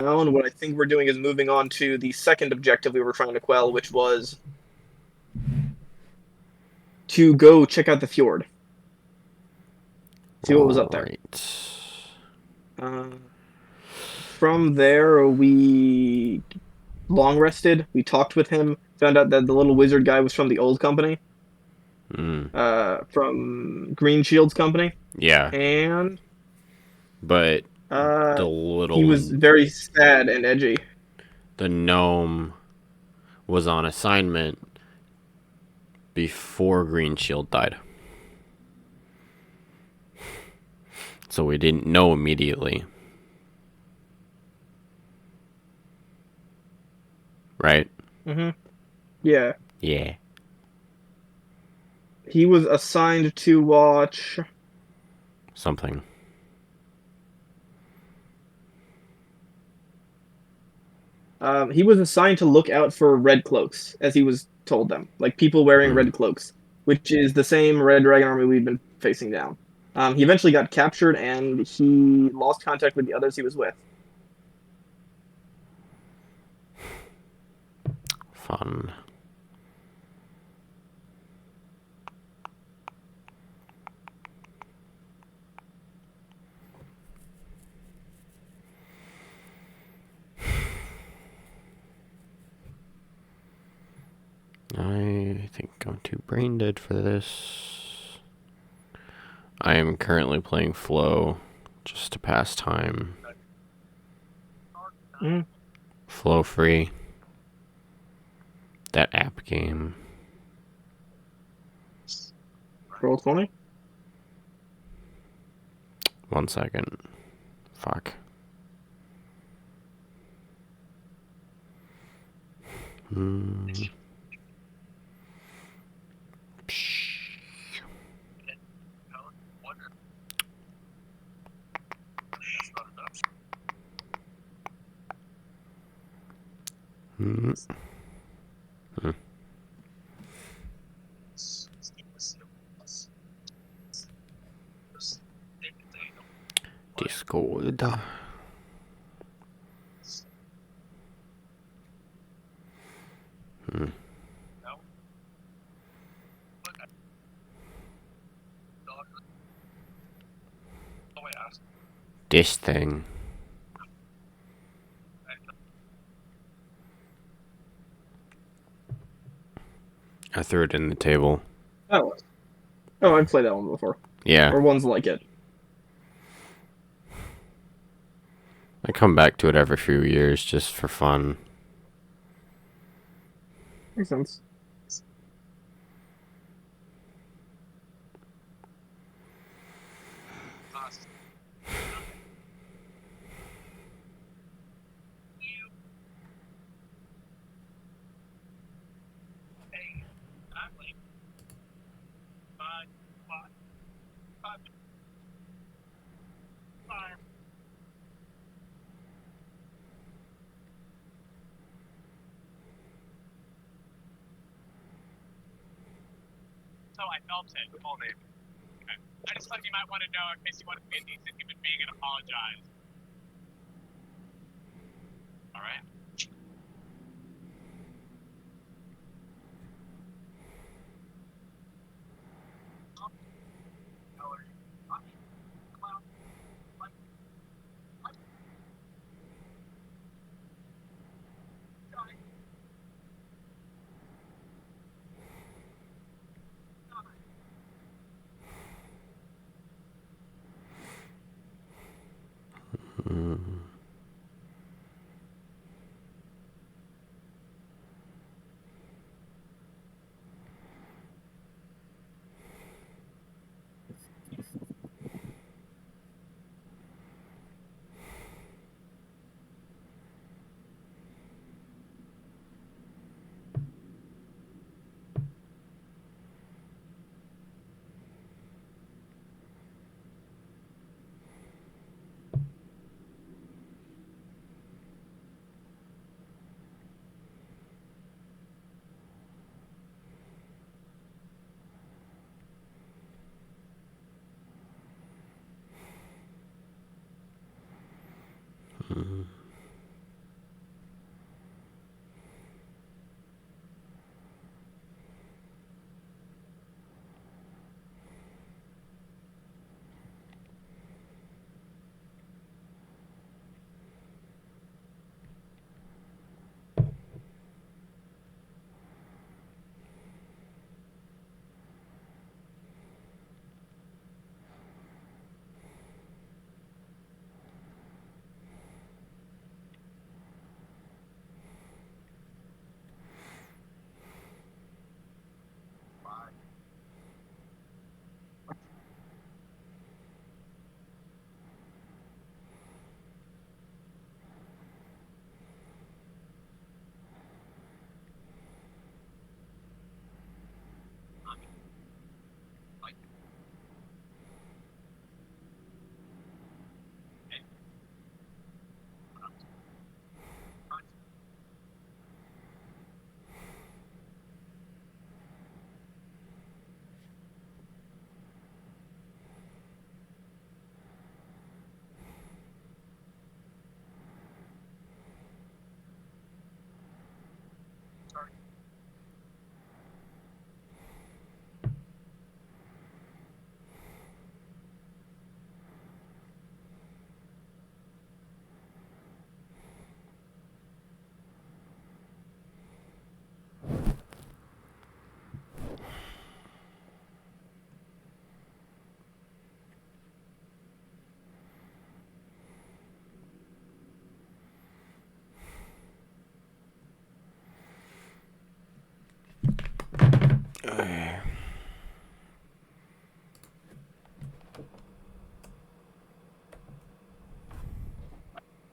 what I think we're doing is moving on to the second objective we were trying to quell, which was to go check out the fjord. See what was up there. Right. Uh, from there, we long rested. We talked with him. Found out that the little wizard guy was from the old company, Mm. from Green Shield's company, Yeah, and but uh, the he was little very sad and edgy. the gnome was on assignment before Green Shield died. So we didn't know immediately. Right? Hmm. Yeah, Yeah. he was assigned to watch. Something. He was assigned to look out for red cloaks, as he was told them, like people wearing Mm. red cloaks, which is the same Red Dragon army we've been facing down. He eventually got captured and he lost contact with the others he was with. Fun. I think I'm too brain dead for this. I am currently playing Flow just to pass time. Mm. Flow free. That app game. Roll 20. 1 second. Fuck. Hmm. Hmm. Hmm. Discord. Hmm. This thing. I threw it in the table. Oh, oh, I've played that one before, Yeah. or ones like it. I come back to it every few years just for fun. Makes sense.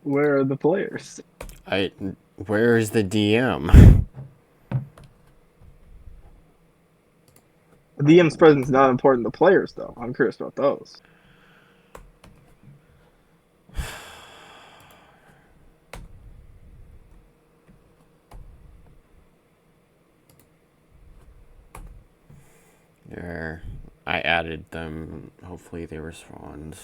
Where are the players? Where is the DM? The DM's presence is not important to players, though. I'm curious about those. There. I added them. Hopefully they respond.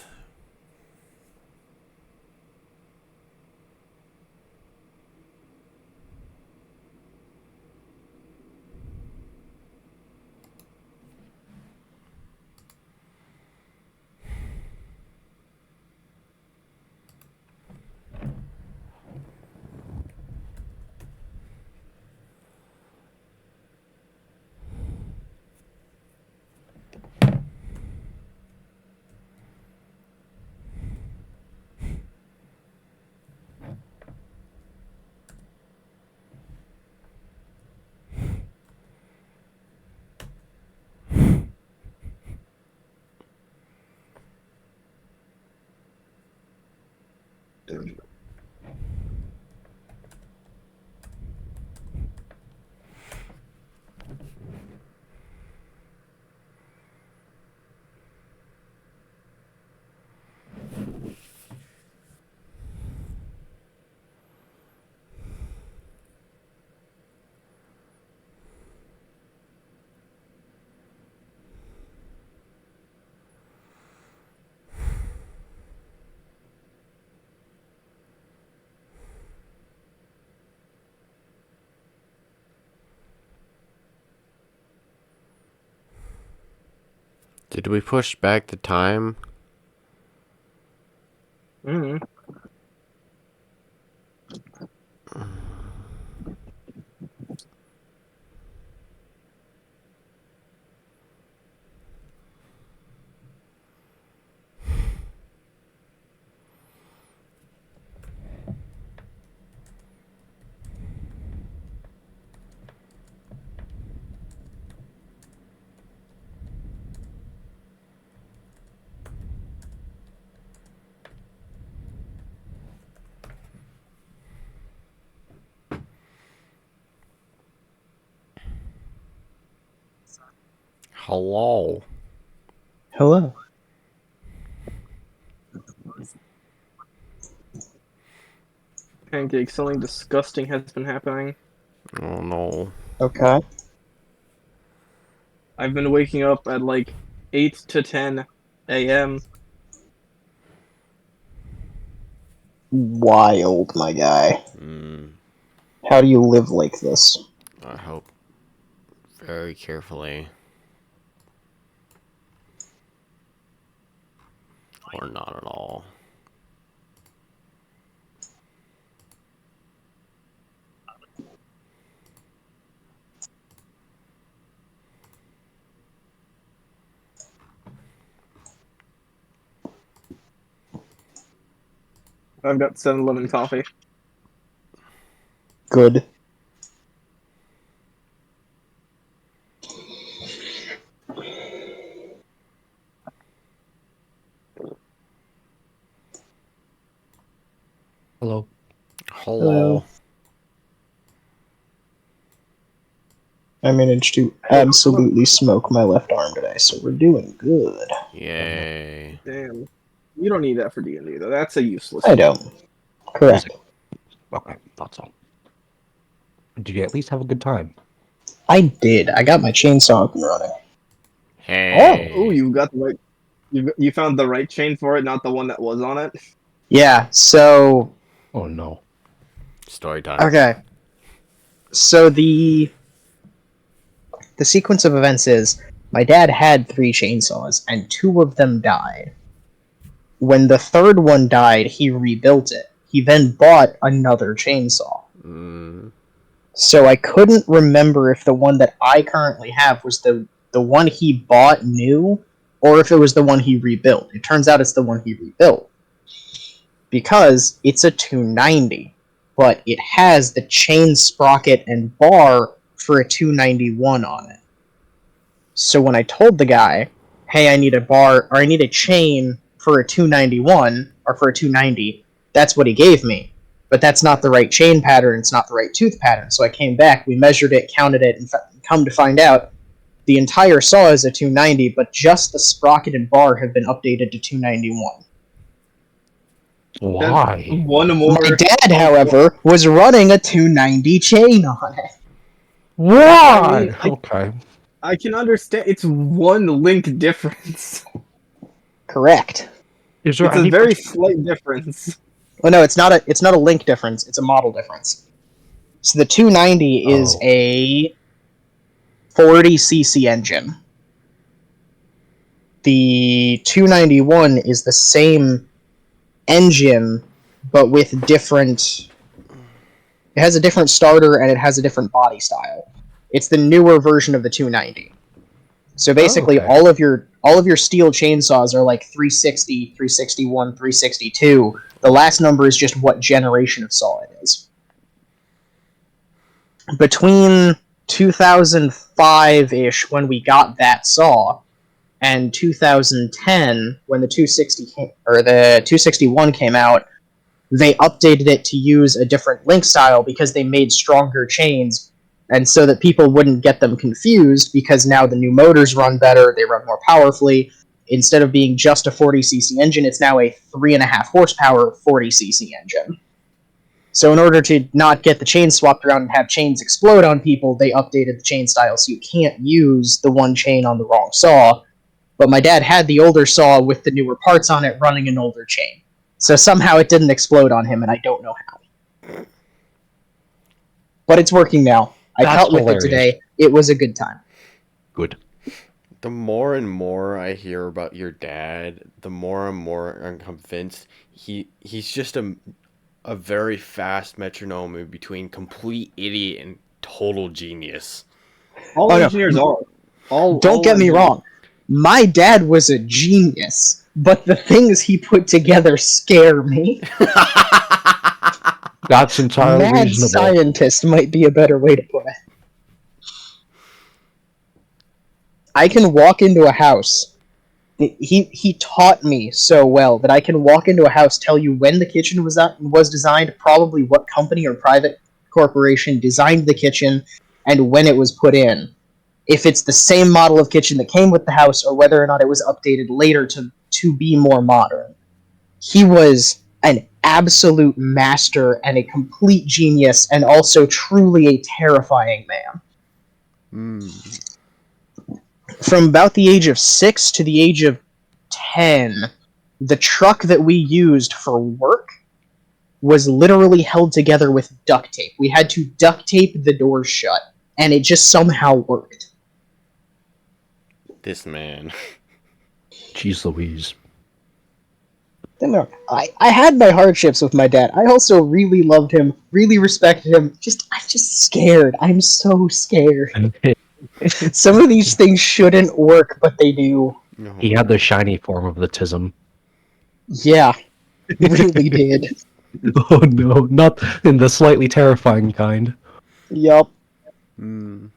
Did we push back the time? Mm-hmm. Hello. Hello. Pancake, something disgusting has been happening. Oh no. Okay. I've been waking up at like 8 to 10 a.m. Wild, my guy. Mm, How do you live like this? I hope very carefully. Or not at all. I've got 7-Eleven coffee. Good. Hello. Hello. I managed to absolutely smoke my left arm today, so we're doing good. Yay. Damn. You don't need that for D&D, though. That's a useless I skill. don't. Correct. Okay, thought so. Did you at least have a good time? I did. I got my chainsaw up and running. Hey. Oh, you got the right. You found the right chain for it, not the one that was on it. Yeah, so... Oh no. Story time. Okay. So the sequence of events is, my dad had 3 chainsaws, and 2 of them died. When the third one died, he rebuilt it. He then bought another chainsaw. Mm, So I couldn't remember if the one that I currently have was the one he bought new, or if it was the one he rebuilt. It turns out it's the one he rebuilt. Because it's a 290, but it has the chain sprocket and bar for a 291 on it. So when I told the guy, hey, I need a bar, or I need a chain for a 291, or for a 290, That's what he gave me. But that's not the right chain pattern. It's not the right tooth pattern. So I came back, we measured it, counted it, and come to find out, the entire saw is a 290, but just the sprocket and bar have been updated to 291. Why? One more. My dad, however, was running a 290 chain on it. Why? I mean, Okay. I can understand. It's one link difference. Correct. Is there It's a any very slight difference. Well, no, it's not a link difference. It's a model difference. So the 290 is Oh. a 40cc engine. The 291 is the same engine, but with different. It has a different starter and it has a different body style. It's the newer version of the 290. So basically, okay. all of your steel chainsaws are like 360, 361, 362. The last number is just what generation of saw it is. Between 2005-ish, when we got that saw, and 2010, when the 261 came out, they updated it to use a different link style because they made stronger chains, and so that people wouldn't get them confused, because now the new motors run better, they run more powerfully. Instead of being just a 40cc engine, it's now a 3.5 horsepower 40cc engine. So in order to not get the chains swapped around and have chains explode on people, they updated the chain style so you can't use the one chain on the wrong saw. But my dad had the older saw with the newer parts on it running an older chain. So somehow it didn't explode on him, and I don't know how. But it's working now. I That's cut with hilarious. it today. It was a good time. Good. The more and more I hear about your dad, the more and more I'm convinced he's just a very fast metronome in between complete idiot and total genius. All Oh, no. engineers are. Don't get me wrong. My dad was a genius, but the things he put together scare me. That's entirely Mad reasonable. scientist might be a better way to put it. I can walk into a house. He taught me so well that I can walk into a house, tell you when the kitchen was designed, probably what company or private corporation designed the kitchen, and when it was put in. If it's the same model of kitchen that came with the house, or whether or not it was updated later to be more modern. He was an absolute master and a complete genius, and also truly a terrifying man. From about the age of 6 to the age of 10, the truck that we used for work was literally held together with duct tape. We had to duct tape the doors shut, and it just somehow worked. This man. Jeez Louise. I had my hardships with my dad. I also really loved him, really respected him. I'm just scared. I'm so scared. Some of these things shouldn't work, but they do. No. He had the shiny form of the tism. Yeah, really did. Oh no, not in the slightly terrifying kind. Yup. No,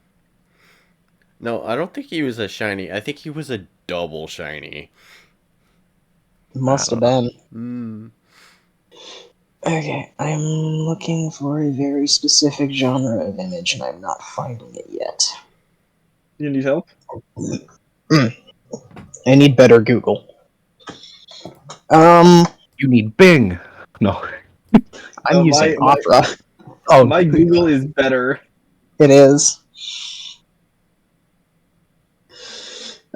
I don't think he was a shiny. I think he was a double shiny. Must have been. Okay, I'm looking for a very specific genre of image, and I'm not finding it yet. You need help? I need better Google. You need Bing. No. I'm using my- Opera. Oh, My Google is better. It is.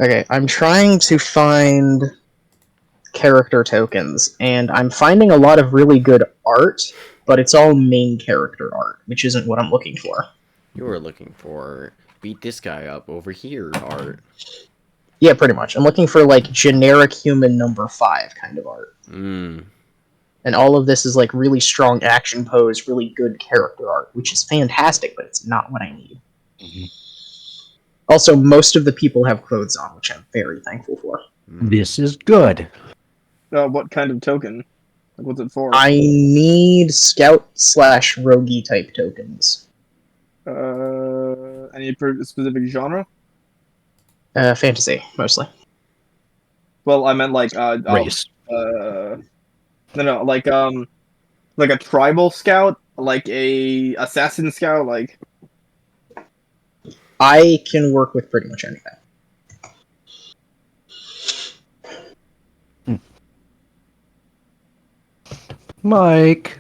Okay, I'm trying to find character tokens, and I'm finding a lot of really good art, but it's all main character art, which isn't what I'm looking for. You were looking for beat this guy up over here art. Yeah, pretty much. I'm looking for, like, generic human number 5 kind of art. And all of this is, like, really strong action pose, really good character art, which is fantastic, but it's not what I need. Also, most of the people have clothes on, which I'm very thankful for. This is good. What kind of token? Like, what's it for? I need scout/roguey type tokens. Any specific genre? Fantasy, mostly. Well, I meant like Race. no, like Like a tribal scout, like a assassin scout, like I can work with pretty much anything. Mike.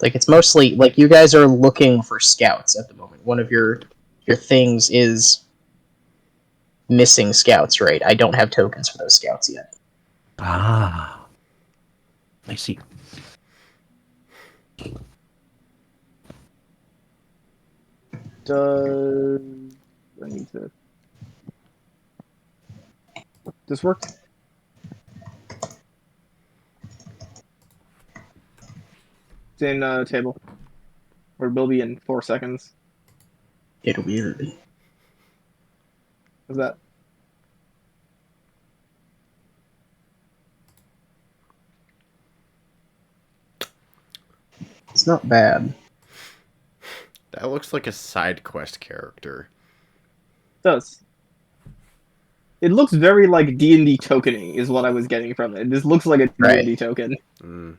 Like it's mostly like you guys are looking for scouts at the moment. One of your things is missing scouts, right? I don't have tokens for those scouts yet. Ah. I see. does I need to this work? It's in table. Or will be in 4 seconds. It'll be early. Is that? It's not bad. That looks like a side quest character. It does. It looks very like D&D tokening is what I was getting from it. This looks like a Right. D&D token. Mm.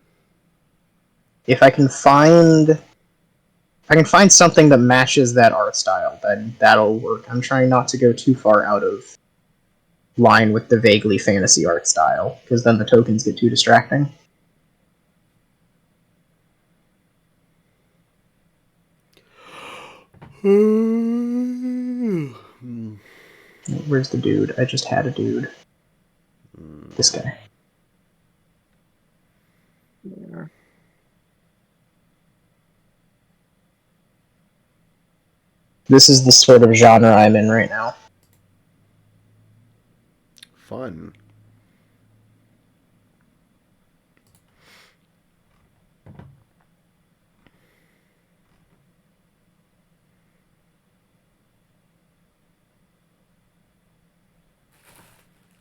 If I can find something that matches that art style, then that'll work. I'm trying not to go too far out of line with the vaguely fantasy art style, because then the tokens get too distracting. Where's the dude? I just had a dude. This guy. Yeah. This is the sort of genre I'm in right now. Fun.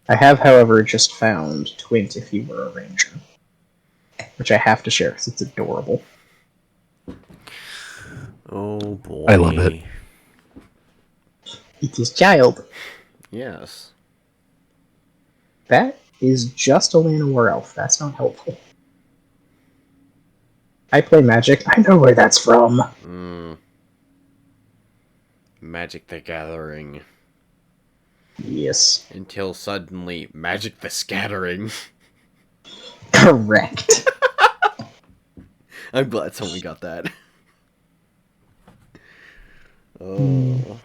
I have, however, just found Twint if you were a ranger, which I have to share because it's adorable. Oh boy. I love it. It is child. Yes. That is just a Llanowar elf. That's not helpful. I play Magic. I know where that's from. Magic the Gathering. Yes. Until suddenly, Magic the Scattering. Correct. I'm glad someone got that. Oh.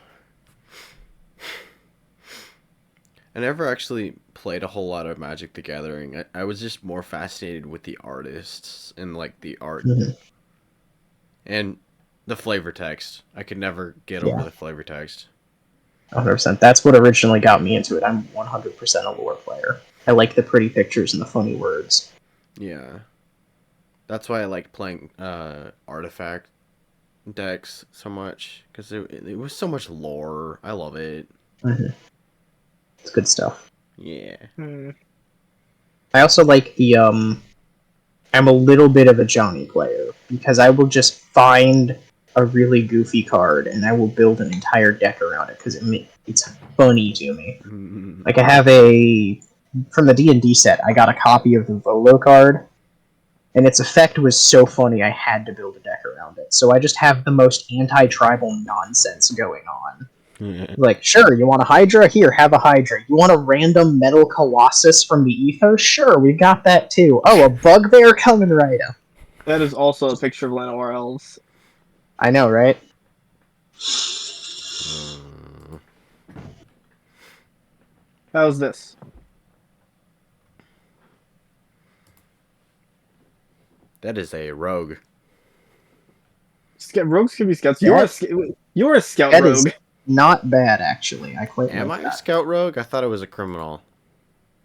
I never actually played a whole lot of Magic the Gathering. I was just more fascinated with the artists and like the art. And the flavor text. I could never get over the flavor text. 100%. That's what originally got me into it. I'm 100% a lore player. I like the pretty pictures and the funny words. Yeah. That's why I like playing artifact decks so much. Because it was so much lore. I love it. It's good stuff. Yeah. I also like the, I'm a little bit of a Johnny player, because I will just find a really goofy card, and I will build an entire deck around it, because it's funny to me. Like, I have from the D&D set, I got a copy of the Volo card, and its effect was so funny I had to build a deck around it. So I just have the most anti-tribal nonsense going on. Like, sure, you want a Hydra? Here, have a Hydra. You want a random metal Colossus from the Ethos? Sure, we got that too. Oh, a Bugbear coming right up. That is also a picture of Llanowar elves. I know, right? How's this? That is a rogue. Rogues can be scouts. You're a scout That rogue. is not bad, actually. I quite Am like I a that. scout rogue? I thought it was a criminal.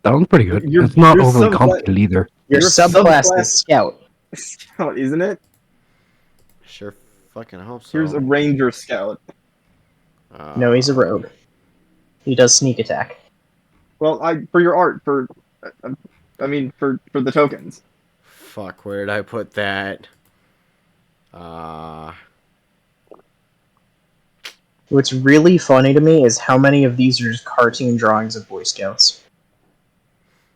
Sounds pretty good. You're- It's not you're overly subclass- complicated either. Your You're subclass subclass- is Scout. Scout, isn't it? Sure fucking hope so. Here's a ranger scout. No, he's a rogue. He does sneak attack. Well, for your art, for the tokens. Fuck, where did I put that? What's really funny to me is how many of these are just cartoon drawings of Boy Scouts.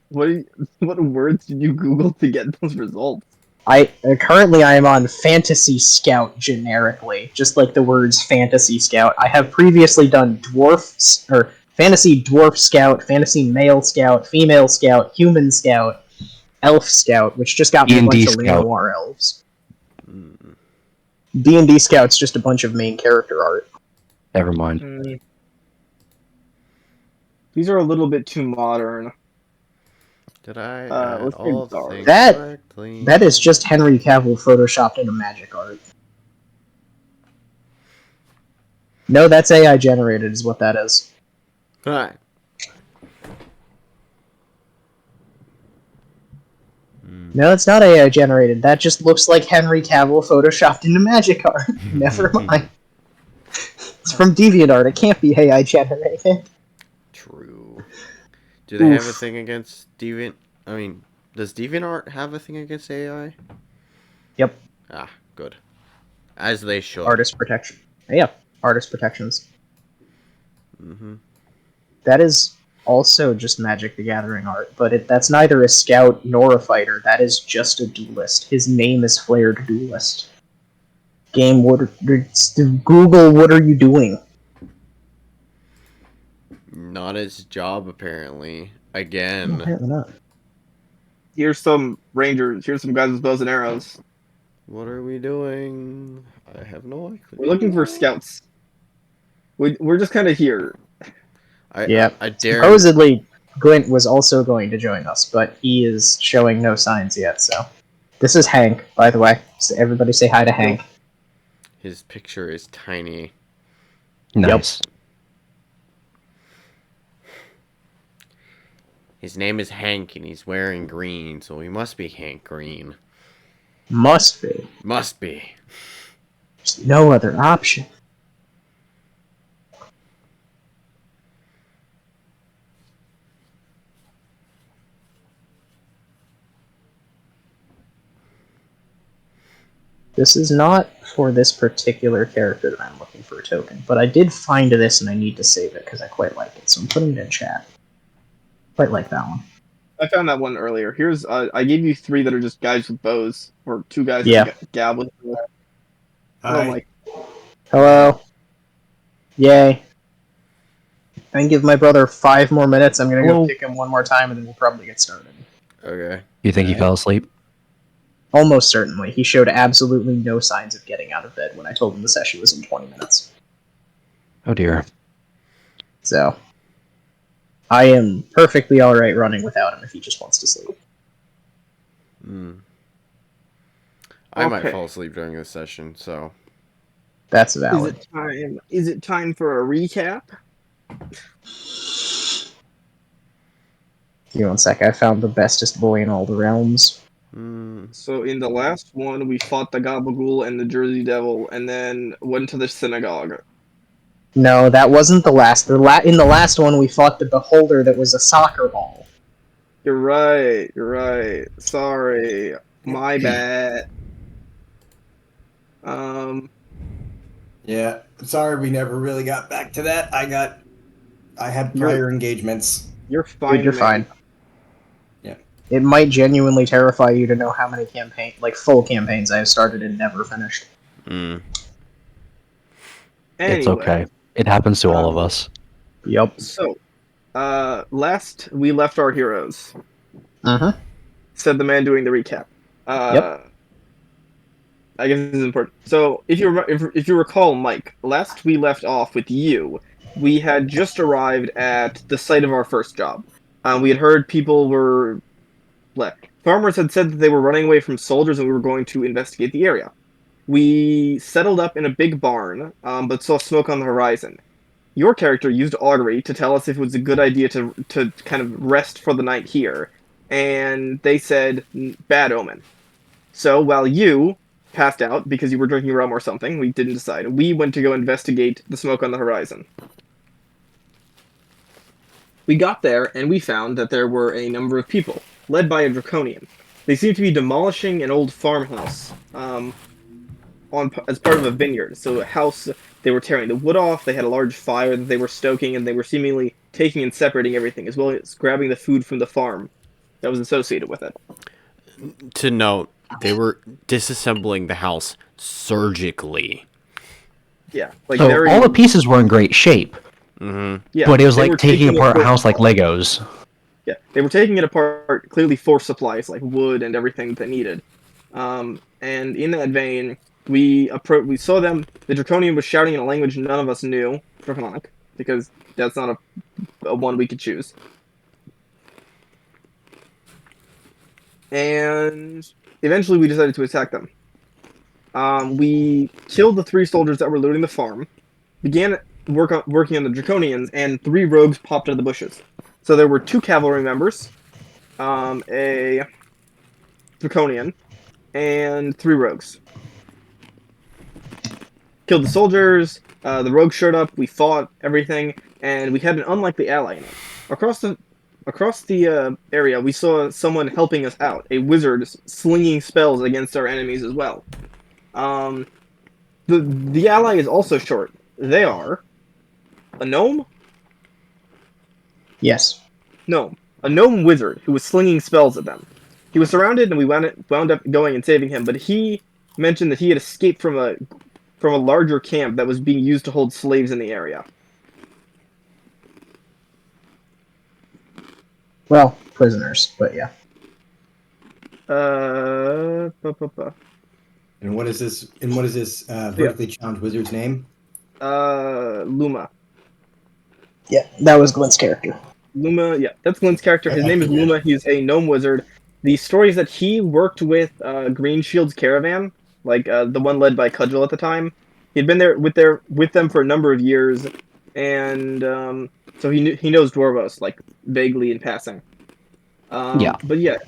What words did you Google to get those results? Currently I am on Fantasy Scout generically, just like the words Fantasy Scout. I have previously done Fantasy Dwarf Scout, Fantasy Male Scout, Female Scout, Human Scout, Elf Scout, which just got me a D&D bunch of Scout. Lenoir elves. Mm. D&D Scout's just a bunch of main character art. Never mind. These are a little bit too modern. Did I add Let's all take the Zara. things That- correctly? That is just Henry Cavill photoshopped into magic art. No, that's AI generated is what that is. Alright. No, it's not AI generated. That just looks like Henry Cavill photoshopped into magic art. Never mind. It's from DeviantArt. It can't be AI generated. True. Do they have a Oof. thing against Deviant? I mean, does DeviantArt have a thing against AI? Yep. Ah, good. As they should. Artist protection. Yeah, artist protections. Mm-hmm. That is also just Magic the Gathering art, but that's neither a scout nor a fighter. That is just a duelist. His name is Flared Duelist. Google, what are you doing? Not his job, apparently. No, Again. apparently not. Here's some rangers. Here's some guys with bows and arrows. What are we doing? I have no idea. We're looking for scouts. We're just kind of here. Yeah. I dare. Supposedly, Glint was also going to join us, but he is showing no signs yet, so. This is Hank, by the way. So everybody say hi to Hank. His picture is tiny. Nice. His name is Hank, and he's wearing green, so he must be Hank Green. Must be. Must be. There's no other option. This is not for this particular character that I'm looking for a token, but I did find this and I need to save it because I quite like it, so I'm putting it in chat. Quite like that one. I found that one earlier. Here's I gave you 3 that are just guys with bows, or 2 guys Yeah. with gablets. Hi. Oh my! Hello. Yay. I can give my brother 5 more minutes. I'm gonna Hello. go kick him one more time and then we'll probably get started. Okay. You think he fell asleep? Almost certainly. He showed absolutely no signs of getting out of bed when I told him the session was in 20 minutes. Oh dear. So, I am perfectly alright running without him if he just wants to sleep. I might Okay. fall asleep during this session, so. That's valid. Is it time for a recap? Give me one sec. I found the bestest boy in all the realms. So in the last one, we fought the Gabagool and the Jersey Devil, and then went to the synagogue. No, that wasn't the last. In the last one, we fought the beholder that was a soccer ball. You're right. You're right. Sorry, my bad. Yeah, sorry we never really got back to that. I had prior engagements. You're fine. Dude, you're man. fine. Yeah. It might genuinely terrify you to know how many full campaigns I have started and never finished. Anyway, It's okay. It happens to all of us. Yep. So, last we left our heroes, Uh-huh. said the man doing the recap. Yep. I guess this is important. So, if you recall, Mike, last we left off with you, we had just arrived at the site of our first job. We had heard people were left. Farmers had said that they were running away from soldiers, and we were going to investigate the area. We settled up in a big barn, but saw smoke on the horizon. Your character used augury to tell us if it was a good idea to kind of rest for the night here, and they said bad omen. So while you passed out because you were drinking rum or something, we didn't decide. We went to go investigate the smoke on the horizon. We got there and we found that there were a number of people, led by a draconian. They seemed to be demolishing an old farmhouse as part of a vineyard. So a house, they were tearing the wood off, they had a large fire that they were stoking, and they were seemingly taking and separating everything, as well as grabbing the food from the farm that was associated with it. To note, They were disassembling the house surgically. Yeah, like So very. all the pieces were in great shape, Yeah, but it was they were like taking it apart a for- house like Legos. Yeah, they were taking it apart clearly for supplies like wood and everything they needed. And in that vein, we saw them. The Draconian was shouting in a language none of us knew, Draconic, because that's not a one we could choose. And eventually, we decided to attack them. We killed the 3 soldiers that were looting the farm, began working on the Draconians, and 3 rogues popped out of the bushes. So there were 2 cavalry members, a Draconian, and 3 rogues. Killed the soldiers, the rogues showed up, we fought everything, and we had an unlikely ally in it. Across the area, we saw someone helping us out, a wizard slinging spells against our enemies as well. The ally is also short. They are a gnome? Yes. No, a gnome wizard who was slinging spells at them. He was surrounded, and we wound up going and saving him. But he mentioned that he had escaped from a larger camp that was being used to hold slaves in the area. Well, prisoners, but yeah. And what is this? And what is this vertically challenged wizard's name? Luma. Yeah, that was Glenn's character. Luma, yeah, that's Glenn's character. His name is Luma. He's a gnome wizard. The story is that he worked with Green Shield's caravan, like the one led by Cudgel at the time. He'd been there with them for a number of years, and so he knows Dwarvos like vaguely in passing. Yeah. But yeah,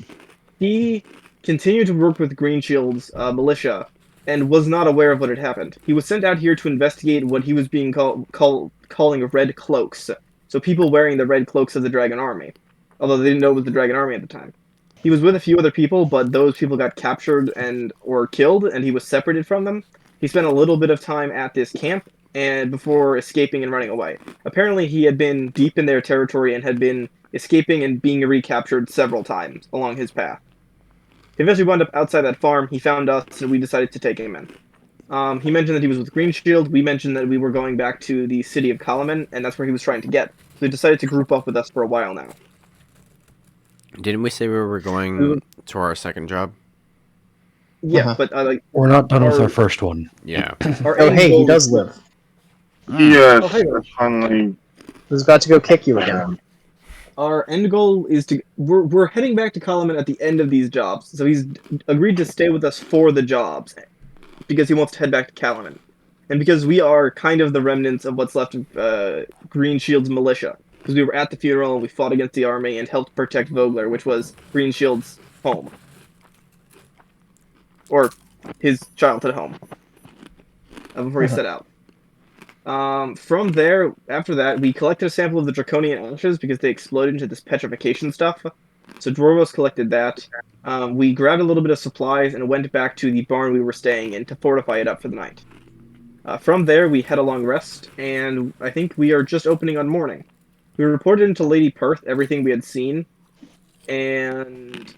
he continued to work with Green Shield's militia and was not aware of what had happened. He was sent out here to investigate what he was being calling red cloaks. So people wearing the red cloaks of the Dragon Army, although they didn't know it was the Dragon Army at the time. He was with a few other people, but those people got captured or killed, and he was separated from them. He spent a little bit of time at this camp and before escaping and running away. Apparently, he had been deep in their territory and had been escaping and being recaptured several times along his path. He eventually wound up outside that farm. He found us, and we decided to take him in. He mentioned that he was with Green Shield. We mentioned that we were going back to the city of Kalaman, and that's where he was trying to get. So he decided to group up with us for a while now. Didn't we say we were going to our second job? Yeah, but like We're not done with Our- our first one. Yeah. our Oh, end hey, goal he does live. Yes, Oh, hey there. finally. I was about to go kick you again. Our end goal is to we're heading back to Kalaman at the end of these jobs. So he's agreed to stay with us for the jobs because he wants to head back to Kalaman. And because we are kind of the remnants of what's left of Green Shield's militia. Because we were at the funeral and we fought against the army and helped protect Vogler, which was Green Shield's home. Or his childhood home. Before he set out. From there, after that, we collected a sample of the Draconian ashes because they exploded into this petrification stuff. So Dwarvos collected that. We grabbed a little bit of supplies and went back to the barn we were staying in to fortify it up for the night. From there, we had a long rest, and I think we are just opening on morning. We reported into Lady Perth everything we had seen, and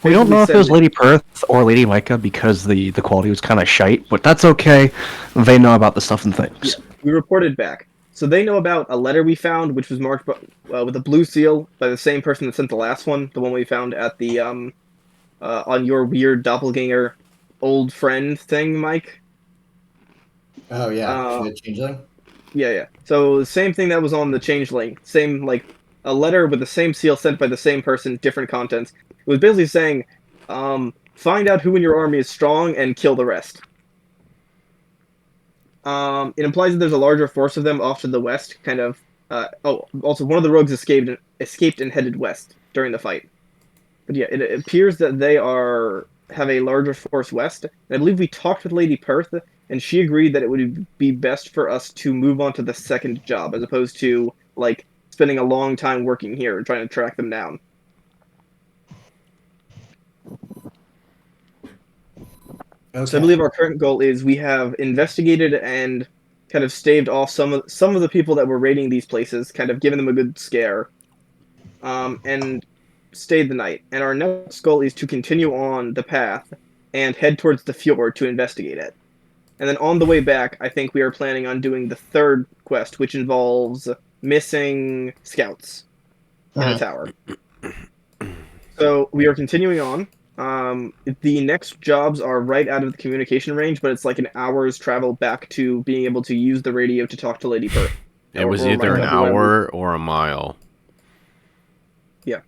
We don't know if it was said- Lady Perth or Lady Micah because the quality was kind of shite, but that's okay. They know about the stuff and things. we reported back. So they know about a letter we found, which was marked with a blue seal by the same person that sent the last one, the one we found at the on your weird doppelganger old friend thing, Mike. Oh yeah, the changeling. Yeah. So the same thing that was on the changeling, same like a letter with the same seal sent by the same person, different contents. It was basically saying, find out who in your army is strong and kill the rest. It implies that there's a larger force of them off to the west, kind of. Also, one of the rogues escaped and headed west during the fight. But yeah, it appears that they have a larger force west. And I believe we talked with Lady Perth, and she agreed that it would be best for us to move on to the second job, as opposed to like spending a long time working here and trying to track them down. Okay. So I believe our current goal is we have investigated and kind of staved off some of the people that were raiding these places, kind of given them a good scare, and stay the night, and our next goal is to continue on the path and head towards the fjord to investigate it. And then on the way back, I think we are planning on doing the third quest, which involves missing scouts in the tower. So we are continuing on. The next jobs are right out of the communication range, but it's like an hour's travel back to being able to use the radio to talk to Lady Perth. It was or either an myself, whoever. hour or a mile. Yeah.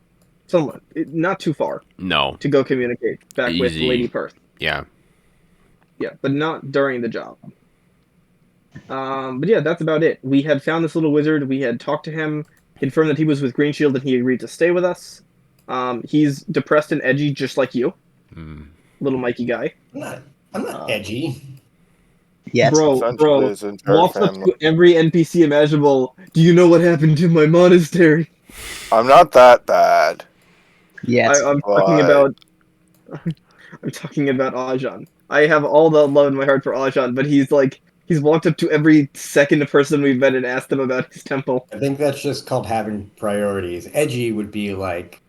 Somewhat. Not too far No. to go communicate back with Easy. Lady Perth. Yeah. Yeah, but not during the job. But yeah, that's about it. We had found this little wizard. We had talked to him, confirmed that he was with Green Shield, and he agreed to stay with us. He's depressed and edgy, just like you, little Mikey guy. I'm not edgy. Yes. Bro, Essentially, his entire walks up family. to every NPC imaginable. Do you know what happened to my monastery? I'm not that bad. Yes. I'm But- talking about. I'm talking about Ajahn. I have all the love in my heart for Ajahn, but he's walked up to every second person we've met and asked them about his temple. I think that's just called having priorities. Edgy would be like,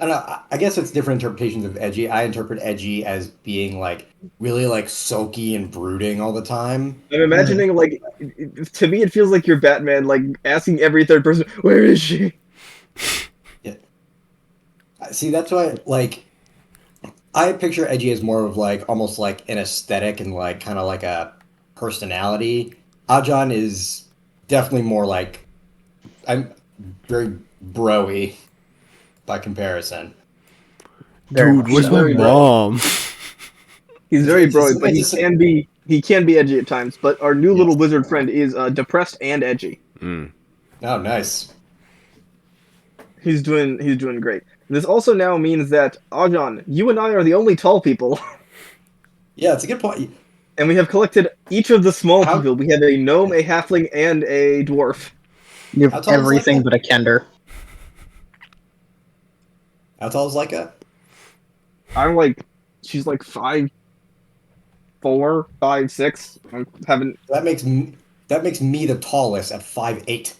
I don't know. I guess it's different interpretations of edgy. I interpret edgy as being like really like sulky and brooding all the time. I'm imagining to me it feels like you're Batman, like asking every third person, "Where is she?" Yeah. See, that's why like I picture edgy as more of like almost like an aesthetic and like kind of like a personality. Ajahn is definitely more like I'm very bro-y by comparison. Very Dude, much where's so. my Very mom? He's very It's just- bro, but it's just- he can be edgy at times. But our new little wizard friend is depressed and edgy. Oh, nice. He's doing great. This also now means that Ajahn, you and I are the only tall people, Yeah, it's a good point. and we have collected each of the small How- people. We have a gnome, a halfling, and a dwarf. You How have tall is everything Leica? but a Kender. How tall is Leica? I'm she's like 5'4", 5'6". I haven't. That makes me the tallest at 5'8".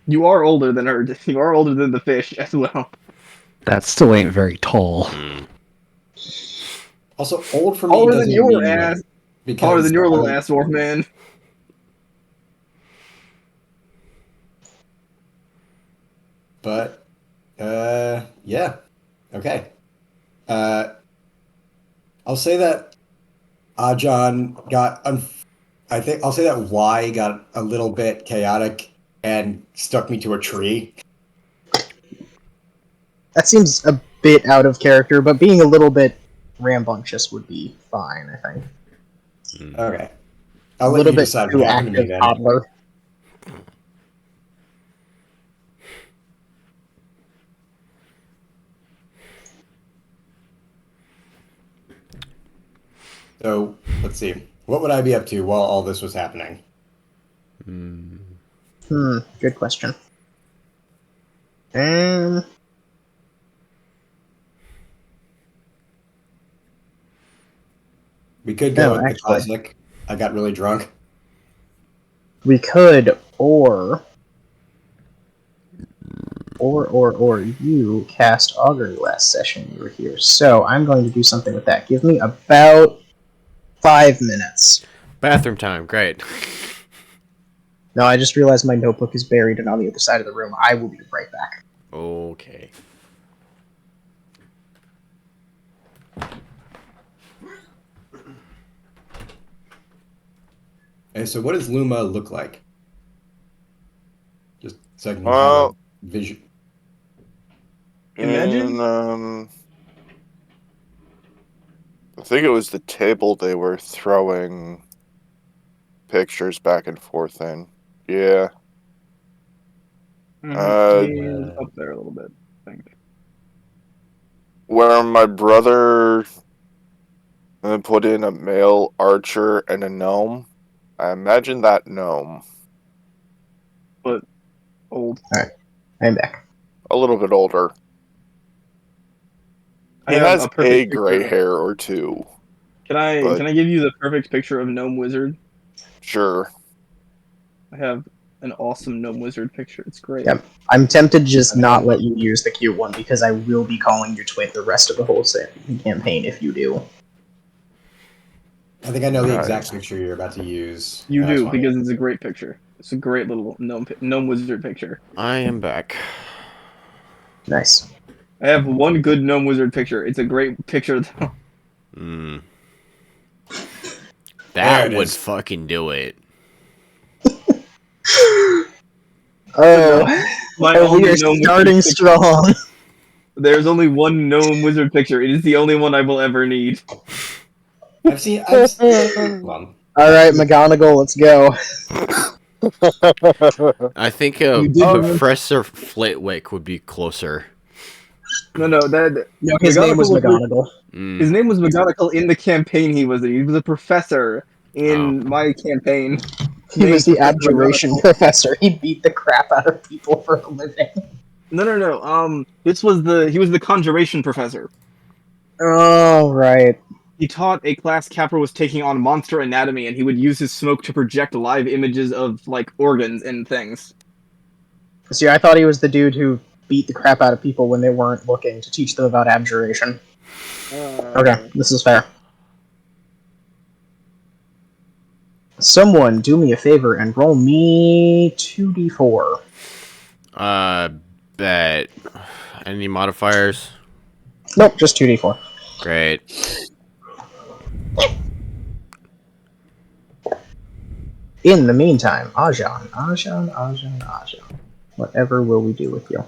You are older than her. You are older than the fish as well. That still ain't very tall. Also, old for me Taller doesn't than your mean ass. because Taller than your little I'm- ass dwarf man. But, yeah. Okay. I'll say that Ajahn got. I think I'll say that Y got a little bit chaotic and stuck me to a tree. That seems a bit out of character, but being a little bit rambunctious would be fine, I think. Okay. A I'll let little you bit decide too what happened to me active then. toddler. So let's see. What would I be up to while all this was happening? Good question. We could go No, with the actually. classic. I got really drunk. We could, or you cast Augury last session you were here. So I'm going to do something with that. Give me about 5 minutes. Bathroom time. Great. No, I just realized my notebook is buried and on the other side of the room. I will be right back. Okay. Okay, so what does Luma look like? Just so I can Well- have a vision. Imagine- And, I think it was the table they were throwing pictures back and forth in. Yeah. He's up there a little bit, I think. Where my brother put in a male archer and a gnome. I imagine that gnome. Old. I'm back. A little bit older. I He have has perfect a picture. gray hair or two. Can I but- give you the perfect picture of gnome wizard? Sure. I have an awesome gnome wizard picture. It's great. Yep. I'm tempted to just not let you use the cute one because I will be calling your twin the rest of the whole campaign if you do. I think I know the exact picture you're about to use. You That's do, funny. because it's a great picture. It's a great little gnome wizard picture. I am back. Nice. I have one good gnome wizard picture. It's a great picture, though. Mm. There That it would is. fucking do it. Oh, My we only are gnome starting wizard picture. strong. There's only one gnome wizard picture. It is the only one I will ever need. I've seen. Hold on. All right, McGonagall, let's go. I think You did Professor Flitwick would be closer. No, that No, his name was McGonagall. His name was McGonagall in the campaign he was in. He was a professor in Oh. my campaign. He was the Named Professor abjuration McGonagall. professor. He beat the crap out of people for a living. No. He was the conjuration professor. Oh, right. He taught a class Capra was taking on monster anatomy, and he would use his smoke to project live images of like organs and things. See, I thought he was the dude who beat the crap out of people when they weren't looking to teach them about abjuration. Okay, this is fair. Someone do me a favor and roll me 2d4. Bet. Any modifiers? Nope, just 2d4. Great. In the meantime, Ajahn. Whatever will we do with you?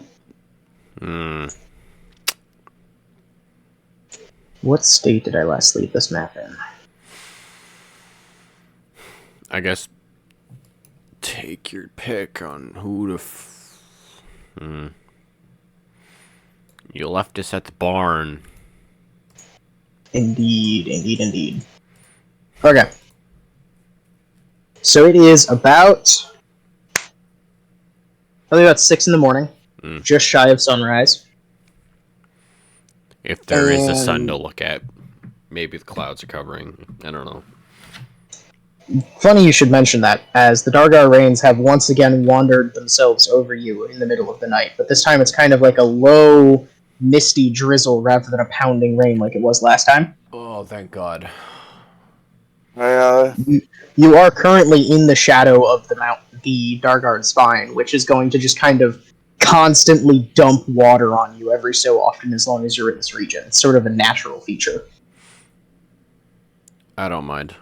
What state did I last leave this map in? I guess take your pick on who to. You left us at the barn. Indeed. Okay. So it is about 6 in the morning, just shy of sunrise. If there is a sun to look at. Maybe the clouds are covering. I don't know. Funny you should mention that, as the Dargar Rains have once again wandered themselves over you in the middle of the night, but this time it's kind of like a low, misty drizzle rather than a pounding rain like it was last time. Oh, thank God. You are currently in the shadow of the Dargard spine, which is going to just kind of constantly dump water on you every so often as long as you're in this region. It's sort of a natural feature. I don't mind.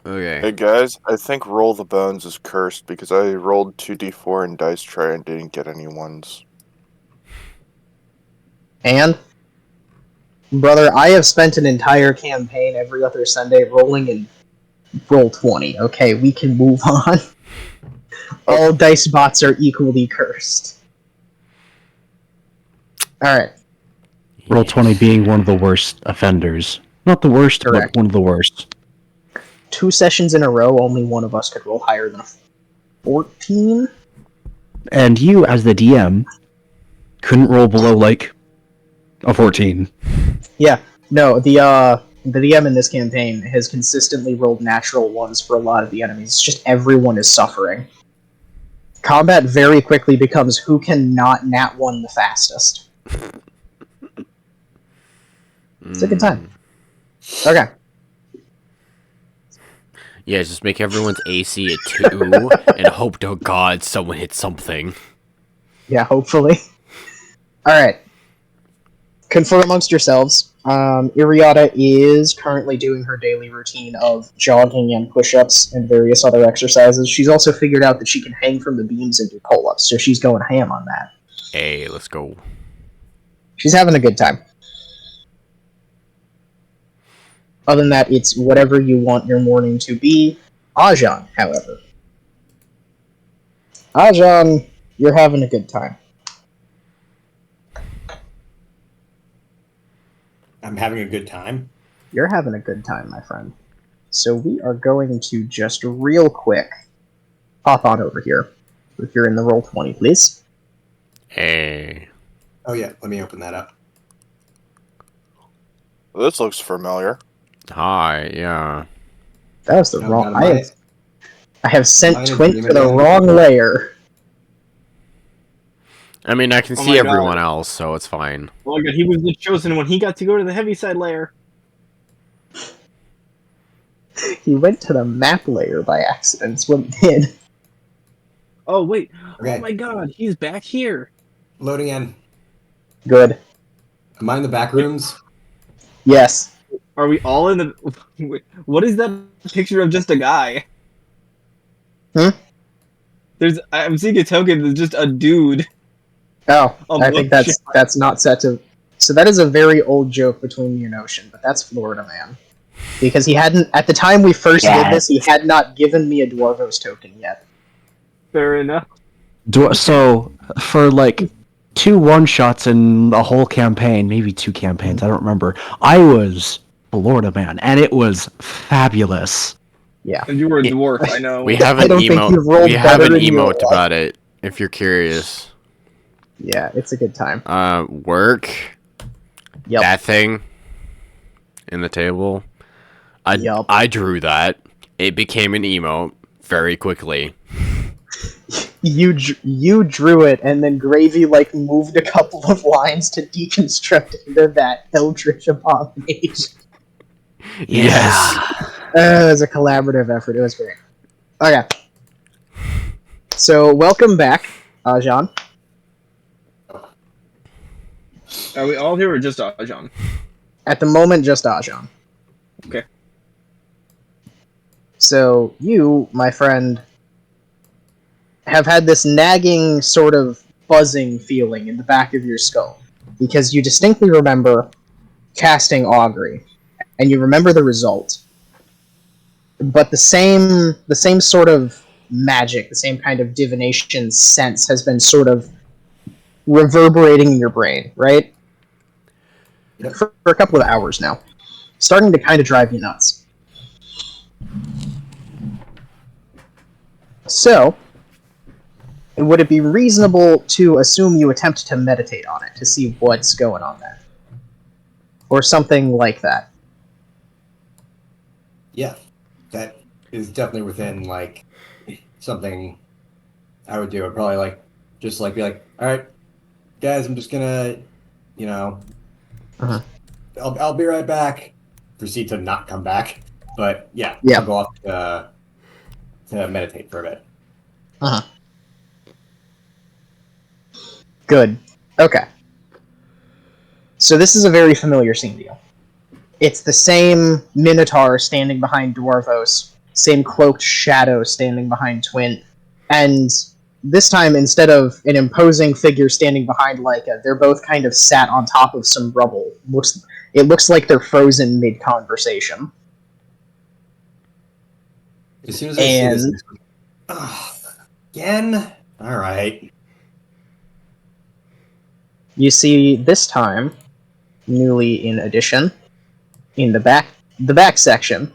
Okay. Hey guys, I think Roll the Bones is cursed because I rolled 2d4 in Dice Tray and didn't get any ones. And, brother, I have spent an entire campaign every other Sunday rolling in roll 20. Okay, we can move on. All dice bots are equally cursed. Alright. Roll 20 being one of the worst offenders. Not the worst, Correct. but one of the worst. 2 sessions in a row, only one of us could roll higher than a 14? And you, as the DM, couldn't roll below, like, a 14. Yeah. No, the DM in this campaign has consistently rolled natural ones for a lot of the enemies. It's just everyone is suffering. Combat very quickly becomes who can not nat 1 the fastest. It's a good time. Okay. Yeah, just make everyone's AC a 2 and hope to God someone hits something. Yeah, hopefully. Alright. Confer amongst yourselves. Iriata is currently doing her daily routine of jogging and push-ups and various other exercises. She's also figured out that she can hang from the beams and do pull-ups, so she's going ham on that. Hey, let's go. She's having a good time. Other than that, it's whatever you want your morning to be. Ajahn, however. Ajahn, you're having a good time. I'm having a good time. You're having a good time, my friend. So we are going to just real quick hop on over here. If you're in the roll 20, please. Hey. Oh yeah, let me open that up. This looks familiar. Hi, yeah. That was the Oh, wrong. got it. I have sent Mine Twint to agreement the again. wrong layer. I mean, I can Oh see my everyone God. else, so it's fine. Oh my God, he was the chosen one. He got to go to the heaviside layer. He went to the map layer by accident. That's what he did. Oh wait. Oh Okay, my God, he's back here. loading in. Good. Am I in the back rooms? Yes. Are we all in the? Wait, what is that picture of just a guy? Hmm? I'm seeing a token that's just a dude. Oh, A I think mugshot. that's not set to. So that is a very old joke between me and Ocean, but that's Florida Man. Because he hadn't, at the time we first did this, he had not given me a Dwarvos token yet. Fair enough. So for like 2 1-shots in a whole campaign, maybe 2 campaigns, I don't remember. I was Florida Man, and it was fabulous. Yeah. And you were a dwarf, I know. We have I an don't think you've rolled We have an better in your emote life. about it. If you're curious. Yeah, it's a good time. Work. Yep. That thing in the table. Yup. I drew that. It became an emote very quickly. You drew it, and then Gravy like moved a couple of lines to deconstruct into that Eldritch abomination. Yes. It was a collaborative effort. It was great. Okay. So welcome back, Ajan. Are we all here or just Ajan? At the moment, just Ajan. Okay. So you, my friend, have had this nagging sort of buzzing feeling in the back of your skull because you distinctly remember casting Augury, and you remember the result. But the same sort of magic, the same kind of divination sense has been sort of reverberating in your brain, right? Yep. For a couple of hours now. Starting to kind of drive you nuts. So, would it be reasonable to assume you attempt to meditate on it to see what's going on there? Or something like that? Yeah, that is definitely within like something I would do. I'd probably like just like be like, all right, guys, I'm just gonna, you know, Uh-huh. I'll be right back. Proceed to not come back, but yeah, Yeah. I'll go off to meditate for a bit. Uh-huh. Good. Okay. So this is a very familiar scene to you. It's the same Minotaur standing behind Dwarvos, same cloaked shadow standing behind Twin, and this time, instead of an imposing figure standing behind Leica, they're both kind of sat on top of some rubble. It looks like they're frozen mid-conversation. As soon as I see this, And again, all right. you see this time, newly in addition, in the back section,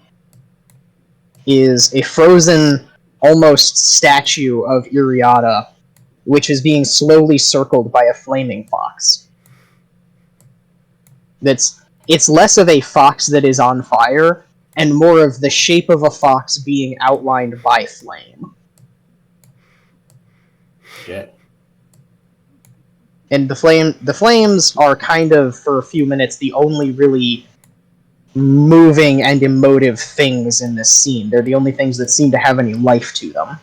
is a frozen, almost statue of Iriata, which is being slowly circled by a flaming fox. It's less of a fox that is on fire, and more of the shape of a fox being outlined by flame. Shit. And the flames are kind of, for a few minutes, the only really moving and emotive things in this scene. They're the only things that seem to have any life to them.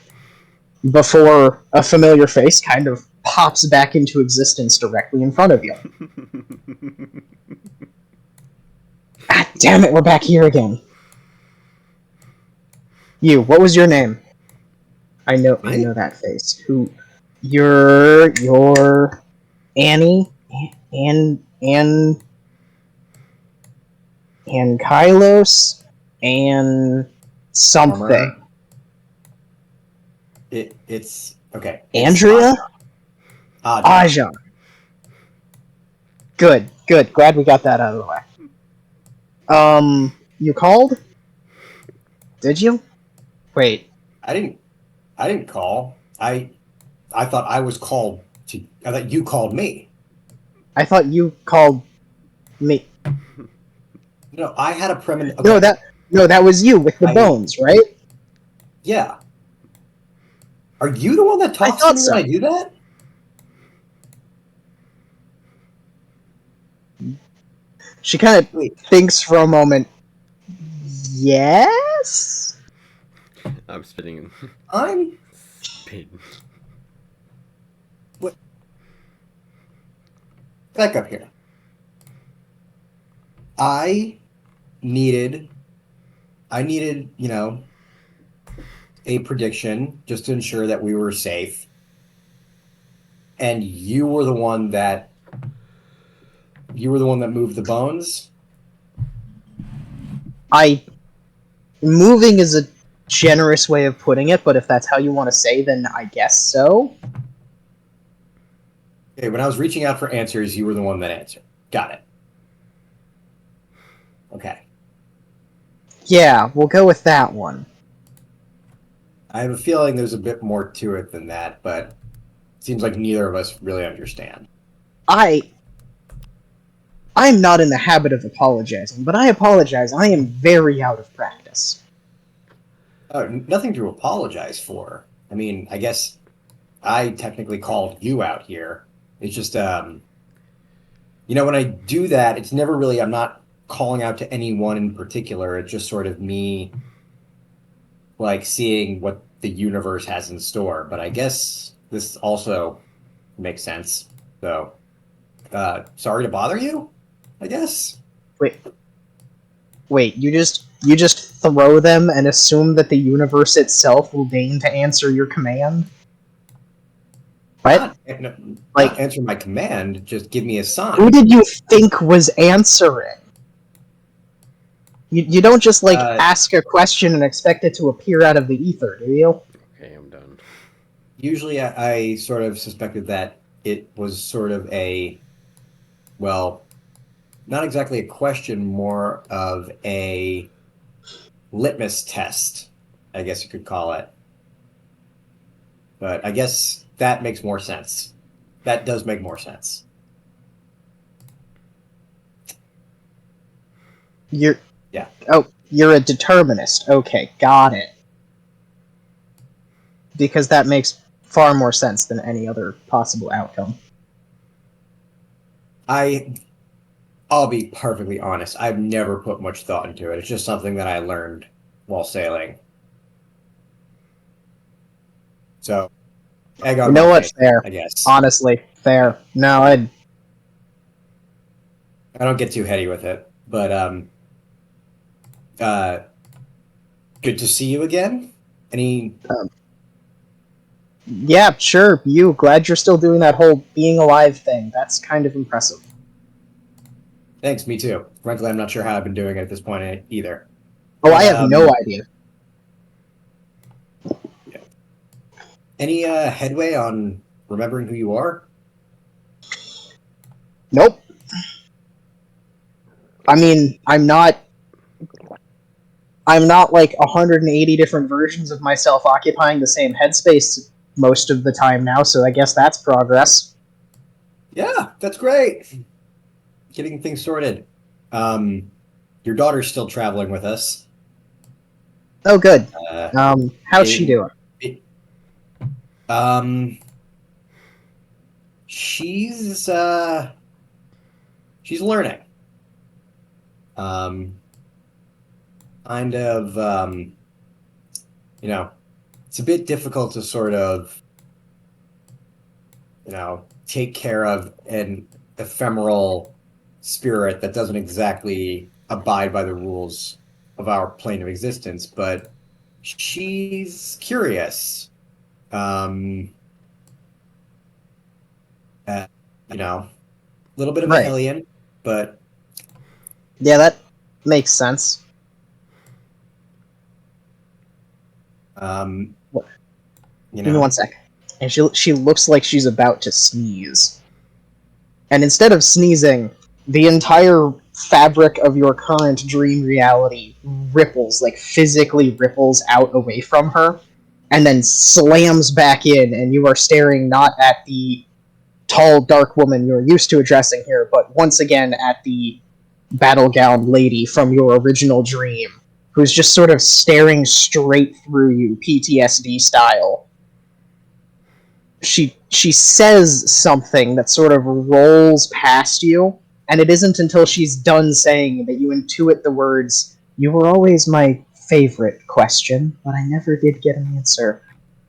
Before a familiar face kind of pops back into existence directly in front of you. Ah, damn it, we're back here again. You, what was your name? I know that face. Who? You're Annie? And Kylos? And something. Armor. It's okay. Andrea? Ajan. Ajan. Good. Glad we got that out of the way. You called? Did you? Wait. I didn't call. I thought I was called to. I thought you called me. I thought you called me. No, I had a premonition. Okay. No, that was you with the I- bones, right? Yeah, Are you the one that talks to thought me so. when I do that? She kind of Wait, thinks for a moment. Yes? I'm spitting. I'm Spit. back up here. I needed, a prediction just to ensure that we were safe. And you were the one that moved the bones. Moving is a generous way of putting it, but if that's how you want to say, then I guess so. Okay, when I was reaching out for answers, you were the one that answered. Got it. Okay. Yeah, we'll go with that one. I have a feeling there's a bit more to it than that, but it seems like neither of us really understand. I'm not in the habit of apologizing, but I apologize. I am very out of practice. Nothing to apologize for. I mean, I guess I technically called you out here. It's just, when I do that, it's never really, I'm not calling out to anyone in particular. It's just sort of me, like, seeing what the universe has in store. But I guess this also makes sense. So, sorry to bother you, I guess. Wait, you just throw them and assume that the universe itself will deign to answer your command? What? Not answer my command, just give me a sign. Who did you think was answering? You don't just, ask a question and expect it to appear out of the ether, do you? Okay, I'm done. Usually I sort of suspected that it was sort of well, not exactly a question, more of a litmus test, I guess you could call it. But I guess that makes more sense. That does make more sense. You're a determinist. Okay, got it. Because that makes far more sense than any other possible outcome. I'll be perfectly honest. I've never put much thought into it. It's just something that I learned while sailing. So, egg on You know my what? face, Fair. I guess. Honestly, fair. No, I don't get too heady with it, but good to see you again. Yeah, sure. Glad you're still doing that whole being alive thing. That's kind of impressive. Thanks, me too. Frankly, I'm not sure how I've been doing it at this point either. Oh, But, I have no idea. Yeah. Any headway on remembering who you are? Nope. I mean, I'm not like 180 different versions of myself occupying the same headspace most of the time now, so I guess that's progress. Yeah, that's great. Getting things sorted. Your daughter's still traveling with us. Oh, good. How's she doing? She's learning. Kind of, it's a bit difficult to sort of, take care of an ephemeral spirit that doesn't exactly abide by the rules of our plane of existence, but she's curious. A little bit of a Right. hellion, but Yeah, that makes sense. Give me 1 sec. And she looks like she's about to sneeze. And instead of sneezing, the entire fabric of your current dream reality ripples, like physically ripples out away from her, and then slams back in, and you are staring not at the tall, dark woman you're used to addressing here, but once again at the battle-gowned lady from your original dream, who's just sort of staring straight through you, PTSD style. she says something that sort of rolls past you, and it isn't until she's done saying that you intuit the words, "You were always my favorite question, but I never did get an answer."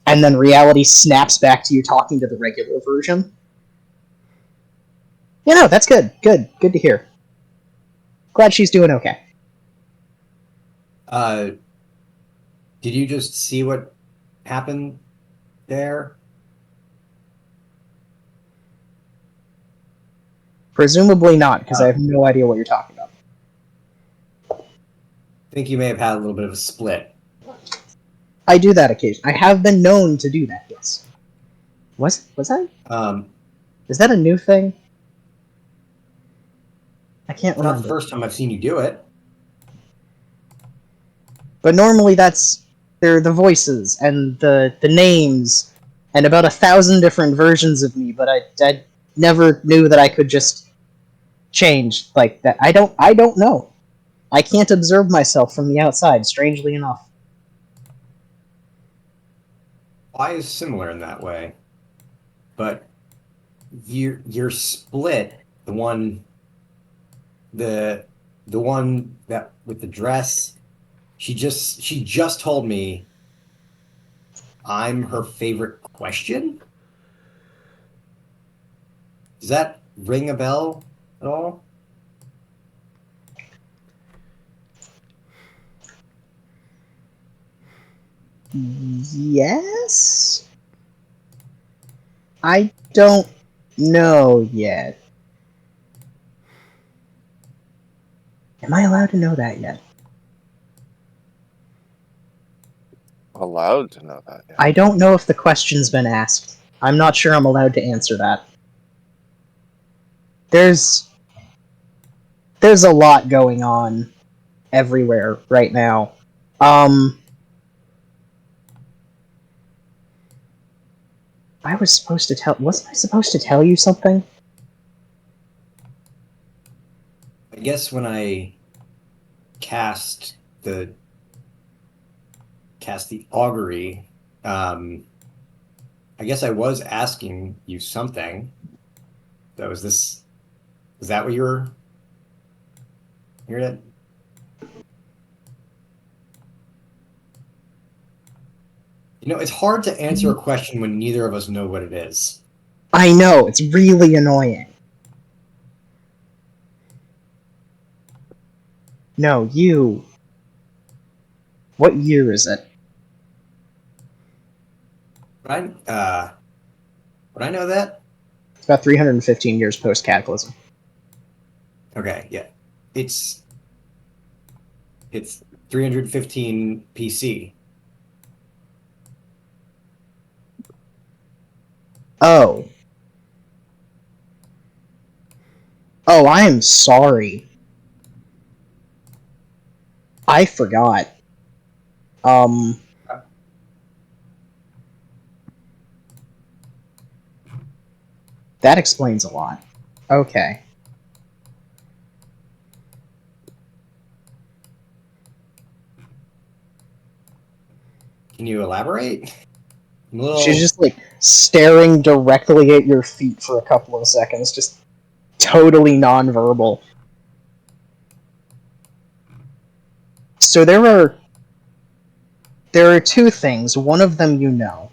And then reality snaps back to you talking to the regular version. Yeah, no, that's good. Good to hear. Glad she's doing okay. Did you just see what happened there? Presumably not, because I have no idea what you're talking about. I think you may have had a little bit of a split. I do that occasionally. I have been known to do that, yes. Was I? Is that a new thing? I can't Not the remember. first time I've seen you do it. But normally they're the voices and the names and about 1,000 different versions of me, but I never knew that I could just change like that. I don't know. I can't observe myself from the outside, strangely enough. I is similar in that way, but your split, the one that with the dress, she just told me I'm her favorite question. Does that ring a bell at all? Yes? I don't know yet. Am I allowed to know that yet? Allowed to know that. Yeah. I don't know if the question's been asked. I'm not sure I'm allowed to answer that. There's a lot going on everywhere right now. Wasn't I supposed to tell you something? I guess when I cast the augury, I guess I was asking you something. Was that what you were at? You know, it's hard to answer a question when neither of us know what it is. I know, it's really annoying. No, you. What year is it? Would I know that? It's about 315 years post-Cataclysm. Okay, yeah. It's 315 PC. Oh. Oh, I am sorry. I forgot. That explains a lot. Okay. Can you elaborate? She's just like staring directly at your feet for a couple of seconds, just totally nonverbal. So there are two things. One of them you know.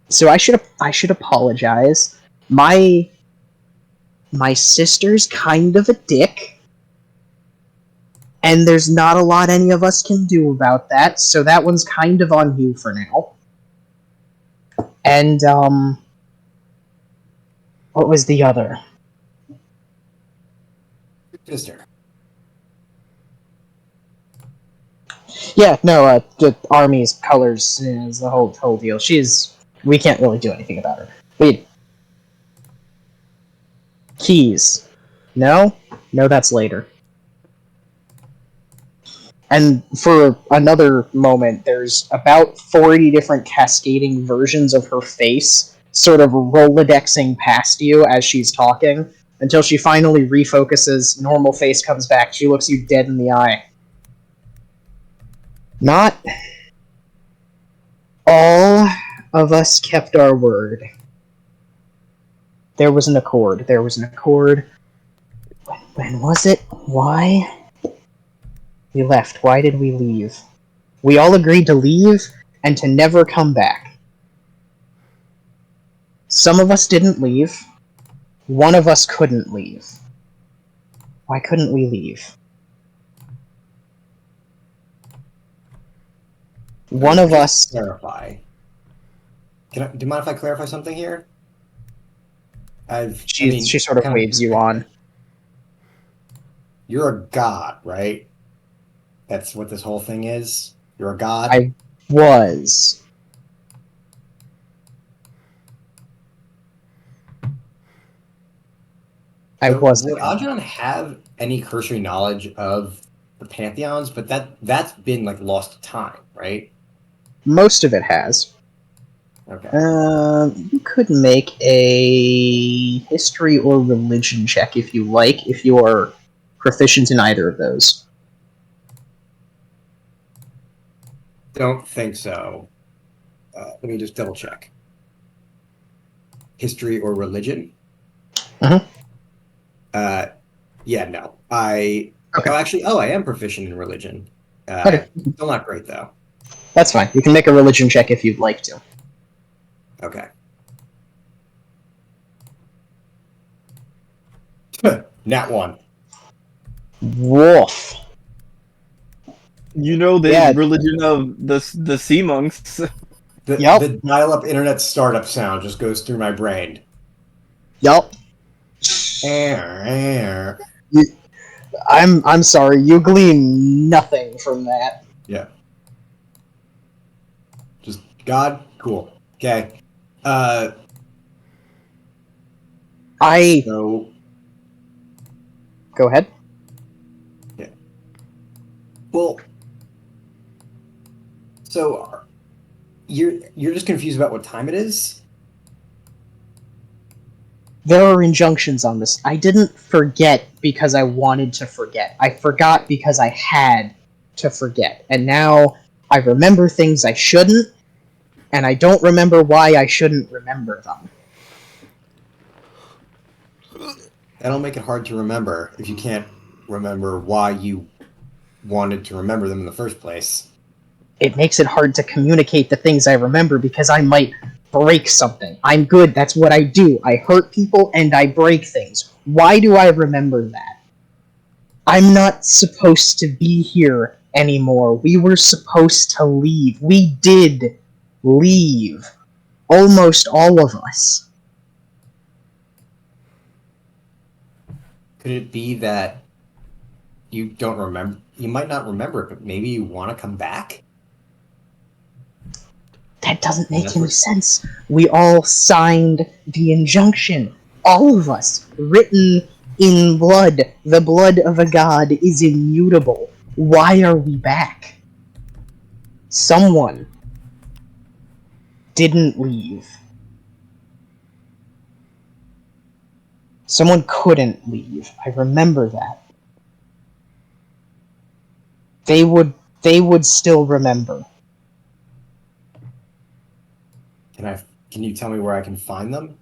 So I should apologize. My sister's kind of a dick, and there's not a lot any of us can do about that, so that one's kind of on you for now. And, what was the other? Sister. Yeah, no, the army's colors is the whole deal. We can't really do anything about her. Wait. Keys. No? No, that's later. And for another moment, there's about 40 different cascading versions of her face sort of Rolodexing past you as she's talking, until she finally refocuses, normal face comes back, she looks you dead in the eye. Not All of us kept our word. There was an accord. There was an accord. When was it? Why? We left. Why did we leave? We all agreed to leave and to never come back. Some of us didn't leave. One of us couldn't leave. Why couldn't we leave? One of Just us... clarify. Do you mind if I clarify something here? She sort of waves you on. You're a god, right? That's what this whole thing is? You're a god? I was. I So wasn't. would Ajan have any cursory knowledge of the pantheons? But that's been like lost to time, right? Most of it has. Okay. You could make a history or religion check if you like, if you are proficient in either of those. Don't think so. Let me just double check. History or religion? Mhm. Yeah, no. I am proficient in religion. Okay. Still not great though. That's fine. You can make a religion check if you'd like to. Okay. Nat 1. Woof. You know the Yeah. religion of the sea monks. Yup. The dial-up internet startup sound just goes through my brain. Yup. I'm sorry, you glean nothing from that. Yeah. Just God, cool. Okay. So Go ahead. well, so you're just confused about what time it is? There are injunctions on this. I didn't forget because I wanted to forget. I forgot because I had to forget. And now I remember things I shouldn't, and I don't remember why I shouldn't remember them. That'll make it hard to remember if you can't remember why you wanted to remember them in the first place. It makes it hard to communicate the things I remember because I might break something. I'm good, that's what I do. I hurt people and I break things. Why do I remember that? I'm not supposed to be here anymore. We were supposed to leave. We did leave. Almost all of us. Could it be that you don't remember? You might not remember it, but maybe you want to come back? That doesn't make any sense. We all signed the injunction. All of us. Written in blood. The blood of a god is immutable. Why are we back? Someone didn't leave. Someone couldn't leave. I remember that. They would still remember. Can you tell me where I can find them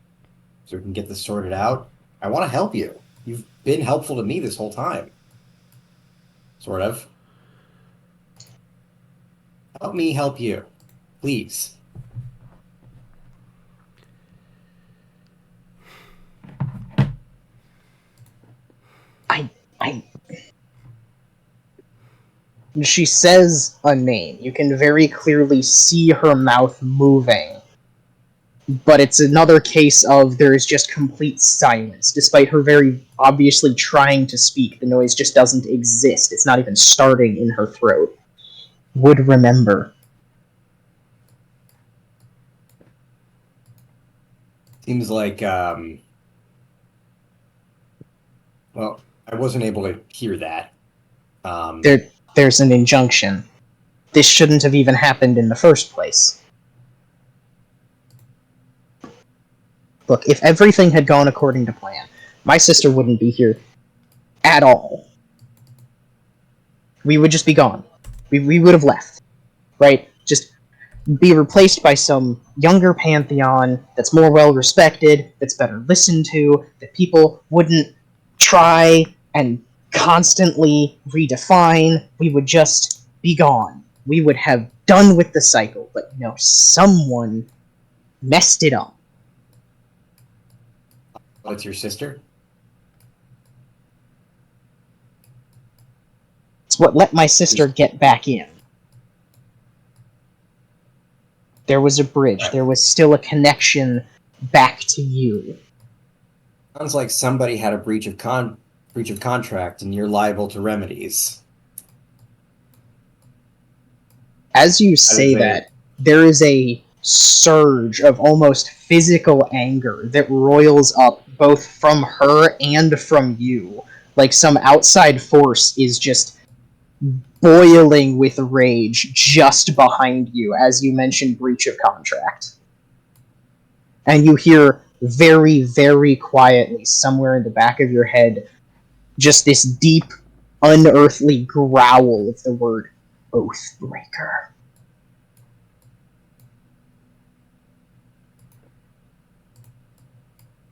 so we can get this sorted out? I want to help you. You've been helpful to me this whole time. Sort of. Help me help you. Please. She says a name. You can very clearly see her mouth moving. But it's another case of there is just complete silence. Despite her very obviously trying to speak, the noise just doesn't exist. It's not even starting in her throat. Would remember. Seems like, well, I wasn't able to hear that. There's an injunction. This shouldn't have even happened in the first place. Look, if everything had gone according to plan, my sister wouldn't be here at all. We would just be gone. We would have left. Right? Just be replaced by some younger pantheon that's more well respected, that's better listened to, that people wouldn't try and constantly redefine. We would just be gone. We would have done with the cycle, but someone messed it up. What's your sister? It's what let my sister get back in. There was a bridge. Right. There was still a connection back to you. Sounds like somebody had a breach of contract, and you're liable to remedies. As you say that, there is a surge of almost physical anger that roils up both from her and from you. Like some outside force is just boiling with rage just behind you as you mention breach of contract. And you hear very, very quietly, somewhere in the back of your head, just this deep, unearthly growl of the word Oathbreaker.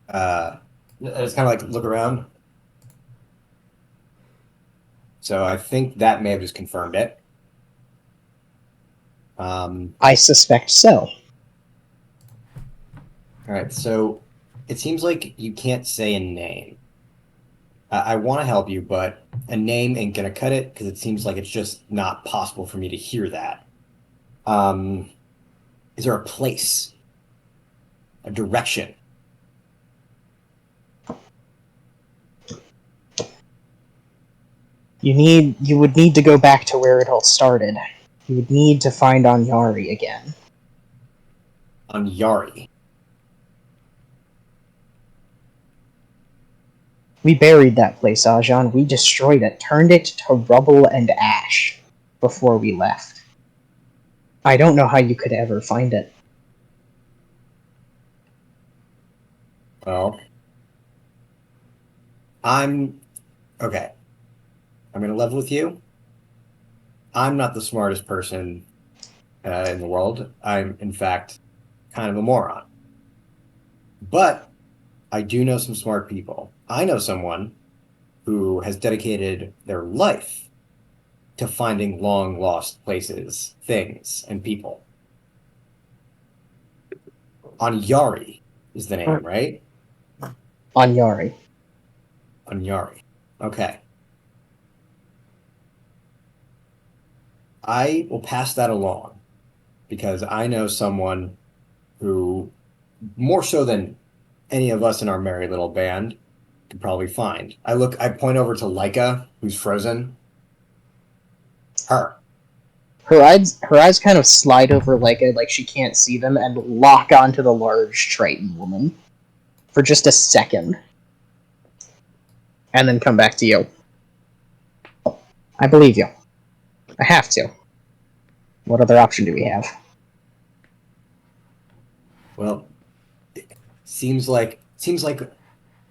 I just kind of like look around. So I think that may have just confirmed it. I suspect so. All right, so it seems like you can't say a name. I want to help you, but a name ain't gonna cut it because it seems like it's just not possible for me to hear that. Is there a place, a direction? You would need to go back to where it all started. You would need to find Anyari again. On Yari. We buried that place, Ajan. We destroyed it, turned it to rubble and ash before we left. I don't know how you could ever find it. Well, okay. I'm gonna level with you. I'm not the smartest person in the world. I'm, in fact, kind of a moron. But I do know some smart people. I know someone who has dedicated their life to finding long lost places, things, and people. Anyari is the name, right? Anyari. Anyari. Okay. I will pass that along because I know someone who, more so than any of us in our merry little band, could probably find. I point over to Leica, who's frozen. Her. Her eyes kind of slide over like she can't see them and lock onto the large Triton woman for just a second. And then come back to you. I believe you. I have to. What other option do we have? Well, seems like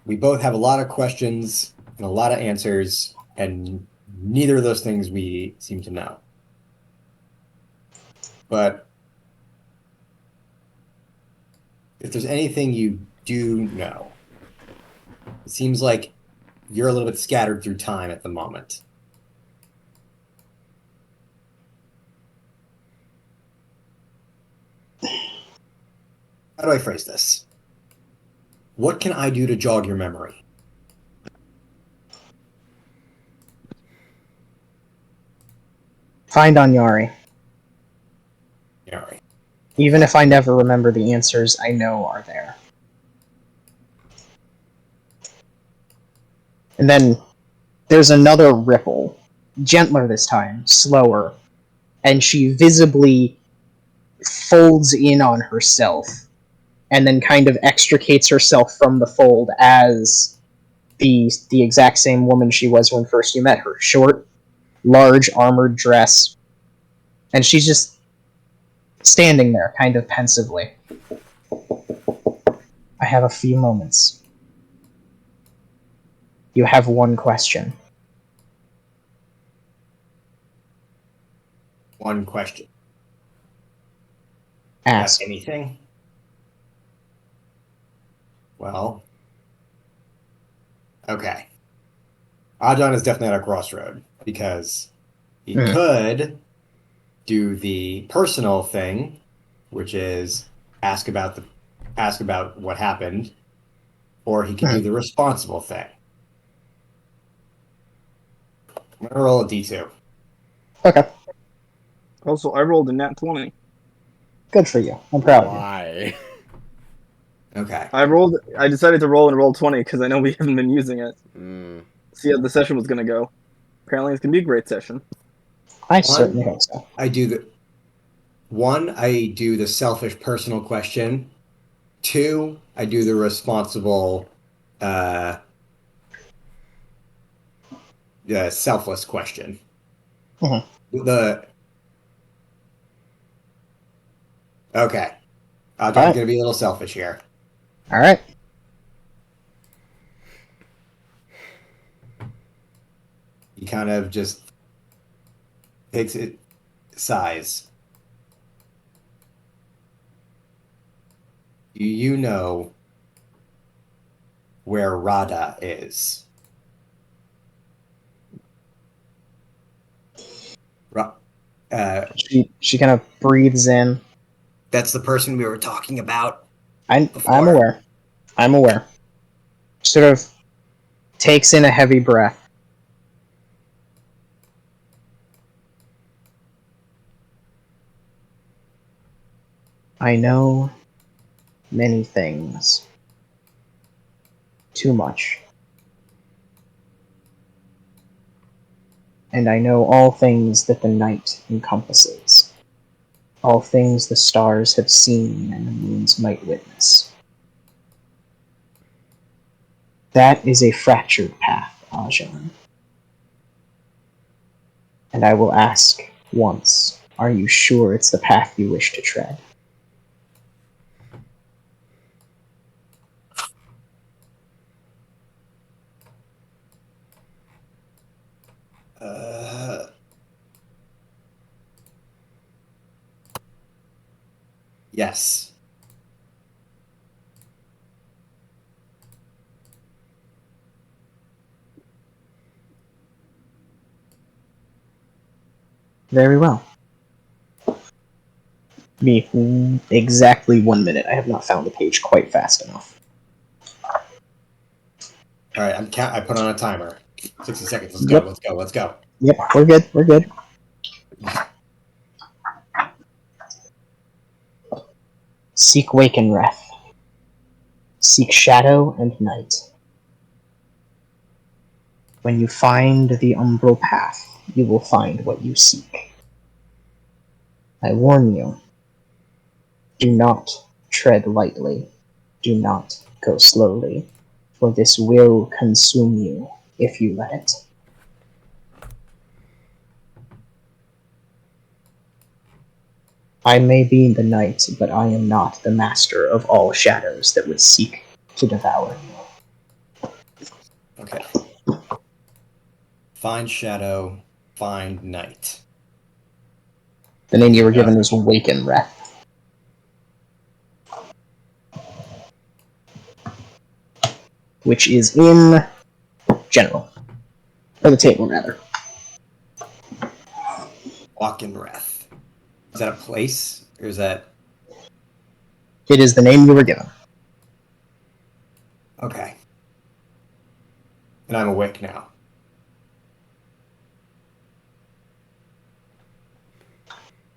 we both have a lot of questions and a lot of answers, and neither of those things we seem to know. But if there's anything you do know, it seems like you're a little bit scattered through time at the moment. How do I phrase this? What can I do to jog your memory? Find Anyari. Yari. Even if I never remember the answers I know are there. And then there's another ripple. Gentler this time, slower. And she visibly folds in on herself and then kind of extricates herself from the fold as the exact same woman she was when first you met her. Short, large, armored dress. And she's just standing there, kind of pensively. I have a few moments. You have one question. One question. Ask. anything? Well, okay. Ajon is definitely at a crossroad because he Mhm. could do the personal thing, which is ask about what happened, or he could do Mhm. the responsible thing. I'm gonna roll a d2. Okay. Also, I rolled a nat 20. Good for you. I'm proud of you. Why? Okay. I decided to roll and roll 20 because I know we haven't been using it. Mm. See how the session was gonna go. Apparently, it's gonna be a great session. I One, certainly hope so. I do the selfish personal question. Two, I do the responsible, uh, selfless question. Mhm. The okay, All John's right. gonna be a little selfish here. All right. He kind of just takes it, sighs. Do you know where Rada is? Ra- She kind of breathes in. that's the person we were talking about I'm before. aware. I'm aware. Sort of takes in a heavy breath. I know many things. Too much. And I know all things that the night encompasses. All things the stars have seen and the moons might witness. That is a fractured path, Ajan. And I will ask once, are you sure it's the path you wish to tread? Uh, yes. Very well. Me, exactly 1 minute. I have not found the page quite fast enough. All right. I put on a timer. 60 seconds. Let's go. Yep. Let's go. Let's go. Yep, we're good. We're good. Seek Wakenwrath. Seek shadow and night. When you find the umbral path, you will find what you seek. I warn you, do not tread lightly. Do not go slowly, for this will consume you if you let it. I may be the night, but I am not the master of all shadows that would seek to devour you. Okay. Find shadow. Find night. The name you were given is Wakenwrath. Which is in general. Or the table, rather. Walkenrath. Is that a place, or is that It is the name you were given. okay? And I'm awake now.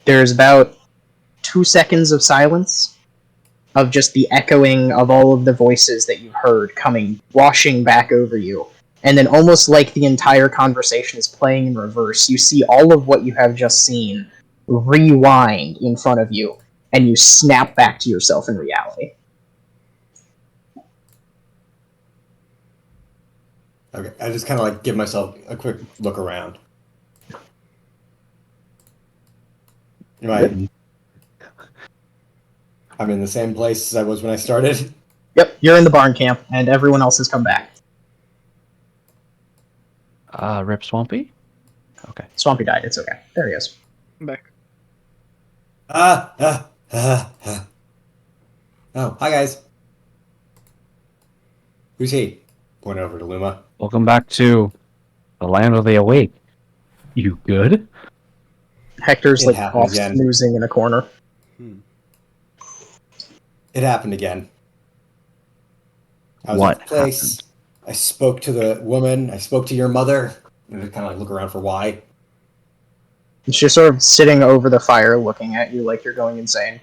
There's about 2 seconds of silence, of just the echoing of all of the voices that you heard coming, washing back over you. And then, almost like the entire conversation is playing in reverse, you see all of what you have just seen rewind in front of you, and you snap back to yourself in reality. Okay. I just kind of like give myself a quick look around. I'm in the same place as I was when I started. Yep, you're in the barn camp, and everyone else has come back. Rip Swampy? Okay. Swampy died, it's okay. There he is. I'm back. Oh, hi guys. Who's he? Point over to Luma. Welcome back to the land of the awake. You good? Hector's It like happened off again. snoozing in a corner. It happened again. I was What at the place. I spoke to the woman. I spoke to your mother. And just kind of like look around for why. She's sort of sitting over the fire looking at you like you're going insane.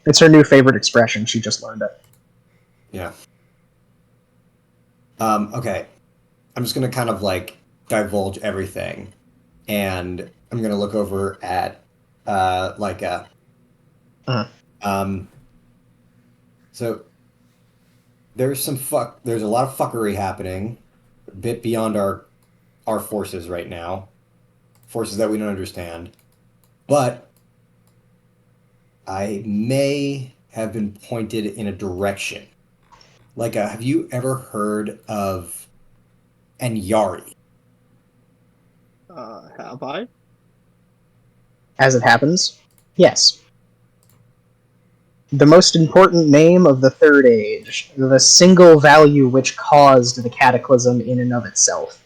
It's her new favorite expression. She just learned it. Yeah. Okay. I'm just gonna kind of like divulge everything, and I'm gonna look over at like a um. So there's a lot of fuckery happening, a bit beyond our forces right now, forces that we don't understand. But I may have been pointed in a direction. Have you ever heard of Anyari? Have I? As it happens, yes. The most important name of the Third Age, the single value which caused the cataclysm in and of itself.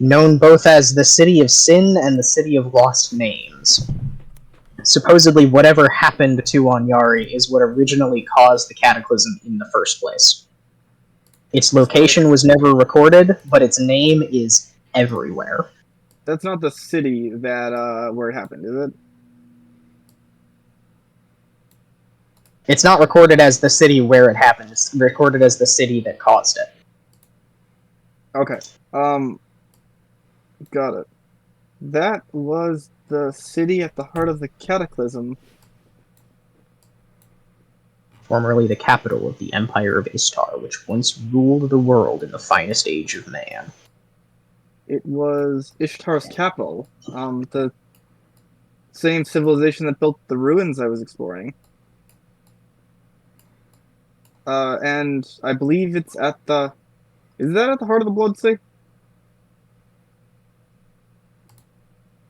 Known both as the City of Sin and the City of Lost Names. Supposedly, whatever happened to Anyari is what originally caused the cataclysm in the first place. Its location was never recorded, but its name is everywhere. That's not the city that where it happened, is it? It's not recorded as the city where it happened, it's recorded as the city that caused it. Okay. Got it. That was the city at the heart of the cataclysm. Formerly the capital of the Empire of Istar, which once ruled the world in the finest age of man. It was Ishtar's capital. The same civilization that built the ruins I was exploring. And I believe it's at the. Is that at the heart of the Blood Sea?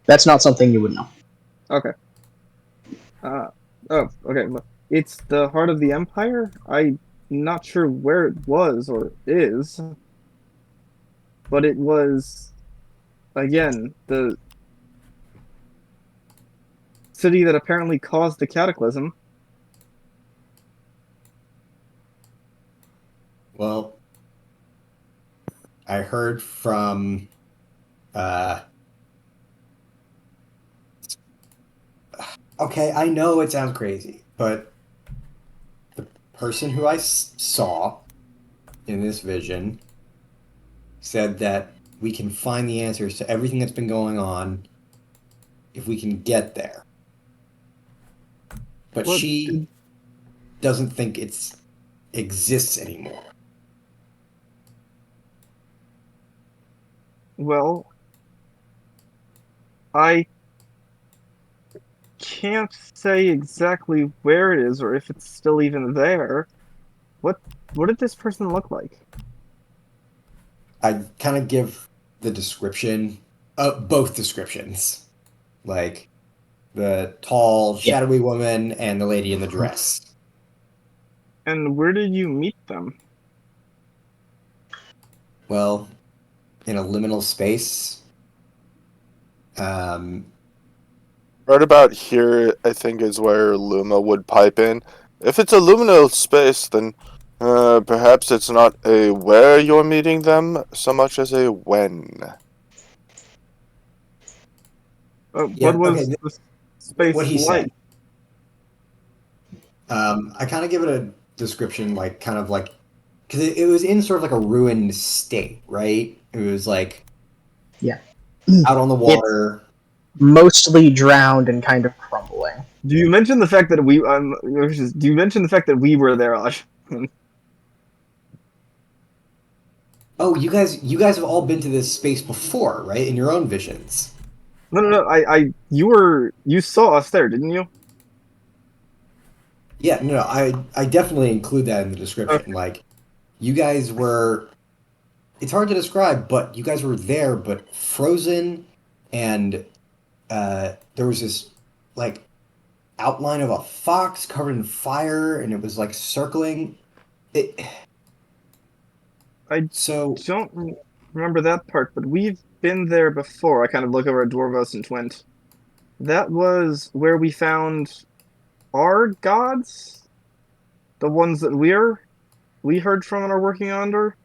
That's not something you would know. Okay. Oh, okay. It's the heart of the Empire? I'm not sure where it was or is, but it was, again, the city that apparently caused the cataclysm. Well, I heard from uh okay, I know it sounds crazy, but the person who I saw in this vision said that we can find the answers to everything that's been going on if we can get there. But What? she doesn't think it exists anymore. Well, I can't say exactly where it is or if it's still even there. What what did this person look like? I kind of give the description, both descriptions, like the tall, Yeah. shadowy woman and the lady in the dress. And where did you meet them? Well, in a liminal space. Um, Right about here, I think, is where Luma would pipe in. If it's a luminal space, then perhaps it's not a where you're meeting them so much as a when. What yeah, okay. was the What space he like? said. I kind of give it a description, like kind of like because it was in sort of like a ruined state, right? It was like Yeah. out on the water. Mostly drowned and kind of crumbling. Do you mention the fact that we do you mention the fact that we were there, Ash? Oh, you guys have all been to this space before, right? In your own visions. No. You saw us there, didn't you? Yeah, no, I definitely include that in the description. Okay. Like, you guys were. It's hard to describe, but you guys were there, but frozen, and there was this like outline of a fox covered in fire, and it was like circling. It. I So don't remember that part, but we've been there before. I kind of look over at Dwarvos and Twint. That was where we found our gods, the ones that we heard from and are working under.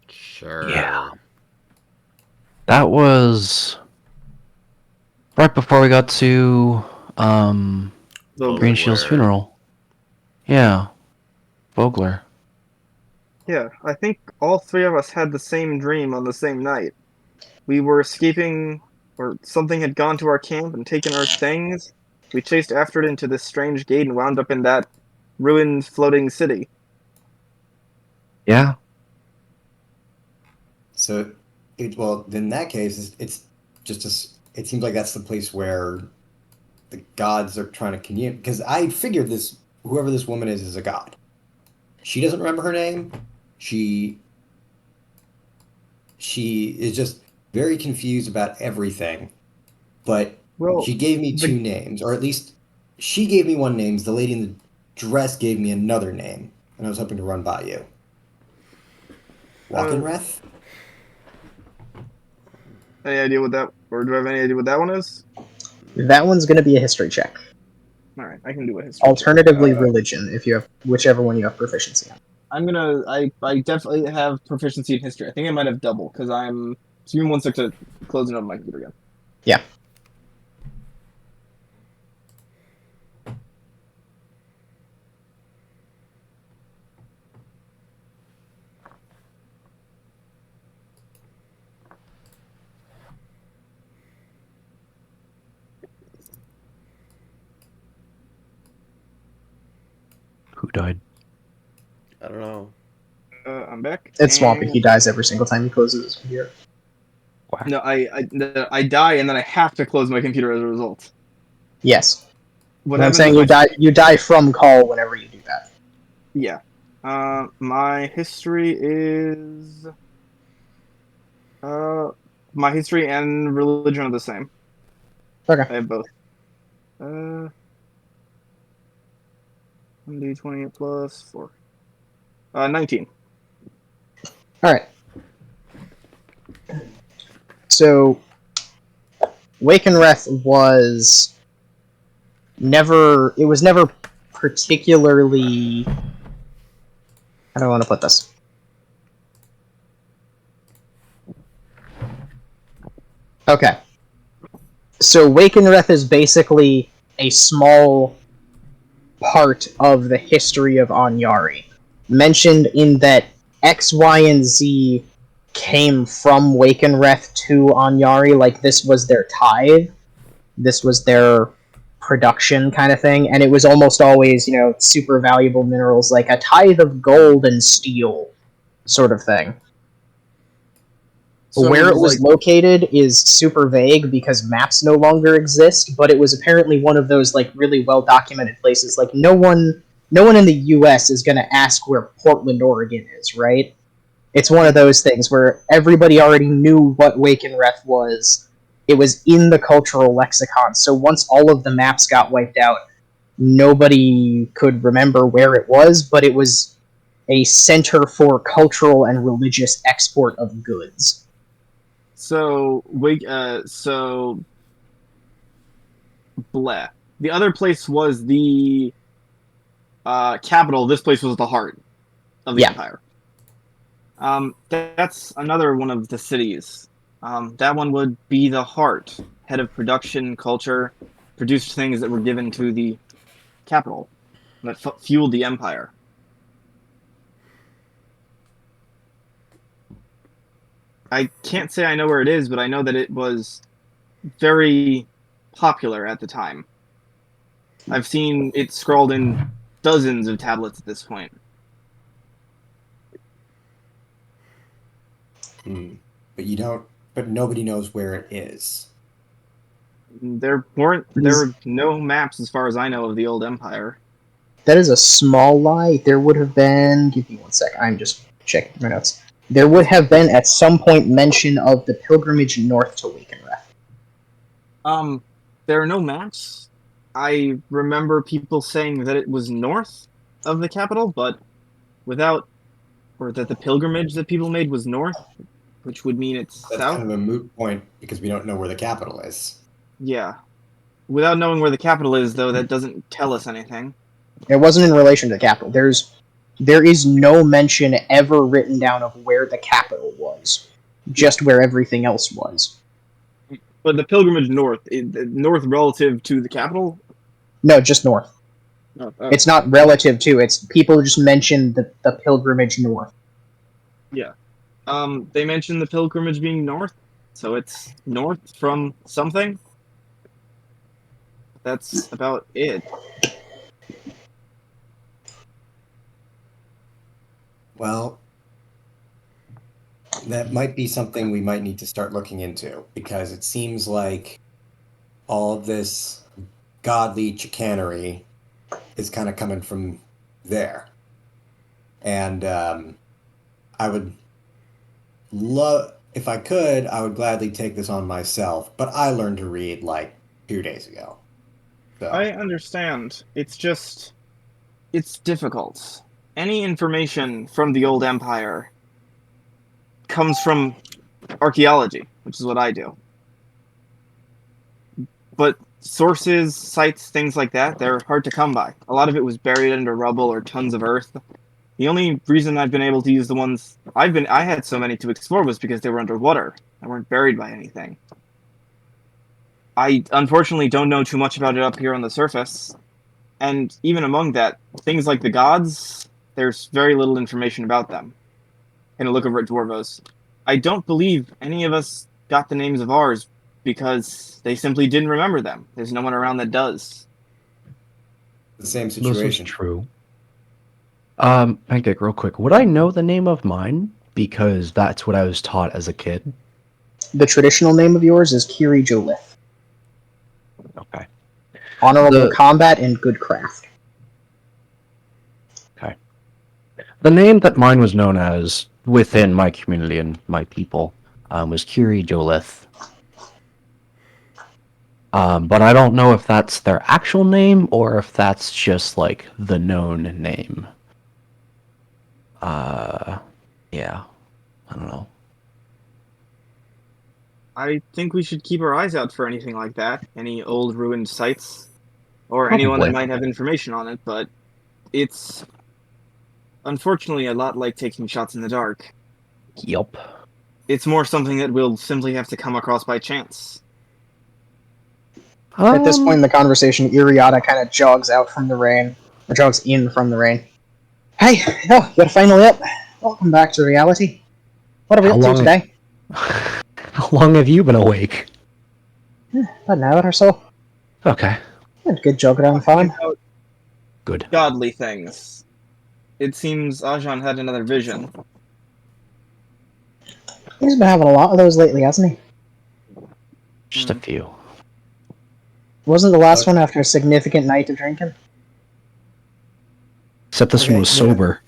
Sure. Yeah. That was right before we got to The Green Shield's Vogler. funeral. Yeah. Vogler. Yeah, I think all three of us had the same dream on the same night. We were escaping, or something had gone to our camp and taken our things. We chased after it into this strange gate and wound up in that ruined floating city. Yeah. So, well, in that case, it's just it seems like that's the place where the gods are trying to communicate. Because I figured whoever this woman is a god. She doesn't remember her name. She is just very confused about everything. But Well, she gave me the two names, or at least she gave me one name. The lady in the dress gave me another name, and I was hoping to run by you. uh, Walkenreth? any idea what that, or do I have any idea what that one is? That one's going to be a history check. All right, I can do a history. Alternatively, check. religion, if you have whichever one you have proficiency on. I definitely have proficiency in history. I think I might have double because I'm. So give me 1 sec to close it on my computer again. Yeah. Who died? I don't know. I'm back. It's Swampy. and- He dies every single time he closes his computer. No, I die and then I have to close my computer as a result. Yes. What I'm happens saying is you die from call whenever you do that. Yeah. My history is. My history and religion are the same. Okay. I have both. 1d20 plus 4. 19. Alright. So, Wakenreth was never particularly, how do I want to put this? Okay. So Wakenreth is basically a small part of the history of Anyari. Mentioned in that X, Y, and Z came from Wakenreth to Anyari, like this was their tithe. This was their production kind of thing, and it was almost always, super valuable minerals, like a tithe of gold and steel sort of thing. So Where it it was located is super vague because maps no longer exist, but it was apparently one of those really well documented places. Like no one in the US is going to ask where Portland, Oregon is, right? It's one of those things where everybody already knew what Wakenreth was. It was in the cultural lexicon. So once all of the maps got wiped out, nobody could remember where it was, but it was a center for cultural and religious export of goods. So bleh. The other place was the capital. This place was the heart of the empire. That's another one of the cities. That one would be the heart, head of production, culture, produced things that were given to the capital that fueled the empire. I can't say I know where it is, but I know that it was very popular at the time. I've seen it scrawled in dozens of tablets at this point. But nobody knows where it is. There were no maps as far as I know of the old empire. That is a small lie. There would have been. Give me 1 sec. I'm just checking my notes. There would have been at some point mention of the pilgrimage north to Wakenreth. There are no maps I remember people saying that it was north of the capital, but without, or that the pilgrimage that people made was north, which would mean it's That's south. kind of a moot point because we don't know where the capital is. Yeah. Without knowing where the capital is, though, that doesn't tell us anything. It wasn't in relation to the capital. There is no mention ever written down of where the capital was, just where everything else was. But the pilgrimage north, north relative to the capital? No, just north. No, It's not relative to. It's people just mention the pilgrimage north. yeah. They mentioned the pilgrimage being north, so it's north from something. That's about it. Well, that might be something we might need to start looking into because it seems like all of this godly chicanery is kind of coming from there. And I would love, if I could, I would gladly take this on myself. But I learned to read like 2 days ago. So I understand. It's just, it's difficult. Any information from the old empire comes from archaeology, which is what I do. But sources, sites, things like that, they're hard to come by. A lot of it was buried under rubble or tons of earth. The only reason I've been able to use the ones I had so many to explore was because they were underwater. They weren't buried by anything. I unfortunately don't know too much about it up here on the surface. And even among that, things like the gods, there's very little information about them. And a look over at Dwarvos. I don't believe any of us got the names of ours because they simply didn't remember them. There's no one around that does. the same This is situation. true. Pancake, real quick. Would I know the name of mine? Because that's what I was taught as a kid. The traditional name of yours is Kiri Jolith. Okay. Honorable combat and good craft. Okay. The name that mine was known as within my community and my people was Kiri Jolith. But I don't know if that's their actual name or if that's just like the known name. Yeah. I don't know. I think we should keep our eyes out for anything like that. Any old ruined sites. Or anyone that Probably. might have information on it, but it's unfortunately a lot like taking shots in the dark. Yup. It's more something that we'll simply have to come across by chance. At this point in the conversation, Iriata kind of jogs out from the rain, or jogs in from the rain. Hey, oh, you're finally up. Welcome back to reality. What are we How up to long- today? How long have you been awake? About an hour or so. Okay. Good jog around fine. About Good. godly things. It seems Ajahn had another vision. He's been having a lot of those lately, hasn't he? Just a few. Wasn't the last one after a significant night of drinking? Except this Okay, one was yeah. sober.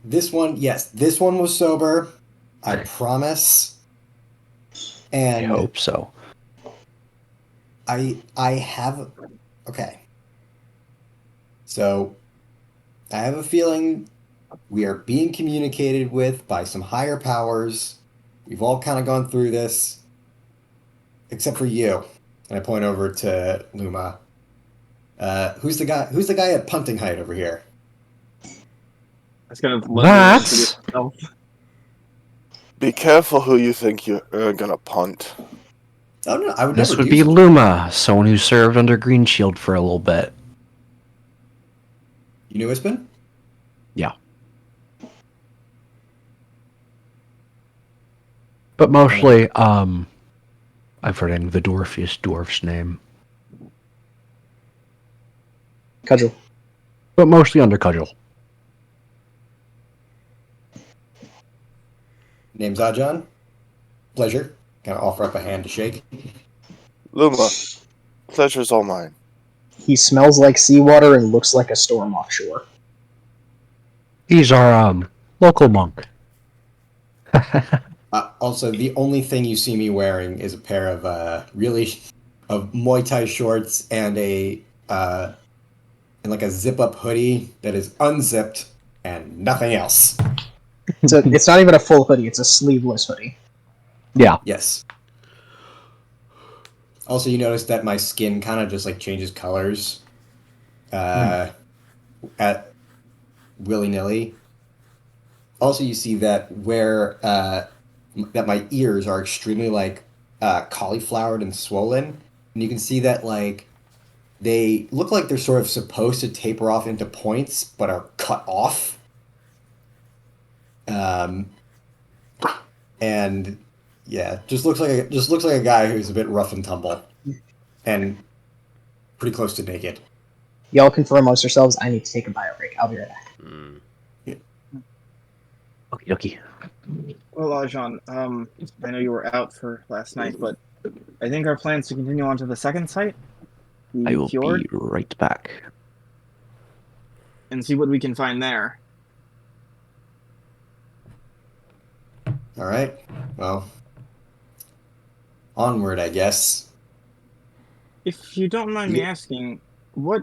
This one, yes, this one was sober. I promise. I And hope so. I have okay. So I have a feeling we are being communicated with by some higher powers. We've all kind of gone through this, except for you. And I point over to Luma. Who's the guy? Who's the guy at punting height over here? That's kind of That's- Be careful who you think you're gonna punt. Oh no, I would This never would do be so. Luma, someone who served under Green Shield for a little bit. You knew Ispin? Yeah. But mostly, I'm forgetting the dwarf's name. Cudgel. But mostly under Cudgel. Name's Ajahn. Pleasure. Kind of offer up a hand to shake. Luma, pleasure's all mine. He smells like seawater and looks like a storm offshore. He's our local monk. Also, the only thing you see me wearing is a pair of of Muay Thai shorts and a in like a zip-up hoodie that is unzipped and nothing else. It's not even a full hoodie; it's a sleeveless hoodie. Yeah. Yes. Also, you notice that my skin kind of just like changes colors at willy-nilly. Also, you see that that my ears are extremely like cauliflowered and swollen, and you can see that like they look like they're sort of supposed to taper off into points, but are cut off. Um, and yeah, just looks like a guy who's a bit rough and tumble, and pretty close to naked. Y'all confer amongst yourselves. I need to take a bio break. I'll be right back. Mm. Okay. Well, Ajahn, I know you were out for last night, but I think our plan is to continue on to the second site, I the will fjord, be right back. and see what we can find there. All right, well, onward, I guess. If you don't mind me asking, what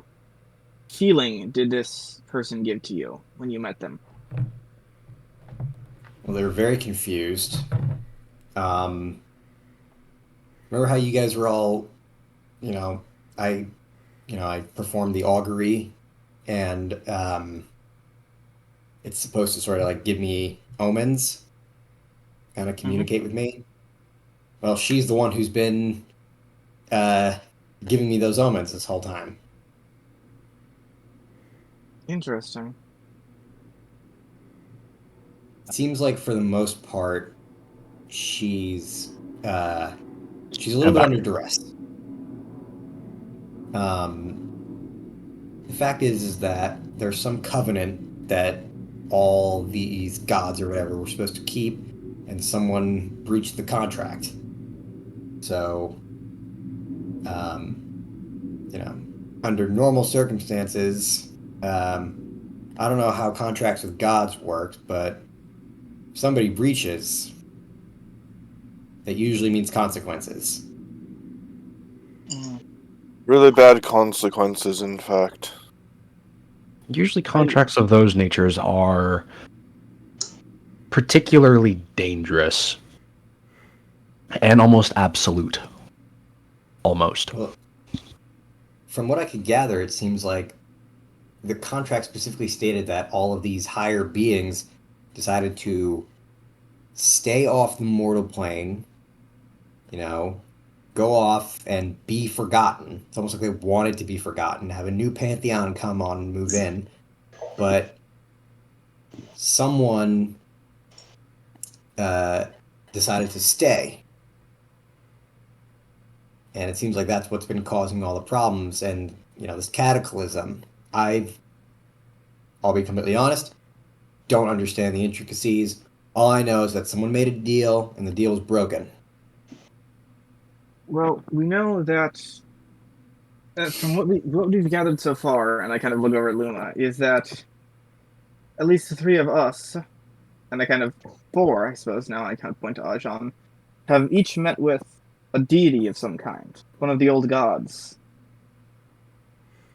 feeling did this person give to you when you met them? Well, they were very confused. Um, remember how you guys were all, you know, I, I performed the augury, and it's supposed to sort of like give me omens, kind of communicate with me. Well, she's the one who's been uh, giving me those omens this whole time. Interesting. It seems like for the most part, she's uh, she's a little bit under duress. The fact is that there's some covenant that all these gods or whatever were supposed to keep, and someone breached the contract. So, under normal circumstances, I don't know how contracts with gods work, but if somebody breaches, that usually means consequences. Really bad consequences, in fact. Usually contracts of those natures are particularly dangerous and almost absolute. Almost. Well, from what I could gather, it seems like the contract specifically stated that all of these higher beings decided to stay off the mortal plane, go off and be forgotten. It's almost like they wanted to be forgotten, have a new pantheon come on and move in. But someone decided to stay. And it seems like that's what's been causing all the problems. And, this cataclysm, I'll be completely honest, don't understand the intricacies. All I know is that someone made a deal and the deal was broken. Well, we know that from what we've gathered so far, and I kind of look over at Luma, is that at least the three of us, and I kind of four, I suppose now I kind of point to Ajahn, have each met with a deity of some kind, one of the old gods.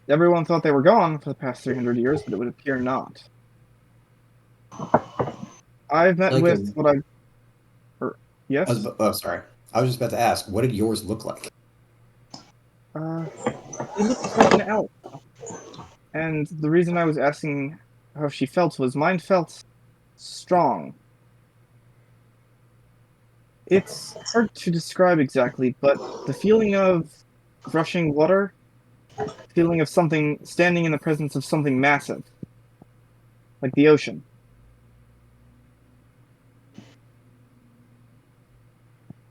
Everyone thought they were gone for the past 300 years, but it would appear not. I've met Like with what I... yes? sorry. I was just about to ask, what did yours look like? It looked like an elf. And the reason I was asking how she felt was mine felt strong. It's hard to describe exactly, but the feeling of rushing water, feeling of something standing in the presence of something massive, like the ocean.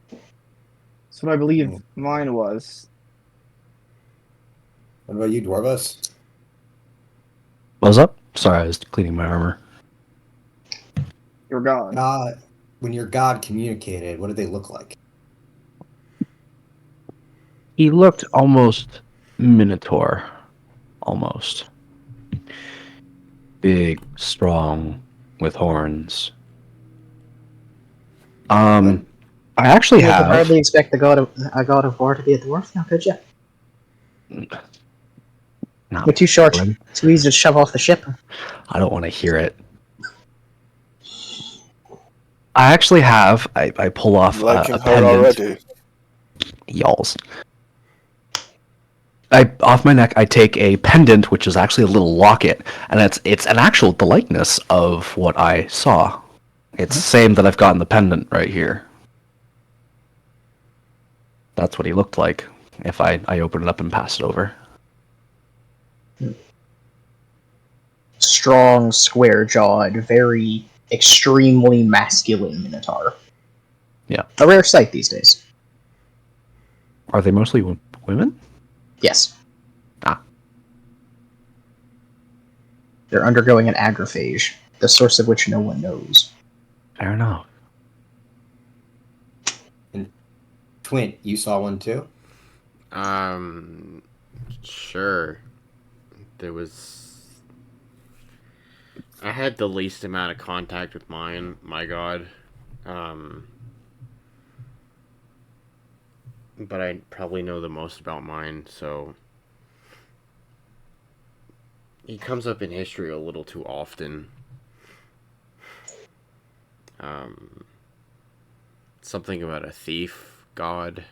That's what I believe mine was. What about you, Dwarvus? What's up? Sorry, I was cleaning my armor. Your god. When your god communicated, what did they look like? He looked almost minotaur. Almost. Big, strong, with horns. I actually You could have. hardly expect a god of war to be a dwarf, now could you? No, You're too short. Glenn, Too easy to shove off the ship. I don't want to hear it. I actually have. I pull off Liking a her pendant. already. Y'alls. Off my neck, I take a pendant, which is actually a little locket, and it's an actual the likeness of what I saw. It's the same that I've got in the pendant right here. That's what he looked like if I open it up and pass it over. Strong, square-jawed, very extremely masculine minotaur. Yeah. A rare sight these days. Are they mostly women? Yes. Ah. They're undergoing an agrophage, the source of which no one knows. Fair enough. And Twin, you saw one too? Sure. There was. I had the least amount of contact with mine, my god. But I probably know the most about mine, so. He comes up in history a little too often. Something about a thief god.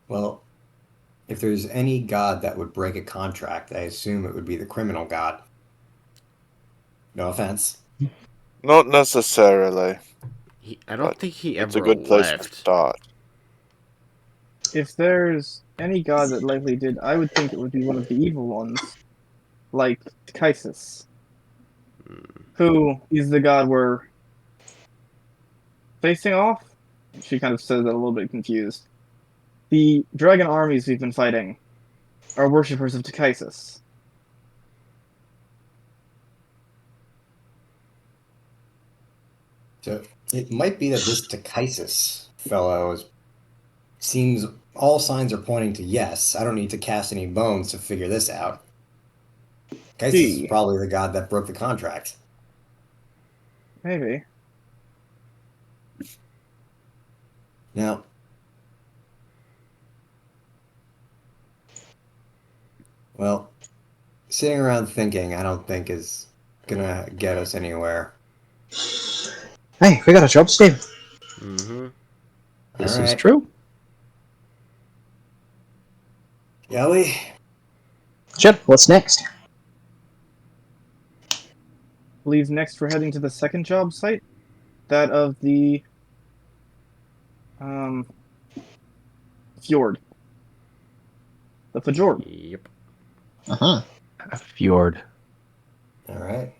Well, if there's any god that would break a contract, I assume it would be the criminal god. No offense. Not necessarily. I don't But think he it's a ever good place to left. start. If there's any god that likely did, I would think it would be one of the evil ones, like Kaisis, who is the god we're facing off. She kind of says that a little bit confused. The dragon armies we've been fighting are worshippers of Kaisis. So it might be that this Takaisis fellow seems all signs are pointing to yes. I don't need to cast any bones to figure this out. Kaisis is Gee. probably the god that broke the contract. Maybe. Now, well, sitting around thinking, I don't think is gonna get us anywhere. Hey, we got a job to do. Mm-hmm. This All is right. true. Yelly, Chip, what's next? I believe next we're heading to the second job site, that of the fjord. The fjord. Yep. Uh-huh. A fjord. all right.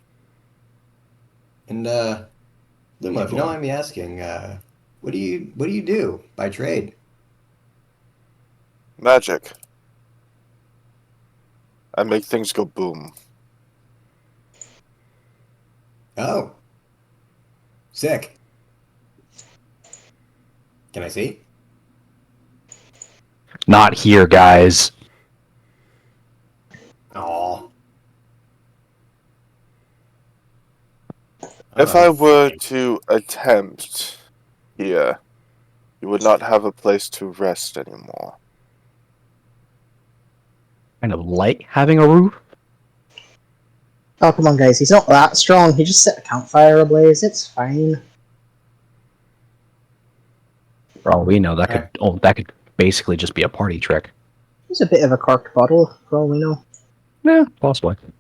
And Luma, if you don't mind me asking, what do you do by trade? Magic. I make things go boom. Oh, sick. Can I see? Not here, guys. Aw. If I were to attempt here, you would not have a place to rest anymore. Kind of like having a roof. Oh, come on, guys. He's not that strong. He just set a campfire ablaze. It's fine. For all we know, that Alright. could basically just be a party trick. He's a bit of a corked bottle, for all we know. Yeah, possibly. Kinda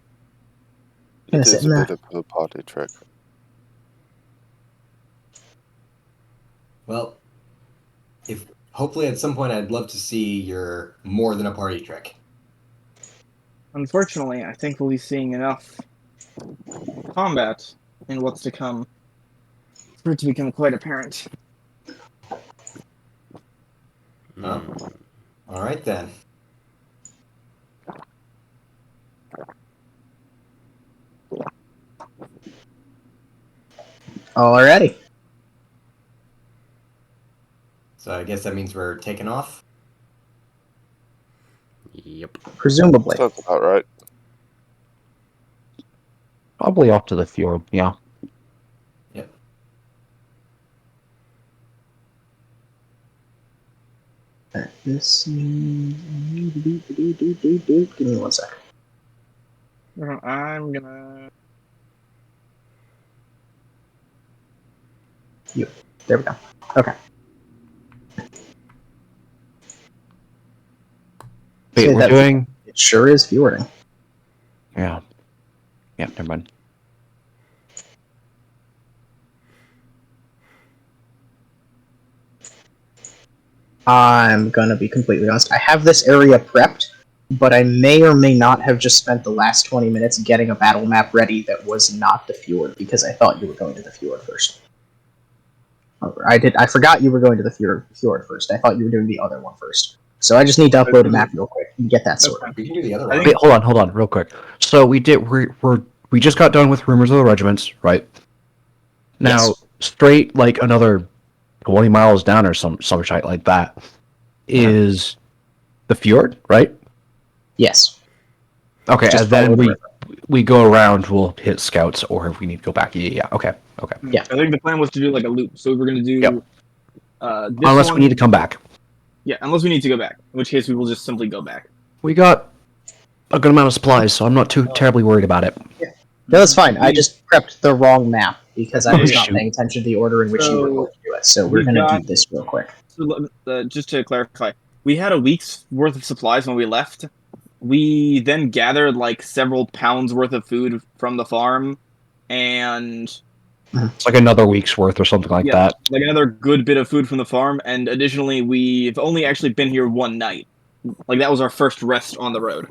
It is sitting a there. bit of a party trick. Well, if hopefully at some point I'd love to see your more than a party trick. Unfortunately, I think we'll be seeing enough combat in what's to come for it to become quite apparent. Oh. All right then. Alrighty. So I guess that means we're taking off. Yep. Presumably. Sounds about right. Probably off to the fjord, yeah. Yep. This. Give me 1 second. I'm gonna. There we go. Okay. Wait, Say we're that- doing. It sure is fjording. Yeah. Yeah, never mind. I'm gonna be completely honest. I have this area prepped, but I may or may not have just spent the last 20 minutes getting a battle map ready that was not the fjord because I thought you were going to the fjord first. I forgot you were going to the fjord first. I thought you were doing the other one first. So I just need to upload a map real quick and get that sorted. We can do the other I one. think- Wait, hold on, real quick. So we just got done with Rumors of the Regiments, right? Now, Yes. straight like another 20 miles down or some shit like that is the fjord, right? Yes. Okay, Just and then follow the river. we go around, we'll hit scouts, or if we need to go back, yeah, okay. Yeah. I think the plan was to do like a loop. So we're gonna do. Yep. This Unless one, we need to come back. Yeah, unless we need to go back. In which case, we will just simply go back. We got a good amount of supplies, so I'm not too terribly worried about it. No, that's fine. I just prepped the wrong map because I was not Shoot. paying attention to the order in which you were going to do it. So we're we going to got- do this real quick. So, just to clarify, we had a week's worth of supplies when we left. We then gathered like several pounds worth of food from the farm, and It's like another week's worth or something like that. like another good bit of food from the farm. And additionally, we've only actually been here one night. Like that was our first rest on the road.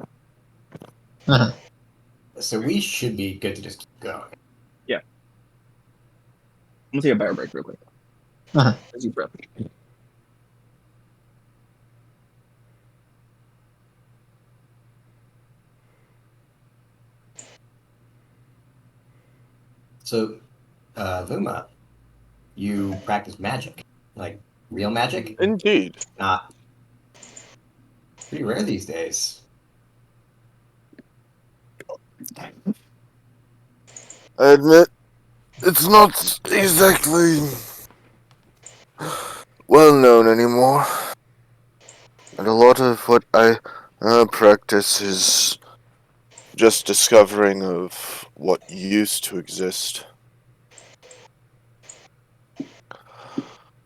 So we should be good to just keep going. I'm gonna take a better break real quick. Uh-huh. As you prep. So, Luma, you practice magic, like real magic, Indeed. not pretty rare these days. I admit, it's not exactly well known anymore. And a lot of what I practice is just discovering of what used to exist.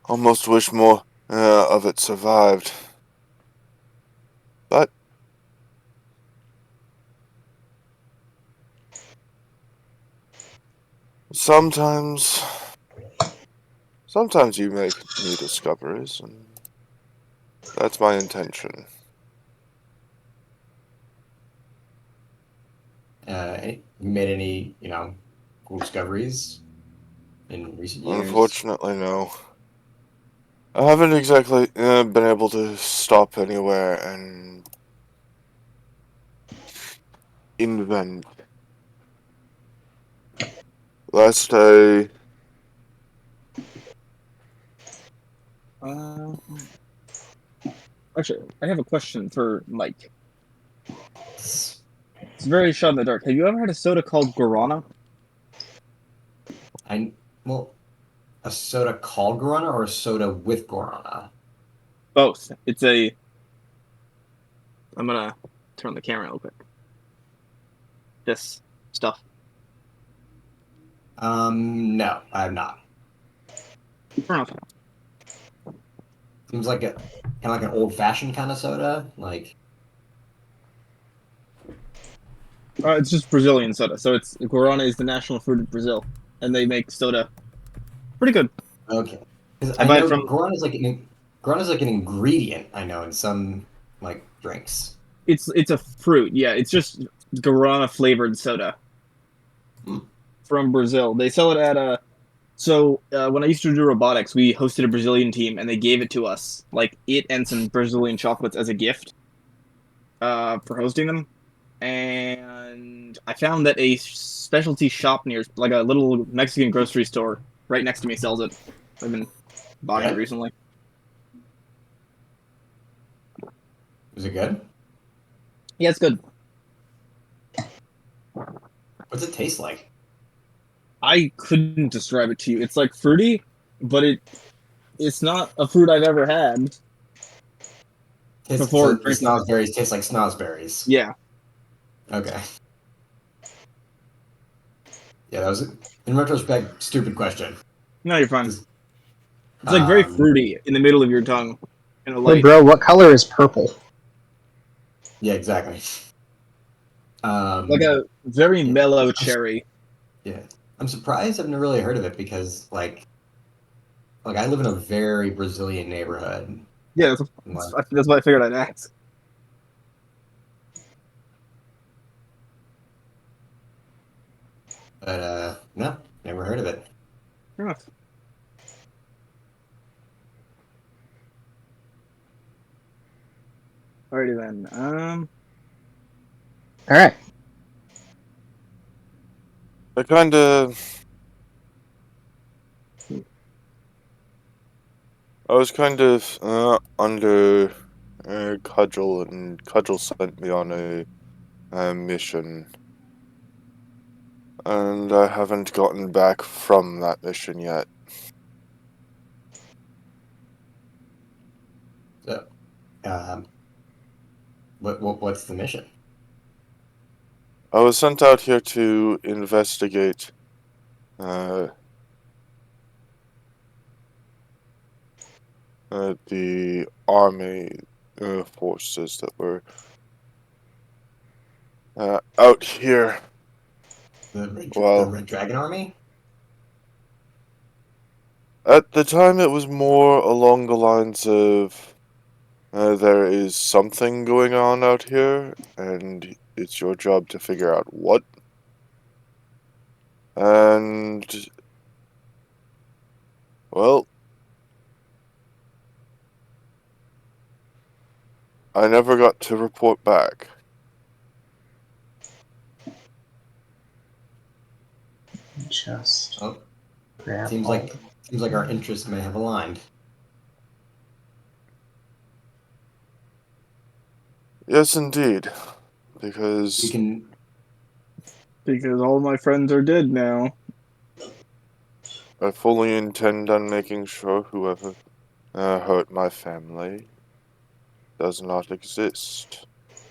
Almost wish more of it survived. But sometimes you make new discoveries, and that's my intention. You made any, cool discoveries in recent years? Unfortunately, no. I haven't exactly been able to stop anywhere and invent. Last I Actually, I have a question for Mike. It's very shot in the dark. Have you ever had a soda called Guarana? A soda called guarana or a soda with guarana? Both. I'm gonna turn the camera real quick. This stuff. No, I have not. Fair enough. Seems like kind of like an old-fashioned kind of soda, like. It's just Brazilian soda. So it's Guarana is the national fruit of Brazil, and they make soda pretty good. Okay. Because I I buy it know from- guarana is like an ingredient. I know in some like drinks. It's a fruit. Yeah, it's just Guarana flavored soda from Brazil. They sell it at So when I used to do robotics, we hosted a Brazilian team, and they gave it to us, like it and some Brazilian chocolates as a gift for hosting them. And I found that a specialty shop near, like a little Mexican grocery store right next to me, sells it. I've been buying it recently. Is it good? Yeah, it's good. What's it taste like? I couldn't describe it to you. It's like fruity, but it's not a fruit I've ever had. before the drinking it. snozberries taste like snozberries. Yeah. Okay. Yeah, that was, in retrospect, stupid question. No, you're fine. 'Cause, It's like very um, fruity in the middle of your tongue. And a Hey, light. bro, what color is purple? yeah, exactly. Like a very Yeah. mellow cherry. Yeah, I'm surprised I've never really heard of it because, like I live in a very Brazilian neighborhood. Yeah, And, like, that's what I figured I'd ask. but no, never heard of it. Fair enough. Alrighty then. All right. I kind of. I was kind of under Cudgel, and Cudgel sent me on a mission. And I haven't gotten back from that mission yet. So, what's the mission? I was sent out here to investigate the army forces that were out here. The Well, Red Dragon Army? at the time it was more along the lines of there is something going on out here, and it's your job to figure out what. And, well, I never got to report back. Just Oh, grab seems all like our interests may have aligned. Yes, indeed. We Because can. Because all my friends are dead now. I fully intend on making sure whoever hurt my family does not exist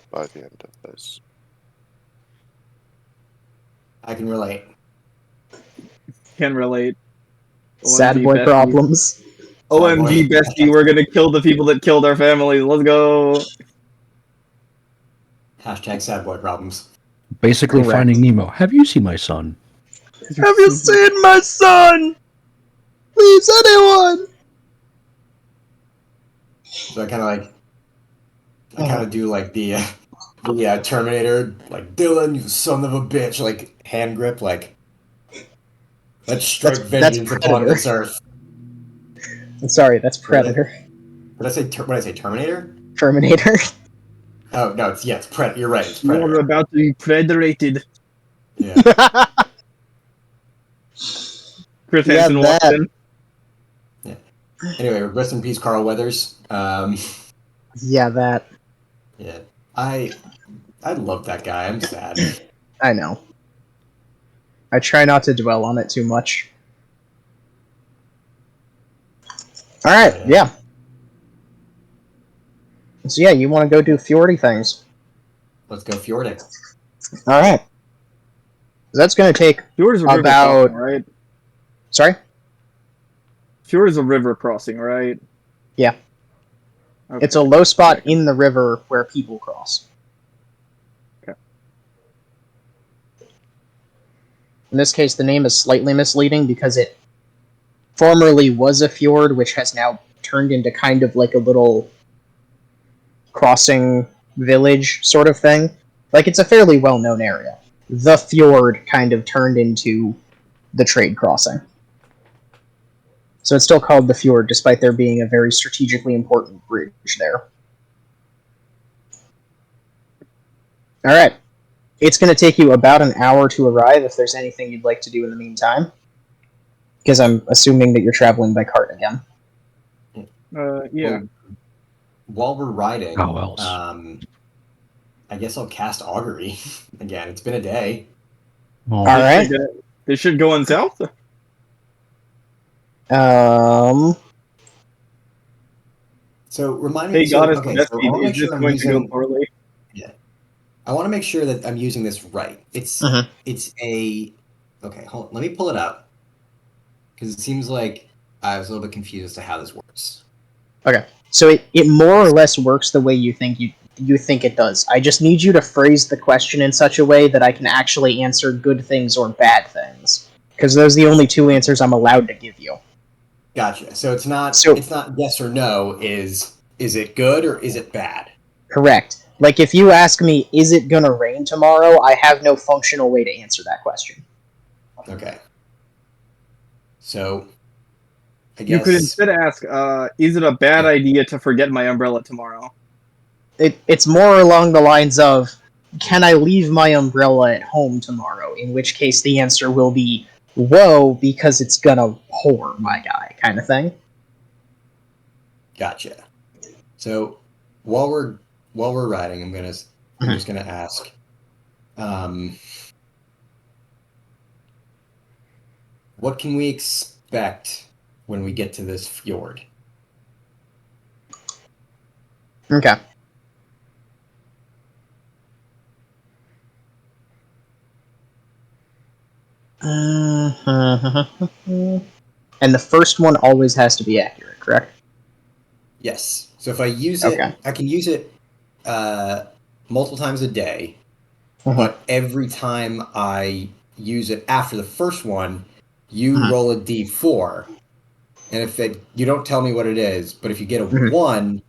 by the end of this. I can relate. Can relate. sad OMG, boy bestie. problems. OMG, bestie, we're gonna kill the people that killed our families. Let's go. Hashtag sad boy problems. Basically, Correct. Finding Nemo. Have you seen my son? Have you seen my son? Please, anyone. So I kind of do like the Terminator, like Dylan, you son of a bitch, like hand grip, like let's strike That's vengeance upon Predator. this earth. I'm sorry, that's Predator. What did I say? Terminator? Terminator. Oh no, it's Predator. You're right, it's You're Predator. about to be predated. Yeah. Chris Yeah, Hansen walks that. in. Anyway, rest in peace, Carl Weathers. Yeah, that. Yeah, I love that guy. I'm sad. I know. I try not to dwell on it too much. All right, yeah. So yeah, you want to go do fjordy things. Let's go fjording. All right. That's going to take Fjord is a river about... crossing, right? Sorry? Fjord is a river crossing, right? Yeah. Okay. It's a low spot in the river where people cross. Okay. In this case, the name is slightly misleading because it formerly was a fjord, which has now turned into kind of like a little crossing village sort of thing. Like, it's a fairly well-known area. The fjord kind of turned into the trade crossing. So it's still called the fjord, despite there being a very strategically important bridge there. Alright. It's going to take you about an hour to arrive if there's anything you'd like to do in the meantime. Because I'm assuming that you're traveling by cart again. Yeah. Well, while we're riding, How else? I guess I'll cast augury again. It's been a day. Oh, Alright. They should go on south. So remind me. Hey, So goddess okay, so I Bessie, want to is make this sure I'm going to go using. poorly? Yeah, I want to make sure that I'm using this right. Mhm. It's a. Okay, hold. Let me pull it up because it seems like I was a little bit confused as to how this works. Okay. So it more or less works the way you think it does. I just need you to phrase the question in such a way that I can actually answer good things or bad things. Because those are the only two answers I'm allowed to give you. Gotcha. So it's not So yes or no. Is it good or is it bad? correct. Like if you ask me, is it gonna rain tomorrow? I have no functional way to answer that question. Okay. So I You could guess instead ask, is it a bad idea to forget my umbrella tomorrow? It's more along the lines of, can I leave my umbrella at home tomorrow? In which case the answer will be, whoa, because it's gonna pour, my guy, kind of thing. gotcha. So while we're riding, I'm just gonna ask. Um, what can we expect when we get to this fjord? Okay. And the first one always has to be accurate, correct? Yes. So if I use Okay. it, I can use it uh, multiple times a day, Mhm. but every time I use it after the first one, you Mhm. roll a d4, and if you don't tell me what it is, but if you get a Mhm. 1,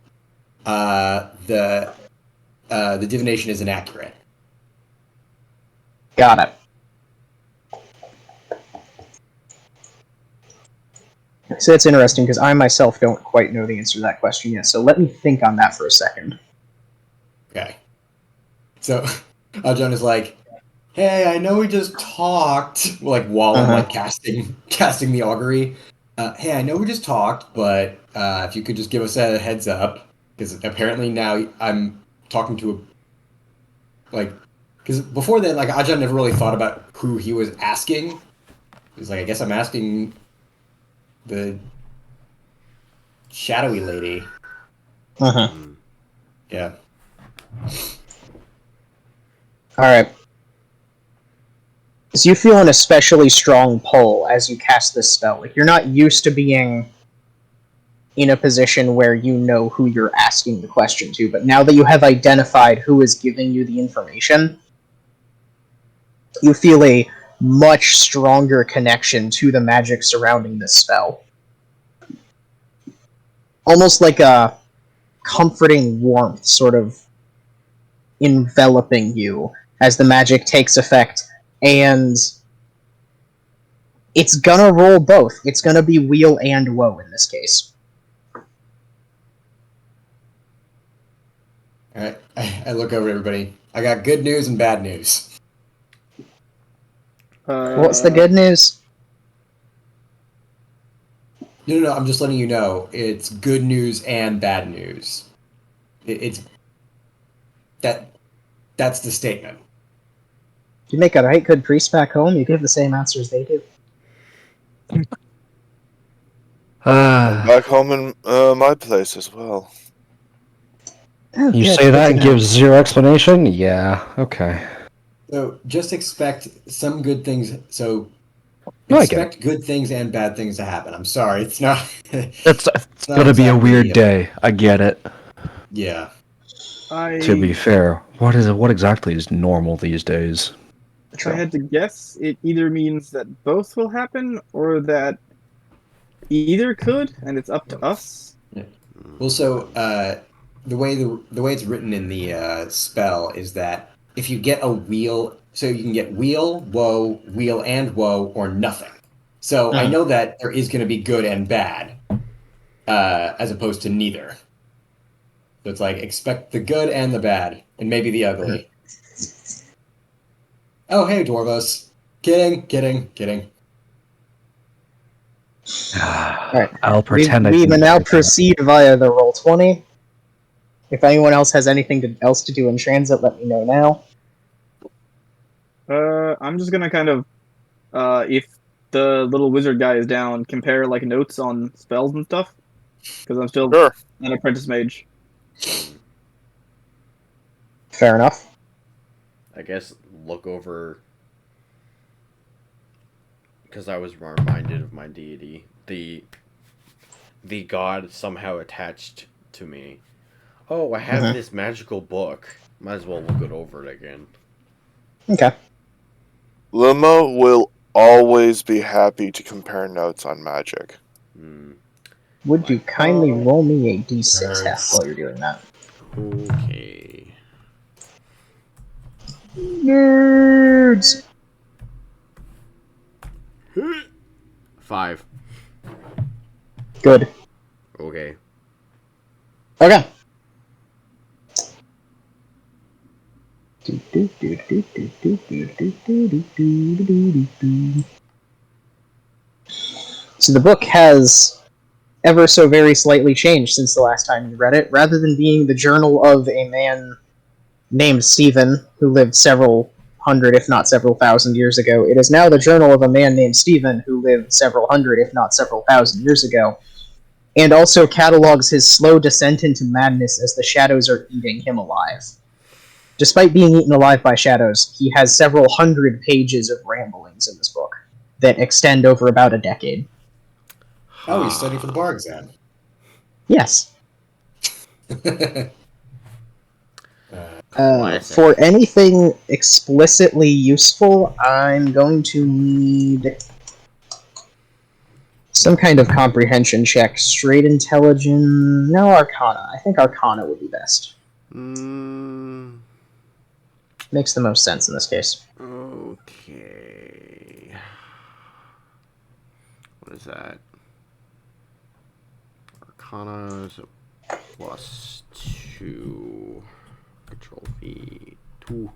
the divination is inaccurate. Got it. So that's interesting because I myself don't quite know the answer to that question yet. So let me think on that for a second. Okay. So John is like, "Hey, I know we just talked." Like while I'm Uh-huh. like casting the augury. Hey, I know we just talked, but if you could just give us a heads up, because apparently now I'm talking to because before then, like Ajahn never really thought about who he was asking. He's like, I guess I'm asking the shadowy lady. Uh-huh. Yeah. All right. So you feel an especially strong pull as you cast this spell. Like you're not used to being in a position where you know who you're asking the question to, but now that you have identified who is giving you the information, you feel a much stronger connection to the magic surrounding this spell. Almost like a comforting warmth sort of enveloping you as the magic takes effect, and it's gonna roll both. It's gonna be wheel and woe in this case. All right. I look over at everybody. I got good news and bad news. What's the good news? No. I'm just letting you know. It's good news and bad news. It's that. That's the statement. You make a right good priest back home, you give the same answers they do. And back home in my place as well. Oh, You good, say good that to and know. give zero explanation? Yeah, okay. So just expect some good things. So No, I get it. expect good things and bad things to happen. I'm sorry, it's not. It's It's not gonna be a exactly. weird day. I get it. Yeah. To be I, fair, what exactly is normal these days? if I True. had to guess, it either means that both will happen or that either could, and it's up to us. Well, so the way it's written in the spell is that if you get a wheel, so you can get wheel and woe, or nothing. So I know that there is going to be good and bad, as opposed to neither. So it's like expect the good and the bad, and maybe the ugly. Oh, hey, Dwarvos. Kidding. Alright. I'll We pretend I we didn't will now hear that. proceed via the roll 20. If anyone else has anything else to do in transit, let me know now. I'm just gonna kind of, if the little wizard guy is down, compare like notes on spells and stuff. because I'm still Sure. an apprentice mage. Fair enough. I guess look over, because I was reminded of my deity. The god somehow attached to me. Oh, I have this magical book. Might as well look it over it again. Okay. Luma will always be happy to compare notes on magic. Would you kindly roll me a d6 half Nerds. while you're doing that? Okay. Nerds! 5. Good. Okay. Okay. So the book has ever so very slightly changed since the last time you read it. Rather than being the journal of a man named Stephen, who lived several hundred, if not several thousand years ago, it is now the journal of a man named Stephen, who lived several hundred, if not several thousand years ago, and also catalogs his slow descent into madness as the shadows are eating him alive. Despite being eaten alive by shadows, he has several hundred pages of ramblings in this book that extend over about a decade. Oh, he's studying for the bar exam. Yes. Classic. For anything explicitly useful, I'm going to need some kind of comprehension check. Straight intelligence... No, Arcana. I think Arcana would be best. Makes the most sense in this case. Okay. What is that? Arcana is a +2. Control V. 2.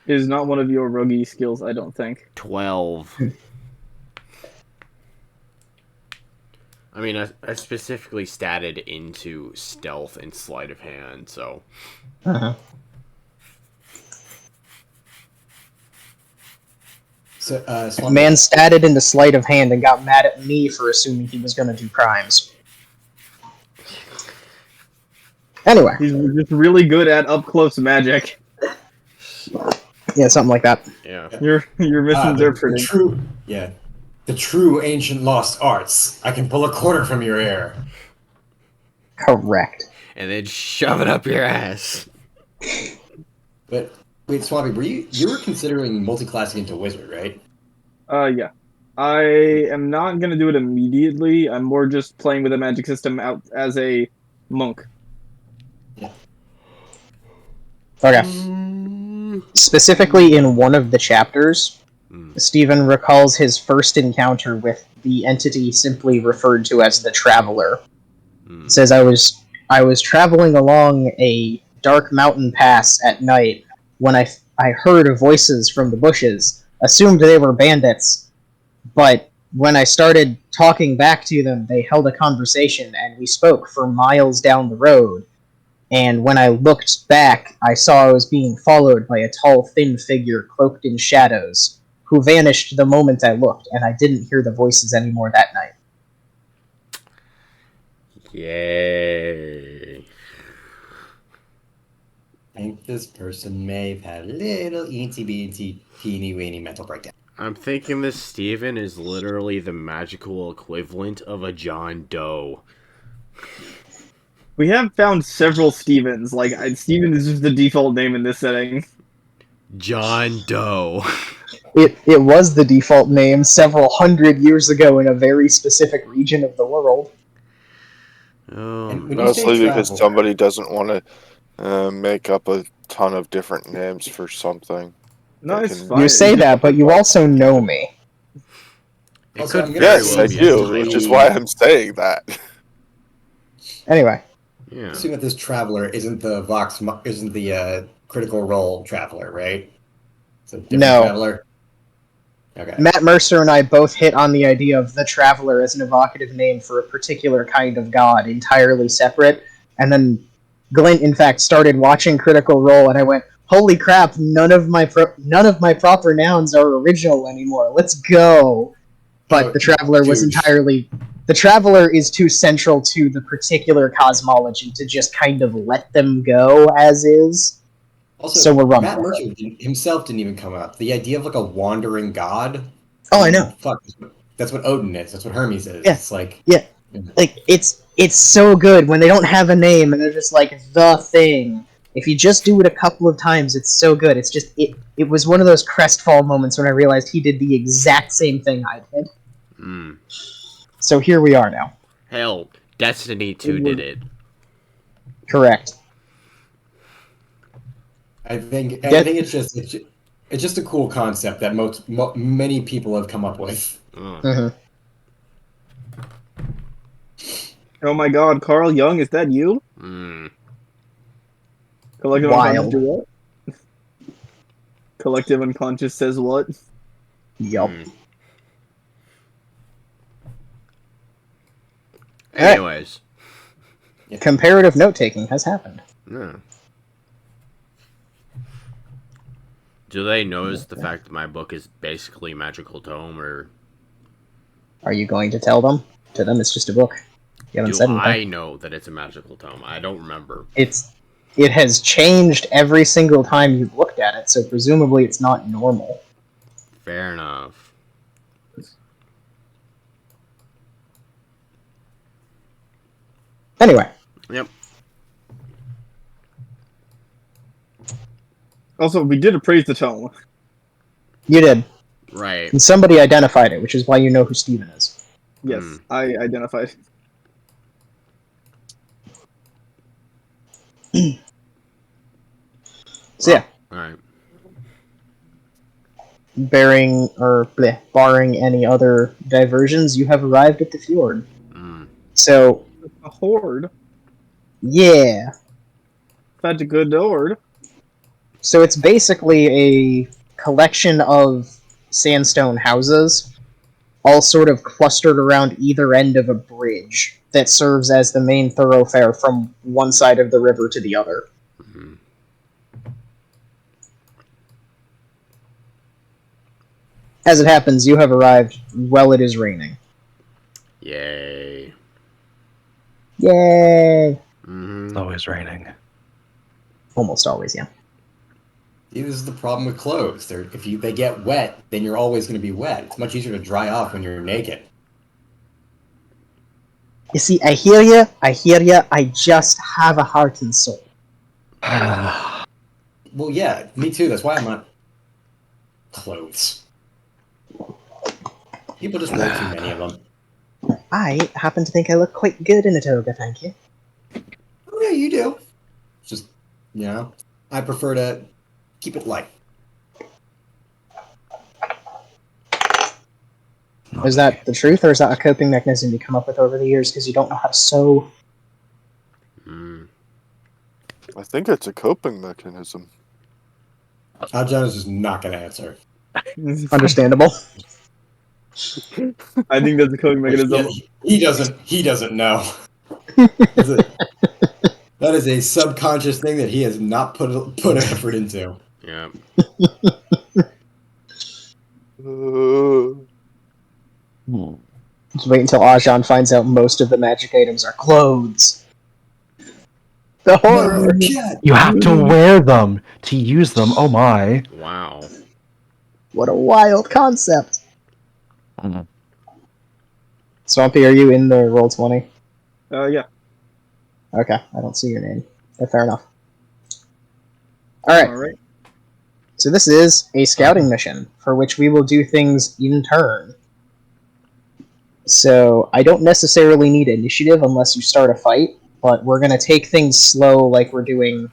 Is not one of your roguey skills, I don't think. 12. I mean, I specifically statted into stealth and sleight of hand, so... Uh-huh. So, Man statted into sleight of hand and got mad at me for assuming he was going to do crimes. Anyway. He's just really good at up-close magic. Yeah, something like that. Yeah. You're misinterpreting. The true ancient lost arts. I can pull a quarter from your ear. Correct. And then shove it up your ass. But wait, Swampy, you were considering multi-classing into wizard, right? Yeah. I am not gonna do it immediately. I'm more just playing with the magic system out as a monk. Yeah. Okay. Specifically in one of the chapters, Stephen recalls his first encounter with the entity simply referred to as the Traveler. It says, I was traveling along a dark mountain pass at night when I heard voices from the bushes, assumed they were bandits, but when I started talking back to them, they held a conversation and we spoke for miles down the road. And when I looked back, I saw I was being followed by a tall, thin figure cloaked in shadows, who vanished the moment I looked, and I didn't hear the voices anymore that night. Yay. I think this person may have had a little eensy-beensy, teeny-weeny mental breakdown. I'm thinking this Steven is literally the magical equivalent of a John Doe. We have found several Stevens. Steven is just the default name in this setting. John Doe. It was the default name several hundred years ago in a very specific region of the world. Mostly because somebody doesn't want to make up a ton of different names for something. No, it's fine. You say that, but you also know me. Yes, I do, which is why I'm saying that. Anyway. Yeah. Assume that this Traveler isn't the Critical Role Traveler, right? It's a different Traveler. Okay. Matt Mercer and I both hit on the idea of the Traveler as an evocative name for a particular kind of god, entirely separate. And then Glint, in fact, started watching Critical Role, and I went, "Holy crap! None of my proper nouns are original anymore. Let's go." but the Traveler was douche. entirely. The Traveler is too central to the particular cosmology to just kind of let them go as is. Also, So we're running Matt with Mercer himself didn't even come up. The idea of like a wandering god. Oh, I know. Fuck, that's what Odin is. That's what Hermes is. Yeah. It's like Yeah. Like it's so good when they don't have a name and they're just like the thing. If you just do it a couple of times, it's so good. It's just it was one of those crestfall moments when I realized he did the exact same thing I did. Mm. So here we are now. Hell, Destiny 2 did it. Correct. I think it's just a cool concept that many people have come up with. Mm-hmm. Oh my god, Carl Jung, is that you? Mm. Collective Wild. Unconscious do what? Collective Unconscious says what? Yup. Mm. Anyways. Comparative note taking has happened. Yeah. Do they notice the fact that my book is basically a magical tome, or Are you going to tell them? To them, it's just a book. You haven't do said anything. I know that it's a magical tome? I don't remember. It has changed every single time you've looked at it, so presumably it's not normal. Fair enough. Anyway. Yep. Also, we did appraise the tome. You did. Right. And somebody identified it, which is why you know who Steven is. Yes, I identified. So yeah, Alright. barring any other diversions, you have arrived at the fjord. Mm. So, A horde. yeah. Such a good horde. So it's basically a collection of sandstone houses, all sort of clustered around either end of a bridge that serves as the main thoroughfare from one side of the river to the other. Mm-hmm. As it happens, you have arrived while it is raining. Yay. Yay! Mm-hmm. It's always raining. Almost always, yeah. This is the problem with clothes. If they get wet, then you're always going to be wet. It's much easier to dry off when you're naked. You see, I hear you, I just have a heart and soul. Well, yeah, me too. That's why I'm not clothes. People just wear too many of them. I happen to think I look quite good in a toga, thank you. Oh, yeah, you do. Just, I prefer to keep it light. Is that the truth, or is that a coping mechanism you come up with over the years because you don't know how to sew? Mm. I think it's a coping mechanism. John is just not going to answer. Understandable. I think that's a coding mechanism. He doesn't know. That is a subconscious thing that he has not put effort into. Yeah. Just wait until Ajan finds out most of the magic items are clothes. The horror! You have to wear them to use them. Oh my. Wow. What a wild concept. Mhm. Swampy, are you in the Roll20? Yeah. Okay, I don't see your name. Fair enough. Alright, Alright. so this is a scouting mission, for which we will do things in turn. So, I don't necessarily need initiative unless you start a fight, but we're going to take things slow like we're doing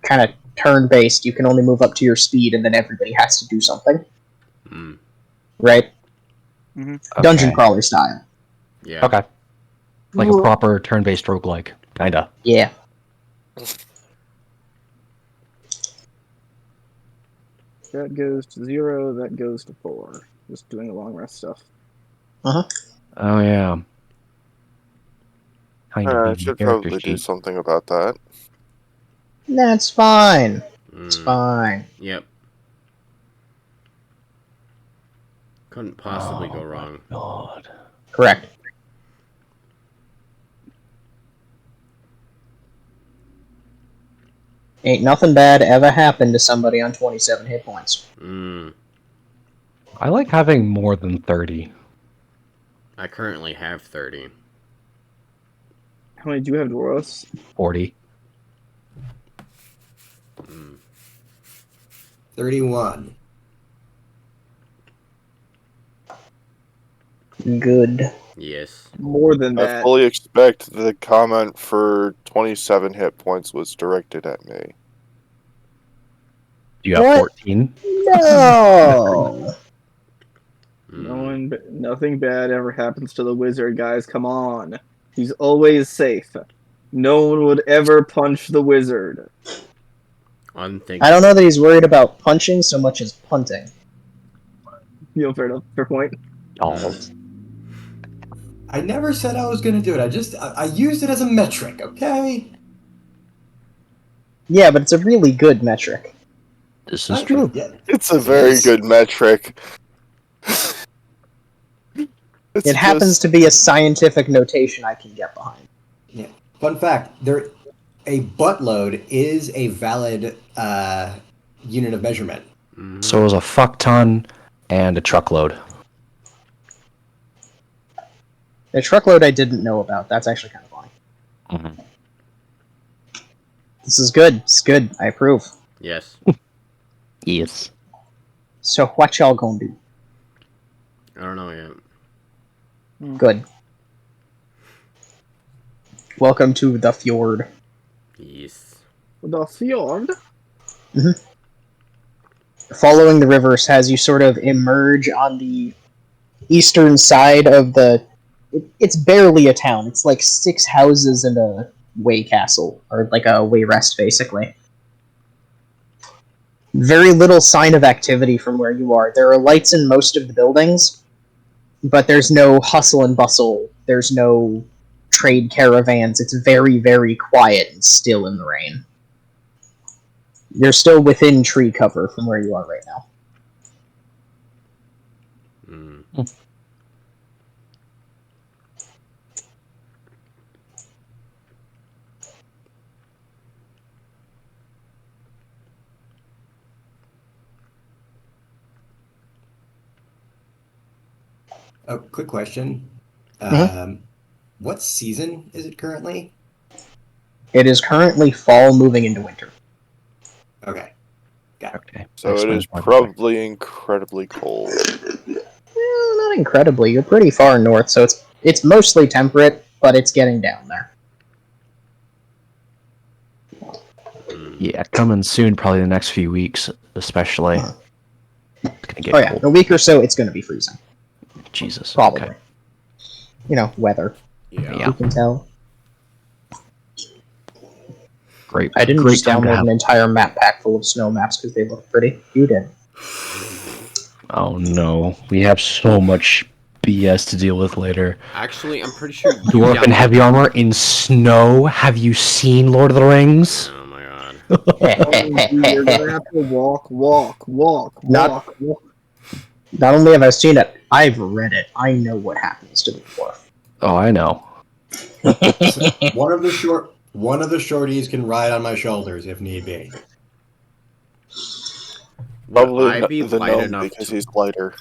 kind of turn-based. You can only move up to your speed, and then everybody has to do something. Mm. Right? Mm-hmm. Dungeon Okay. crawler style. Yeah. Okay. Like a proper turn-based roguelike. Kinda. Yeah. That goes to 0, that goes to 4. Just doing the long rest stuff. Oh yeah. Kind of I leaving should the character probably do sheet. something about that. That's fine. It's Mm. fine. Yep. Couldn't possibly go wrong. God. Correct. Ain't nothing bad ever happened to somebody on 27 hit points. I like having more than 30. I currently have 30. How many do you have, Doros? 40. 31. Good. Yes. More than I that. fully expect the comment for 27 hit points was directed at me. Do you have What? 14? No! Nothing bad ever happens to the wizard, guys. Come on. He's always safe. No one would ever punch the wizard. Unthinkable. I don't know that he's worried about punching so much as punting. Fair enough. Fair point. Dolls. I never said I was going to do it. I used it as a metric, okay? Yeah, but it's a really good metric. This is true. Yeah. It's a very good metric. It happens to be a scientific notation I can get behind. Yeah. Fun fact: a buttload is a valid unit of measurement. So it was a fuck ton and a truckload. The truckload I didn't know about. That's actually kind of funny. Mm-hmm. This is good. It's good. I approve. Yes. Yes. So what y'all gonna do? I don't know yet. Good. Welcome to the fjord. Yes. The fjord? Following the rivers has you sort of emerge on the eastern side of the... It's barely a town. It's like 6 houses and a way castle, or like a way rest, basically. Very little sign of activity from where you are. There are lights in most of the buildings, but there's no hustle and bustle. There's no trade caravans. It's very, very quiet and still in the rain. You're still within tree cover from where you are right now. Oh, quick question. What season is it currently? It is currently fall moving into winter. Okay. Okay. So it is probably incredibly cold. Not incredibly. You're pretty far north, so it's mostly temperate, but it's getting down there. Yeah, coming soon, probably the next few weeks, especially. It's gonna get cold. In a week or so, it's going to be freezing. Jesus. Probably. Okay. You know, weather. Yeah. You can tell. Great. I didn't great just time to download have. an entire map pack full of snow maps because they look pretty. You did. Oh no, we have so much BS to deal with later. Actually, I'm pretty sure you Dwarf and heavy armor in snow. Have you seen Lord of the Rings? Oh my god. You're gonna have to walk. Not only have I seen it, I've read it. I know what happens to the dwarf. Oh, I know. One of the shorties can ride on my shoulders if need be. Probably I be the light gnome enough because to he's lighter.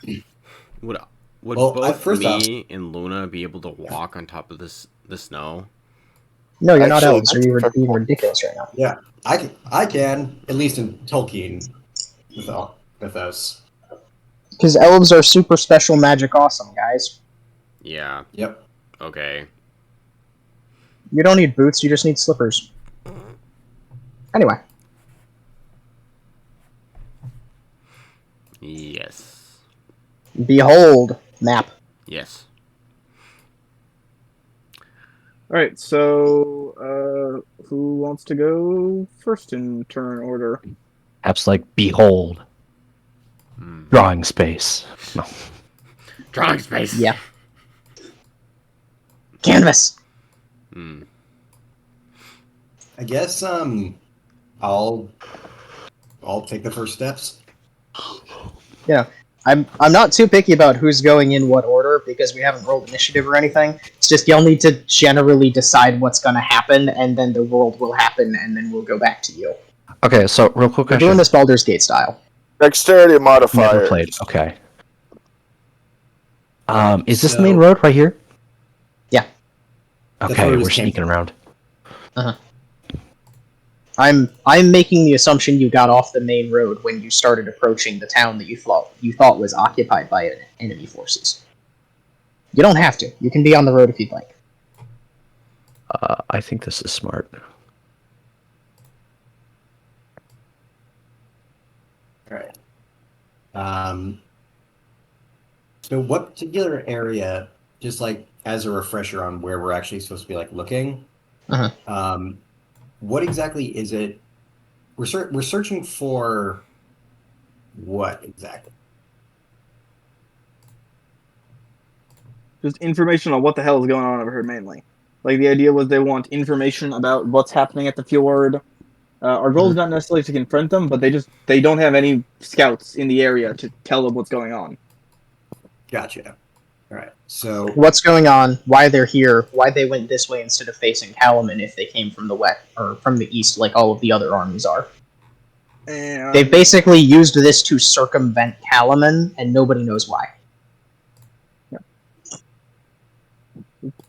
would Well, both first off- me and Luna be able to walk on top of the snow? No, you're not Actually, elves. that's You're a fair being point. ridiculous right now. Yeah, I can at least in Tolkien mythos. Because elves are super special, magic, awesome, guys. Yeah. Yep. Okay. You don't need boots. You just need slippers. Anyway. Yes. Behold, map. Yes. Alright, so who wants to go first in turn order? Apps like Behold. Drawing space. No. Drawing space. Yeah. Canvas. I guess I'll take the first steps. Yeah. I'm not too picky about who's going in what order because we haven't rolled initiative or anything. It's just y'all need to generally decide what's going to happen, and then the world will happen, and then we'll go back to you. Okay, so real quick We're question. doing this Baldur's Gate style. Dexterity Never modifiers. played. Okay. Is this the So- main road right here? Yeah. That's Okay, where we we're just came sneaking from. around. I'm making the assumption you got off the main road when you started approaching the town that you thought was occupied by enemy forces. You don't have to. You can be on the road if you'd like. I think this is smart. All right. So what particular area, just like as a refresher on where we're actually supposed to be like looking, what exactly is it? We're searching for what exactly? Just information on what the hell is going on over here, mainly. Like, the idea was they want information about what's happening at the fjord. Our goal is not necessarily to confront them, but they don't have any scouts in the area to tell them what's going on. Gotcha. All right. So What's going on? Why they're here? Why they went this way instead of facing Kalaman if they came from the west or from the east, like all of the other armies are? And They've basically used this to circumvent Kalaman, and nobody knows why.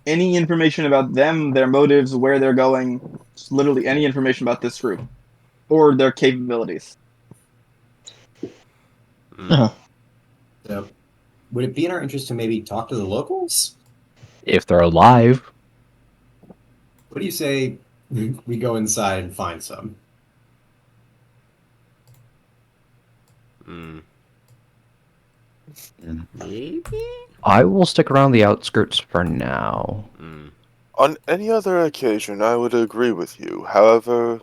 any information about them, their motives, where they're going, just literally any information about this group or their capabilities. So, would it be in our interest to maybe talk to the locals? If they're alive. What do you say we go inside and find some? Maybe? I will stick around the outskirts for now. On any other occasion, I would agree with you. However,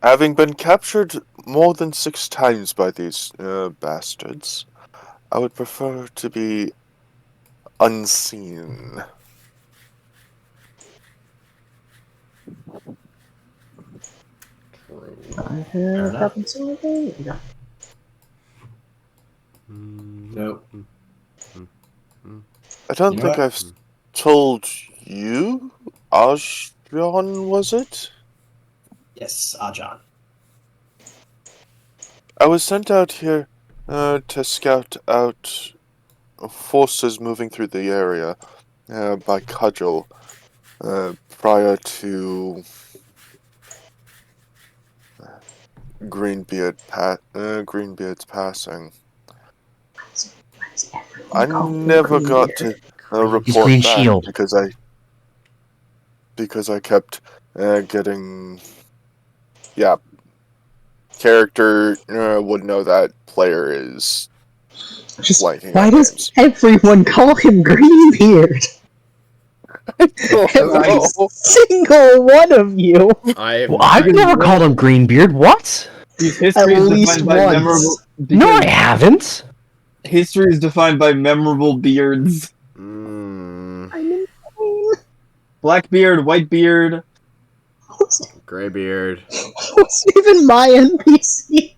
having been captured more than 6 times by these bastards, I would prefer to be unseen. enough. So, I don't You know think what? I've told you, Ajahn, was it? yes, Ajahn. I was sent out here to scout out forces moving through the area by Cudgel prior to Greenbeard's passing. I never got to report Green back Shield. because I kept getting character would know that player is Just blanking why on does names. everyone call him Greenbeard? Oh, Every no. single one of you. Well, I've never called him Greenbeard. What? His history At is least defined by once. memorable. No, I because haven't. history is defined by memorable beards. I'm insane. Blackbeard, Whitebeard. Graybeard. It wasn't even my NPC.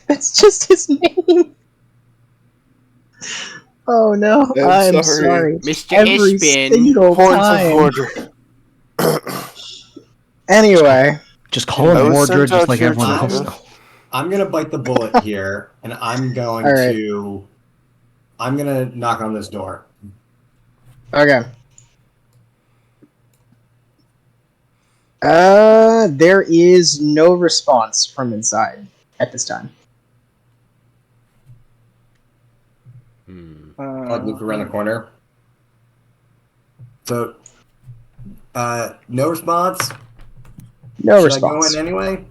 That's just his name. Oh no, I'm I'm sorry. sorry. Mr. Every Espin. single Points time. of order. Anyway, Just call him I was Mordred, sent just out like here everyone to- else now. I'm gonna bite the bullet here, and I'm going All right. to. I'm gonna knock on this door. okay. There is no response from inside at this time. I'll look around the corner. So, no response. No Should response. I go in anyway?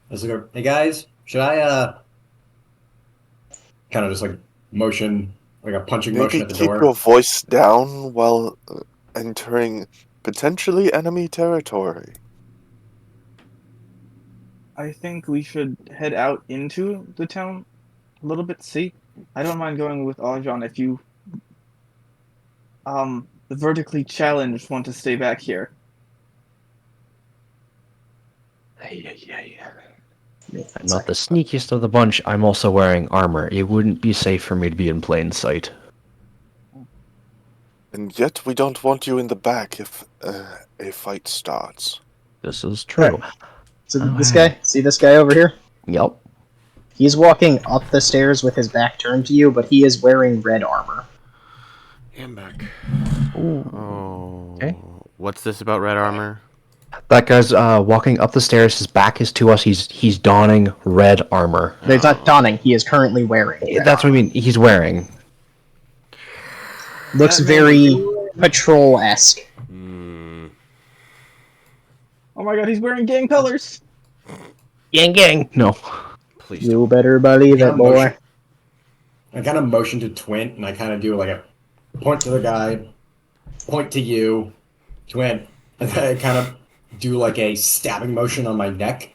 Let's go. Hey guys, should I kind of just like motion, like a punching motion Maybe at the keep door? your voice down while entering potentially enemy territory. I think we should head out into the town a little bit. See, I don't mind going with Ajahn if you, the vertically challenged want to stay back here. I'm not the sneakiest of the bunch. I'm also wearing armor. It wouldn't be safe for me to be in plain sight. And yet we don't want you in the back if a fight starts. This is true. So this Alright. guy, see this guy over here? Yep. He's walking up the stairs with his back turned to you, but he is wearing red armor. I'm back. Ooh. Oh. Okay. What's this about red armor? That guy's walking up the stairs. His back is to us. He's donning red armor. He's not donning. He is currently wearing. red That's what I armor. mean. He's wearing. Looks That man very is- patrol-esque. Hmm. Oh my god, he's wearing gang colors. Gang. No. Please don't. You better believe it, boy. I kind of motion to Twint, and I kind of do like a point to the guy, point to you, Twint, and then I kind of do like a stabbing motion on my neck.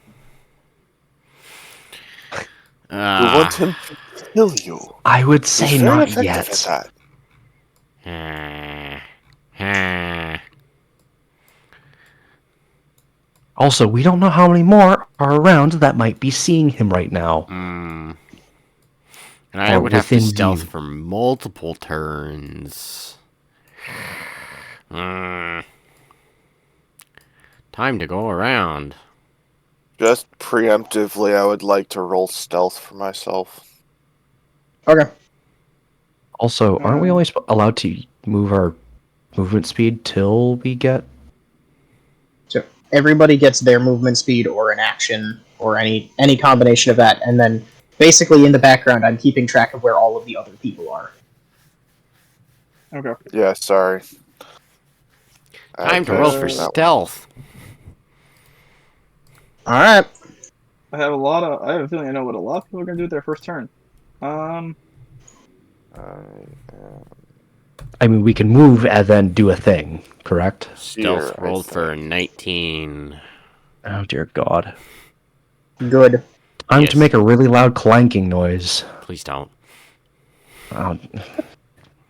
We want him to kill you. I would He's say very not effective yet. at that. Also, we don't know how many more are around that might be seeing him right now. And I Or would have to within stealth view. for multiple turns. Time to go around. Just preemptively, I would like to roll stealth for myself. Okay. Also, aren't we only allowed to move our movement speed till we get? So everybody gets their movement speed or an action or any combination of that, and then basically in the background, I'm keeping track of where all of the other people are. Okay. Yeah, sorry. Time to roll for stealth. All right. I have a feeling I know what a lot of people are gonna do with their first turn. I mean, we can move and then do a thing, correct? Stealth Here, I rolled for a think. 19. Oh dear God! Good. Time Yes. to make a really loud clanking noise. Please don't. Oh,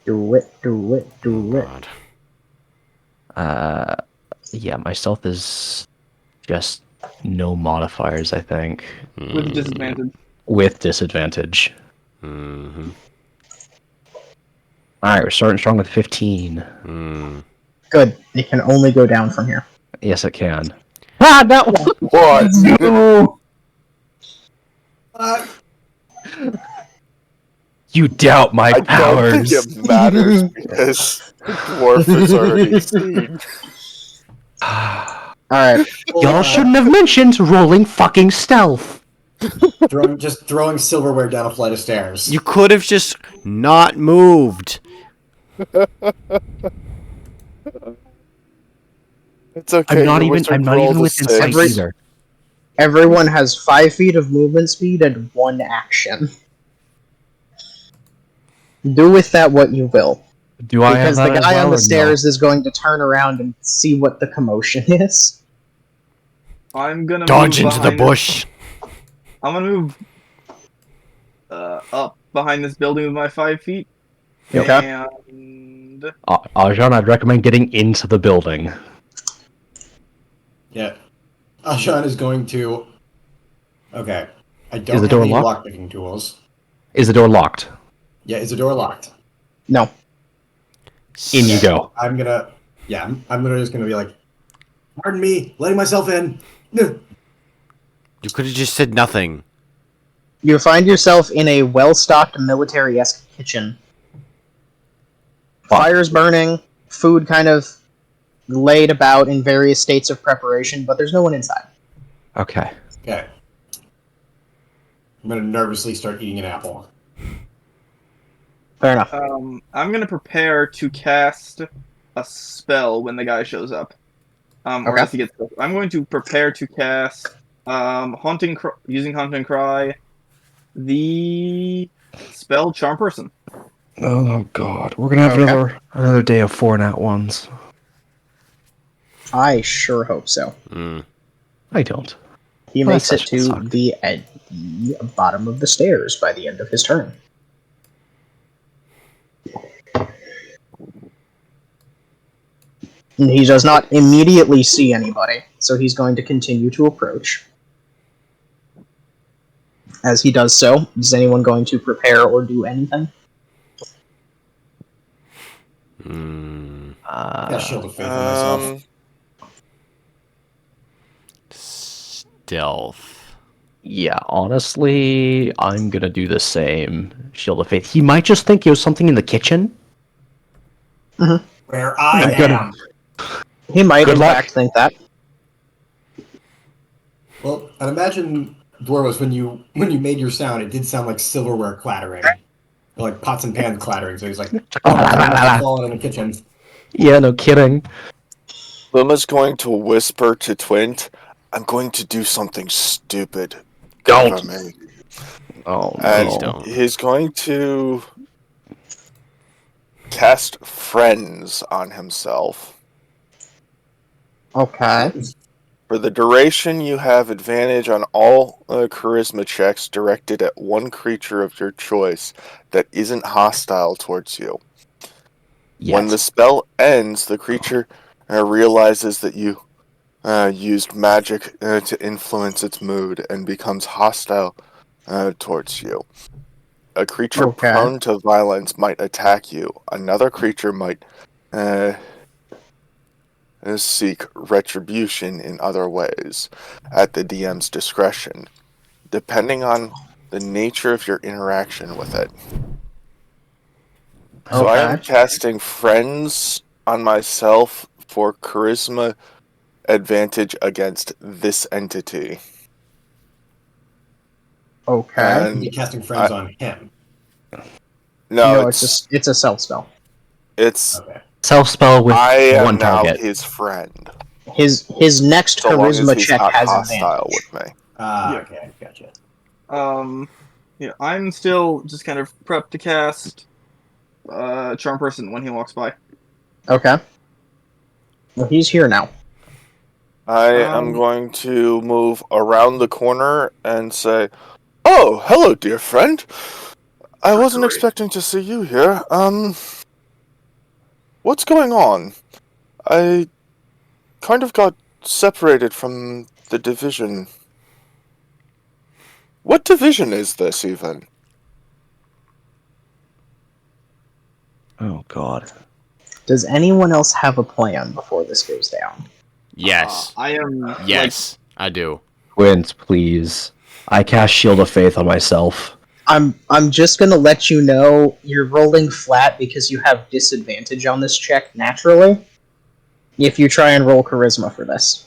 Do it. Do it. Do it. God. yeah, my stealth is just no modifiers. I think with disadvantage. with disadvantage. Mm-hmm. All right, we're starting strong with 15. Good. It can only go down from here. Yes, it can. Ah, that one. What? No. You doubt my I don't powers. think it matters because the dwarf is already seen. All right. Y'all shouldn't have mentioned rolling fucking stealth. Just throwing silverware down a flight of stairs. You could have just not moved. It's okay. I'm not your even. wizard I'm not rolled even a within six. sight either. Everyone has 5 feet of movement speed and 1 action. Do with that what you will. Do I have Because the that as guy well, on the or no? stairs is going to turn around and see what the commotion is. I'm gonna Dodge move into the behind bush. I'm gonna move up behind this building with my 5 feet. Okay. And Arjan, I'd recommend getting into the building. Yeah. Ashan is going to. Okay. I don't Is the have door any locked? lockpicking tools. Is the door locked? Yeah, is the door locked? No. In you go. I'm gonna. Yeah, I'm just gonna be like, pardon me, letting myself in. No. You could have just said nothing. You find yourself in a well-stocked military-esque kitchen. Fire's burning, food kind of laid about in various states of preparation, but there's no one inside. Okay. Okay. I'm gonna nervously start eating an apple. Fair enough. I'm gonna prepare to cast a spell when the guy shows up. Or Okay. as he gets. I'm going to prepare to cast using Haunting Cry, the spell Charm Person. Oh God, we're gonna have Okay. another day of 4 nat ones. I sure hope so. I don't. He Well, makes it that to sucks. the bottom of the stairs by the end of his turn. And he does not immediately see anybody, so he's going to continue to approach. As he does so, is anyone going to prepare or do anything? Got shield of faith on myself. Stealth. Yeah, honestly, I'm gonna do the same. Shield of Faith. He might just think it was something in the kitchen. Where I I'm gonna- am. He might, Good in luck. fact, think that. Well, I'd imagine, Dwarves, when you made your sound, it did sound like silverware clattering. Or like pots and pans clattering, so he's like, falling in the kitchen. Yeah, no kidding. Luma's going to whisper to Twint, I'm going to do something stupid. Don't. Cover me. Oh And Please don't. he's going to cast Friends on himself. Okay. For the duration, you have advantage on all charisma checks directed at one creature of your choice that isn't hostile towards you. Yes. When the spell ends, the creature realizes that you used magic to influence its mood and becomes hostile towards you. A creature Okay. prone to violence might attack you. Another creature might seek retribution in other ways at the DM's discretion, depending on the nature of your interaction with it. So I am Okay. casting Friends on myself for charisma advantage against this entity. Okay. You'd be casting friends on him. No, No, it's a self spell. it's Okay. Self spell with I am one now target. his friend. His next So long as charisma he's check not has hostile advantage. with me. Ah, Yeah. okay, gotcha. Yeah, I'm still just kind of prepped to cast Charm Person when he walks by. Okay. Well, he's here now. I am going to move around the corner and say, "Oh, hello, dear friend. I wasn't expecting to see you here. What's going on? I kind of got separated from the division. What division is this, even?" Oh god. Does anyone else have a plan before this goes down? Yes. I am. Yes, I do. Quint, please. I cast Shield of Faith on myself. I'm just gonna let you know you're rolling flat because you have disadvantage on this check naturally. If you try and roll charisma for this.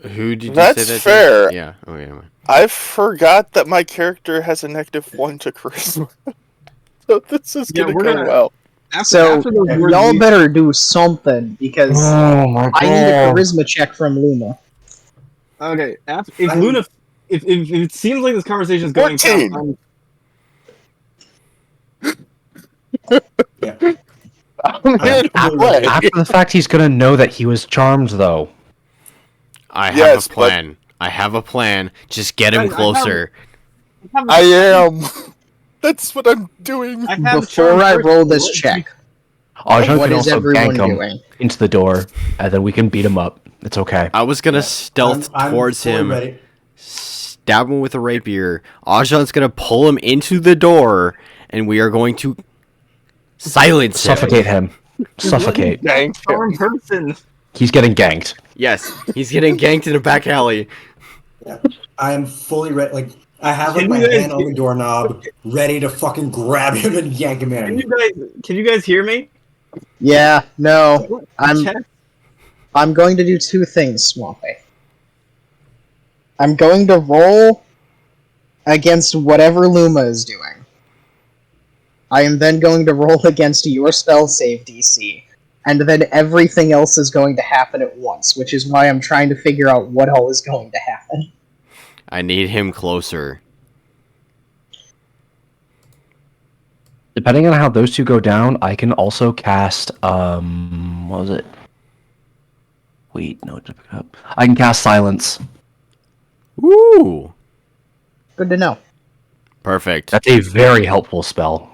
Who did you That's say that fair. to? Yeah. Oh, yeah. I forgot that my character has a -1 to charisma. So this is Yeah, gonna we're go gonna- well. After those words, Y'all better do something because Oh my I need a charisma check from Luma. Okay, if Luna, if it seems like this conversation is going 14. south, Yeah. I'm here to play. After the fact, he's gonna know that he was charmed, though. I have Yes, a plan. I have a plan. Just get him Guys, I have- closer. I am. That's what I'm doing. I have Before Charm I Person. roll this check, Arjun what can is also everyone gank him doing? into the door, and then we can beat him up. It's okay. I was gonna stealth I'm towards fully him, ready. stab him with a rapier. Ajan's gonna pull him into the door, and we are going to silence him. Suffocate him. Suffocate. Thank Charm you. Person. He's getting ganked. Yes, he's getting ganked in a back alley. I am fully ready. Like, I have like Can my you guys hand on the doorknob, ready to fucking grab him and yank him in. Can you guys hear me? Yeah, no. Check. I'm going to do two things, Swampy. I'm going to roll against whatever Luma is doing. I am then going to roll against your spell save DC. And then everything else is going to happen at once, which is why I'm trying to figure out what all is going to happen. I need him closer. Depending on how those two go down, I can also cast, what was it? Wait, no, it didn't pick up. I can cast Silence. Woo! Good to know. Perfect. That's a very helpful spell.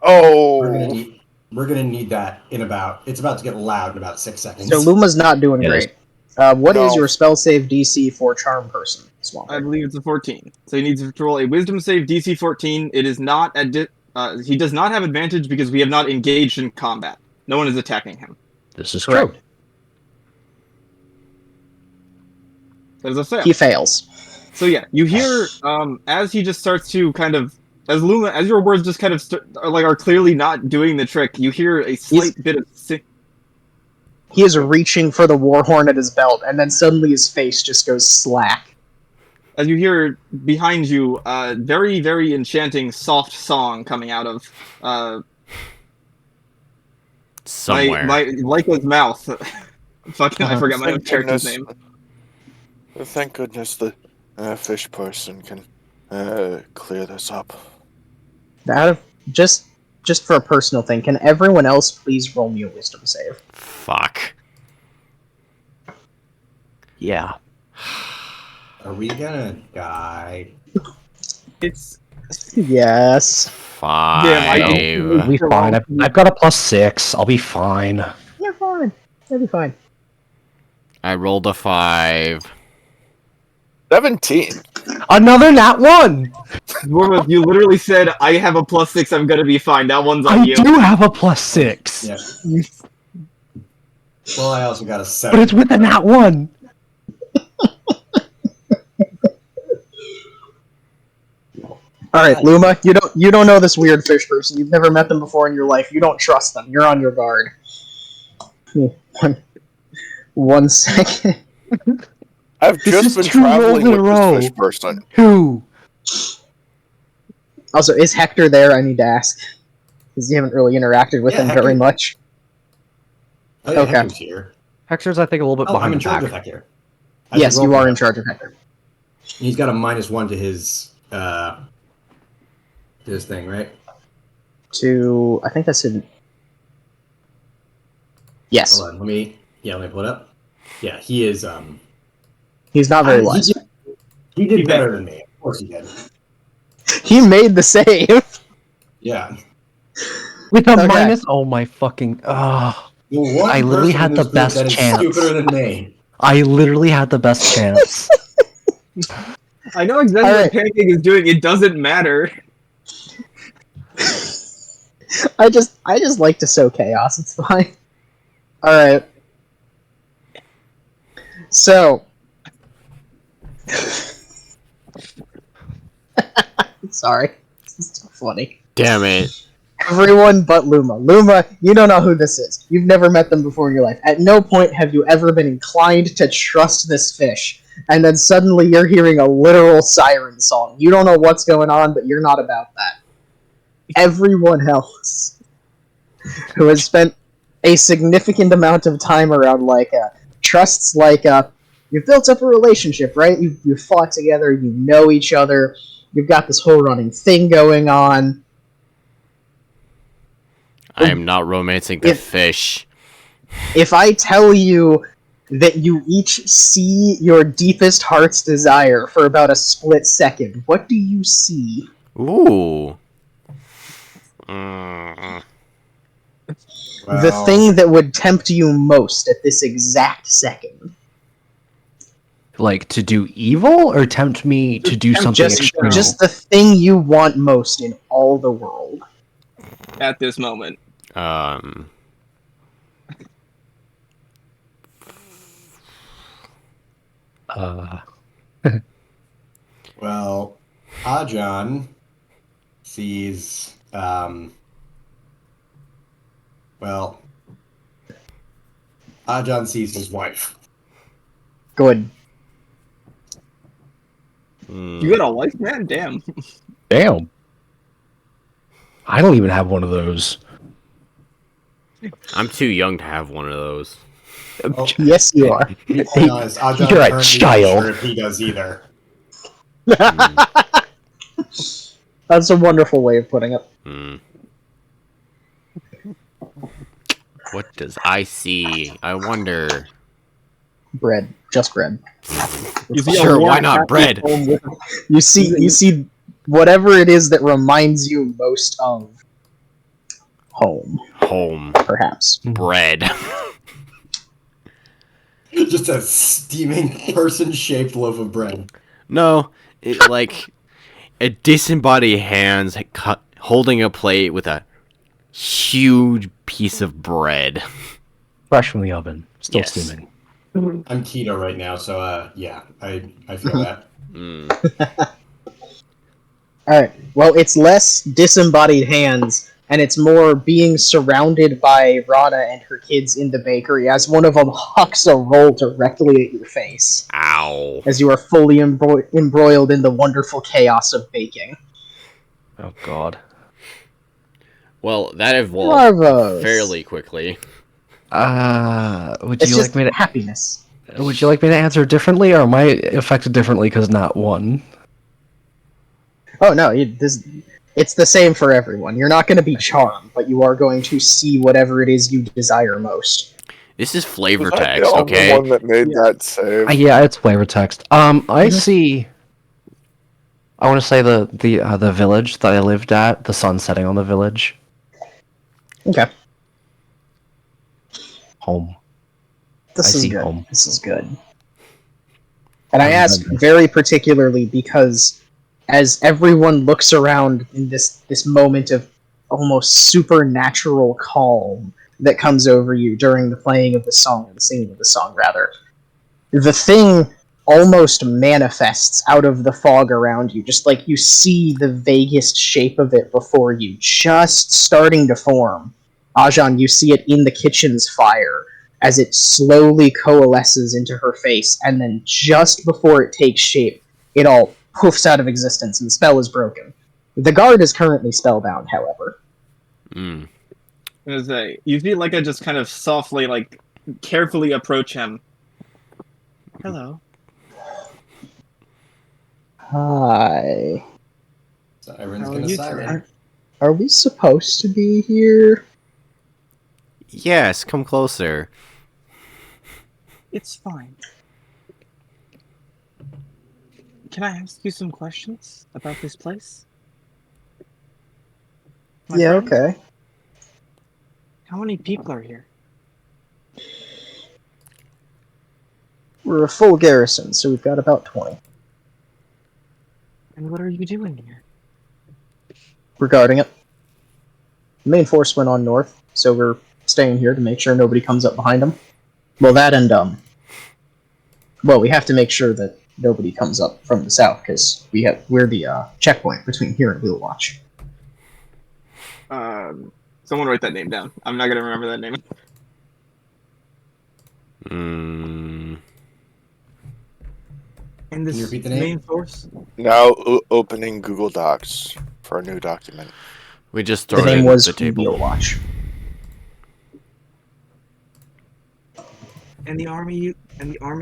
We're gonna Oh, need. We're gonna need that in about. It's about to get loud in about 6 seconds. So Luma's not doing Yes. great. What is No. your spell save DC for Charm Person, Swamp? I believe it's a 14. So he needs to roll a Wisdom save DC 14. It is not at he does not have advantage because we have not engaged in combat. No one is attacking him. This is Correct. true. That is a fail. He fails. So yeah, you hear as he just starts to kind of as your words just kind of are clearly not doing the trick. You hear a slight bit of He is reaching for the warhorn at his belt, and then suddenly his face just goes slack. as you hear behind you, very, very enchanting, soft song coming out of Somewhere. my Leica's mouth. Fucking, I forgot my own Thank character's goodness. name. Thank goodness the fish person can clear this up. Just for a personal thing, can everyone else please roll me a wisdom save? Fuck. Yeah. Are we gonna die? It's Yes. 5. Damn, I'll be fine. I've got a +6. I'll be fine. You're fine. You'll be fine. I rolled a 5. 17. Another nat 1! Dwarf, you literally said, "I have a +6. I'm gonna be fine." That one's on I you. do have a +6! Yeah. Well, I also got a 7. But it's with a nat 1! Alright, Luma, you don't know this weird fish person. You've never met them before in your life. You don't trust them. You're on your guard. One second. I've This just is been 2 rolls traveling in a with row. this fish person. Who? Also, is Hector there? I need to ask. Because you haven't really interacted with Yeah, him Hector- very much. Oh, yeah, Okay. Hector's here. Hector's, I think, a little bit Oh, I'm behind in the charge back. of Hector. Yes, you are in charge of Hector. He's got a -1 to his thing, right? I think that's in... Yes. Hold on, let me pull it up. Yeah, he is. He's not very wise. He did better than me. Of course he did. He made the save! Yeah. With a Okay. minus... Oh my fucking... Oh, The one I literally person had in the this group best that is chance. Stupider than me. I literally had the best chance. I know exactly All what right. Pancake is doing. It doesn't matter. I just like to sow chaos, it's fine. Alright. So... Sorry. This is so funny. Damn it. Everyone but Luma. Luma, you don't know who this is. You've never met them before in your life. At no point have you ever been inclined to trust this fish. And then suddenly you're hearing a literal siren song. You don't know what's going on, but you're not about that. Everyone else who has spent a significant amount of time around Leica trusts Leica. You've built up a relationship, right? You've fought together, you know each other, you've got this whole running thing going on. I am not romancing the fish. If I tell you that you each see your deepest heart's desire for about a split second, what do you see? Ooh. The thing that would tempt you most at this exact second. Like, to do evil, or tempt me to do something extreme? Just the thing you want most in all the world. At this moment. Well, Ajan sees, Ajan sees his wife. Good. You got a wife, man? Damn. Damn. I don't even have one of those. I'm too young to have one of those. Oh, Yes, you are. to be quite honest, Ajan You're a currently child. not sure if he does either. That's a wonderful way of putting it. What does I see? I wonder. Bread. Just bread. You see a Sure, why warm, not happy bread? home with- You see whatever it is that reminds you most of home, Home. perhaps. Bread. Just a steaming person-shaped loaf of bread. No, like a disembodied hands holding a plate with a huge piece of bread. Fresh from the oven, still Yes. steaming. I'm keto right now, so yeah, I feel that. Alright, well, it's less disembodied hands, and it's more being surrounded by Rada and her kids in the bakery as one of them hucks a roll directly at your face, Ow. as you are fully embroiled in the wonderful chaos of baking. Oh God. Well, that evolved Marvels. fairly quickly. Would It's you just like me to? happiness. Would you like me to answer differently, or am I affected differently because not one? Oh no, it's the same for everyone. You're not going to be charmed, but you are going to see whatever it is you desire most. This is flavor Was I the text, only okay? one that made Yeah. that save? Yeah, it's flavor text. I see. I want to say the village that I lived at. The sun setting on the village. Okay, Home. this I is see good. home. This is good. And I I'm ask hungry. very particularly because as everyone looks around in this moment of almost supernatural calm that comes over you during the playing of the song, or the singing of the song, rather, the thing almost manifests out of the fog around you, just like you see the vaguest shape of it before you, just starting to form. Ajan, you see it in the kitchen's fire as it slowly coalesces into her face, and then just before it takes shape, it all poofs out of existence and the spell is broken. The guard is currently spellbound, however. Mm. I was gonna say, you feel like I just kind of softly, like, carefully approach him. Hello. Hi. So everyone's How are gonna you siren. today? Are we supposed to be here? Yes, come closer. It's fine. Can I ask you some questions about this place? My Yeah, friend? okay. How many people are here? We're a full garrison, so we've got about 20. And what are you doing here? We're guarding it. The main force went on north, so we're staying here to make sure nobody comes up behind them. Well, that and, well, we have to make sure that nobody comes up from the south, because we're the checkpoint between here and Wheel Watch. Someone write that name down. I'm not gonna remember that name. Mm. And Can you this repeat the name? main force? Now opening Google Docs for a new document. We just The throw it name in was the table. Wheel Watch. And the army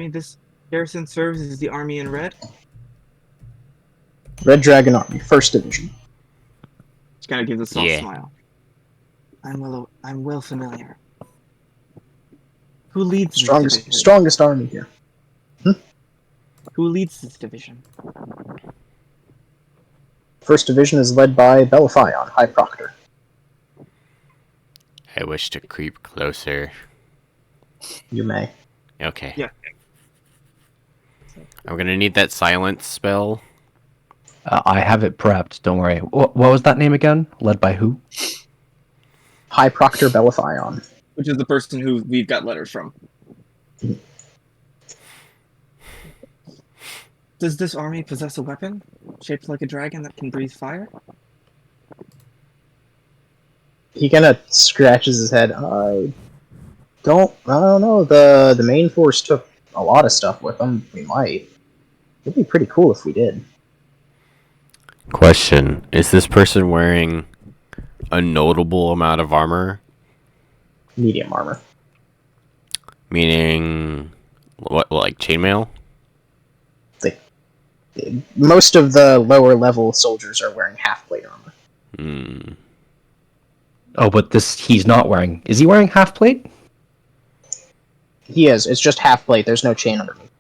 this garrison serves is the army in red? Red Dragon Army, 1st Division. Just kind of gives a soft Yeah. smile. I'm well familiar. Who leads this division? Strongest army here. Who leads this division? 1st Division is led by Belophion, High Proctor. I wish to creep closer. You may. Okay. Yeah. I'm gonna need that silence spell. I have it prepped. Don't worry. What was that name again? Led by who? High Proctor Belophion. Which is the person who we've got letters from. Does this army possess a weapon shaped like a dragon that can breathe fire? He kind of scratches his head. I don't know. The main force took a lot of stuff with them. We might. It'd be pretty cool if we did. Question: is this person wearing a notable amount of armor? Medium armor. Meaning, what, like chainmail? Most of the lower level soldiers are wearing half plate armor. Hmm. Oh, but he's not wearing. Is he wearing half plate? He is. It's just half plate. There's no chain underneath.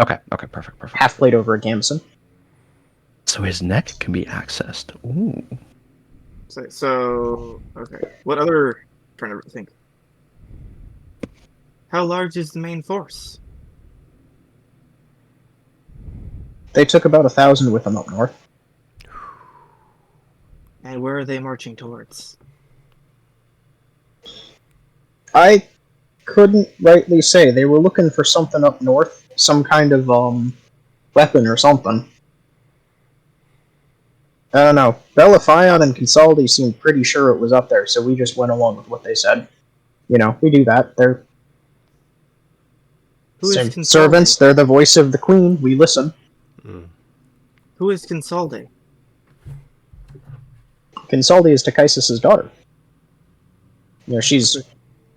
Okay, perfect. Half plate over a gambeson. So his neck can be accessed. Ooh. So okay. What other? I'm trying to think. How large is the main force? They took about 1,000 with them up north. And where are they marching towards? I couldn't rightly say. They were looking for something up north, some kind of weapon or something. I don't know. Bellafion and Consoldi seemed pretty sure it was up there, so we just went along with what they said. You know, we do that. They're Who is Consoldi? servants. They're the voice of the queen. We listen. Who is Consoldi? Consoldi is Takaisis' daughter. You know, she's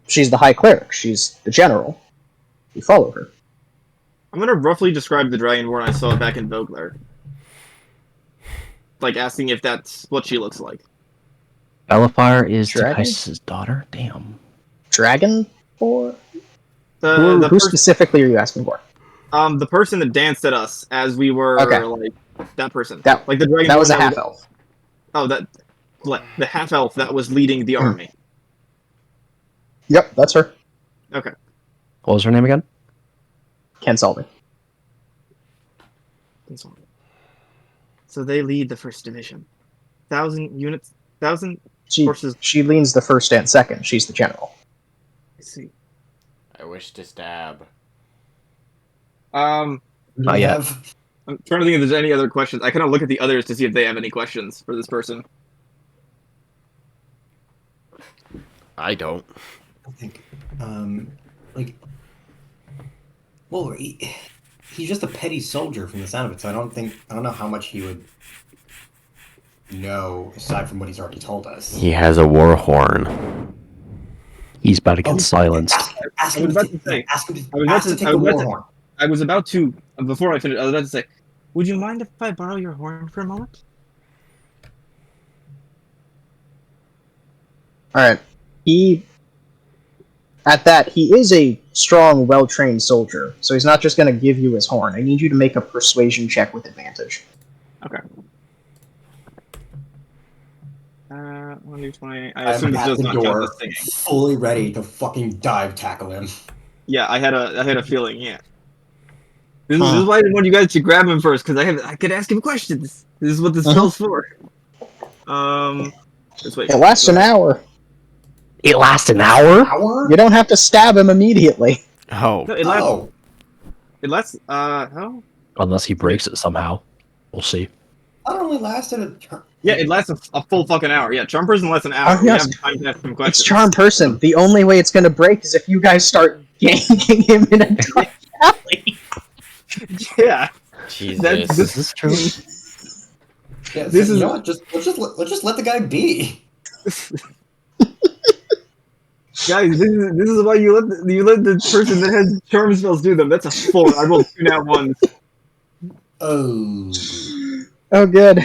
the high cleric. She's the general. We follow her. I'm gonna roughly describe the Dragonborn I saw back in Vogler. Like asking if that's what she looks like. Bellafire is Dragon? Takaisis' daughter? Damn. Dragon? Or The who specifically are you asking for? the person that danced at us as we were like that person. That like the Dragonborn that was a half elf. Oh, the half elf that was leading the army. Yep, that's her. Okay. What was her name again? Consoldi. So they lead the first division. 1,000 units, 1,000 forces. She leans the first and second. She's the general. I see. I wish to stab. Oh, Do we yeah. have- I'm trying to think if there's any other questions. I kind of look at the others to see if they have any questions for this person. I don't. I think, like, well, he's just a petty soldier from the sound of it, so I don't know how much he would know aside from what he's already told us. He has a war horn. He's about to get Oh, silenced. Ask I him was about to say. ask him I was ask about to to- take I the was war about to- horn. I was about to, before I finish, I was about to say, would you mind if I borrow your horn for a moment? Alright. He is a strong, well-trained soldier, so he's not just going to give you his horn. I need you to make a persuasion check with advantage. Okay. 1d20. I I'm assume this at does the not count door, as singing. fully ready to fucking dive tackle him. Yeah, I had a feeling. Yeah. This is why I didn't want you guys to grab him first, because I could ask him questions. This is what this spell's for. Let's wait. It lasts an hour. It lasts an hour? Hour? You don't have to stab him immediately. Oh. No, it lasts. Oh, It lasts. How? Unless he breaks it somehow. We'll see. that only lasted a turn. Yeah, it lasts a full fucking hour. Yeah, Charm Person lasts an hour. Oh, yes. We have time to ask him questions. It's Charm Person. The only way it's going to break is if you guys start ganking him in a dark alley. Yeah. Jesus. This is true. Yeah, This so, is- you know what? Let's just let the guy be. Guys, this is why you let the person that has charm spells do them. That's a 4. I rolled 2 nat ones. Oh, Oh, good.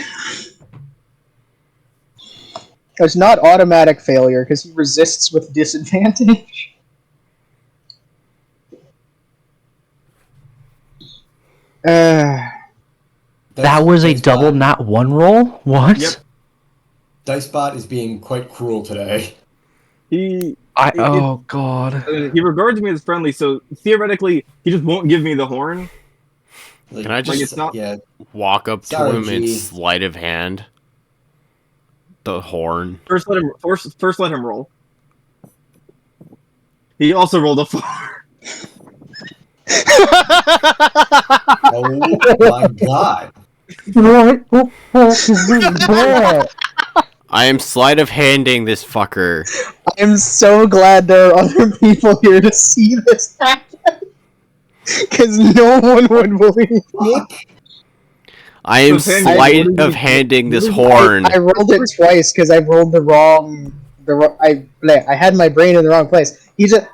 It's not automatic failure because he resists with disadvantage. That was a double nat 1 roll? What? Yep. Dicebot is being quite cruel today. Oh god. He regards me as friendly, so theoretically he just won't give me the horn. Like, Can I just- it's not- Yeah, Walk up to Sorry, him and G. sleight of hand the horn. First let him roll. He also rolled a 4. oh my god. I am sleight of handing this fucker. I'm so glad there are other people here to see this happen. Because no one would believe me. I am So, Penny, sleight what do of you- handing this horn. I rolled it twice because I rolled I had my brain in the wrong place.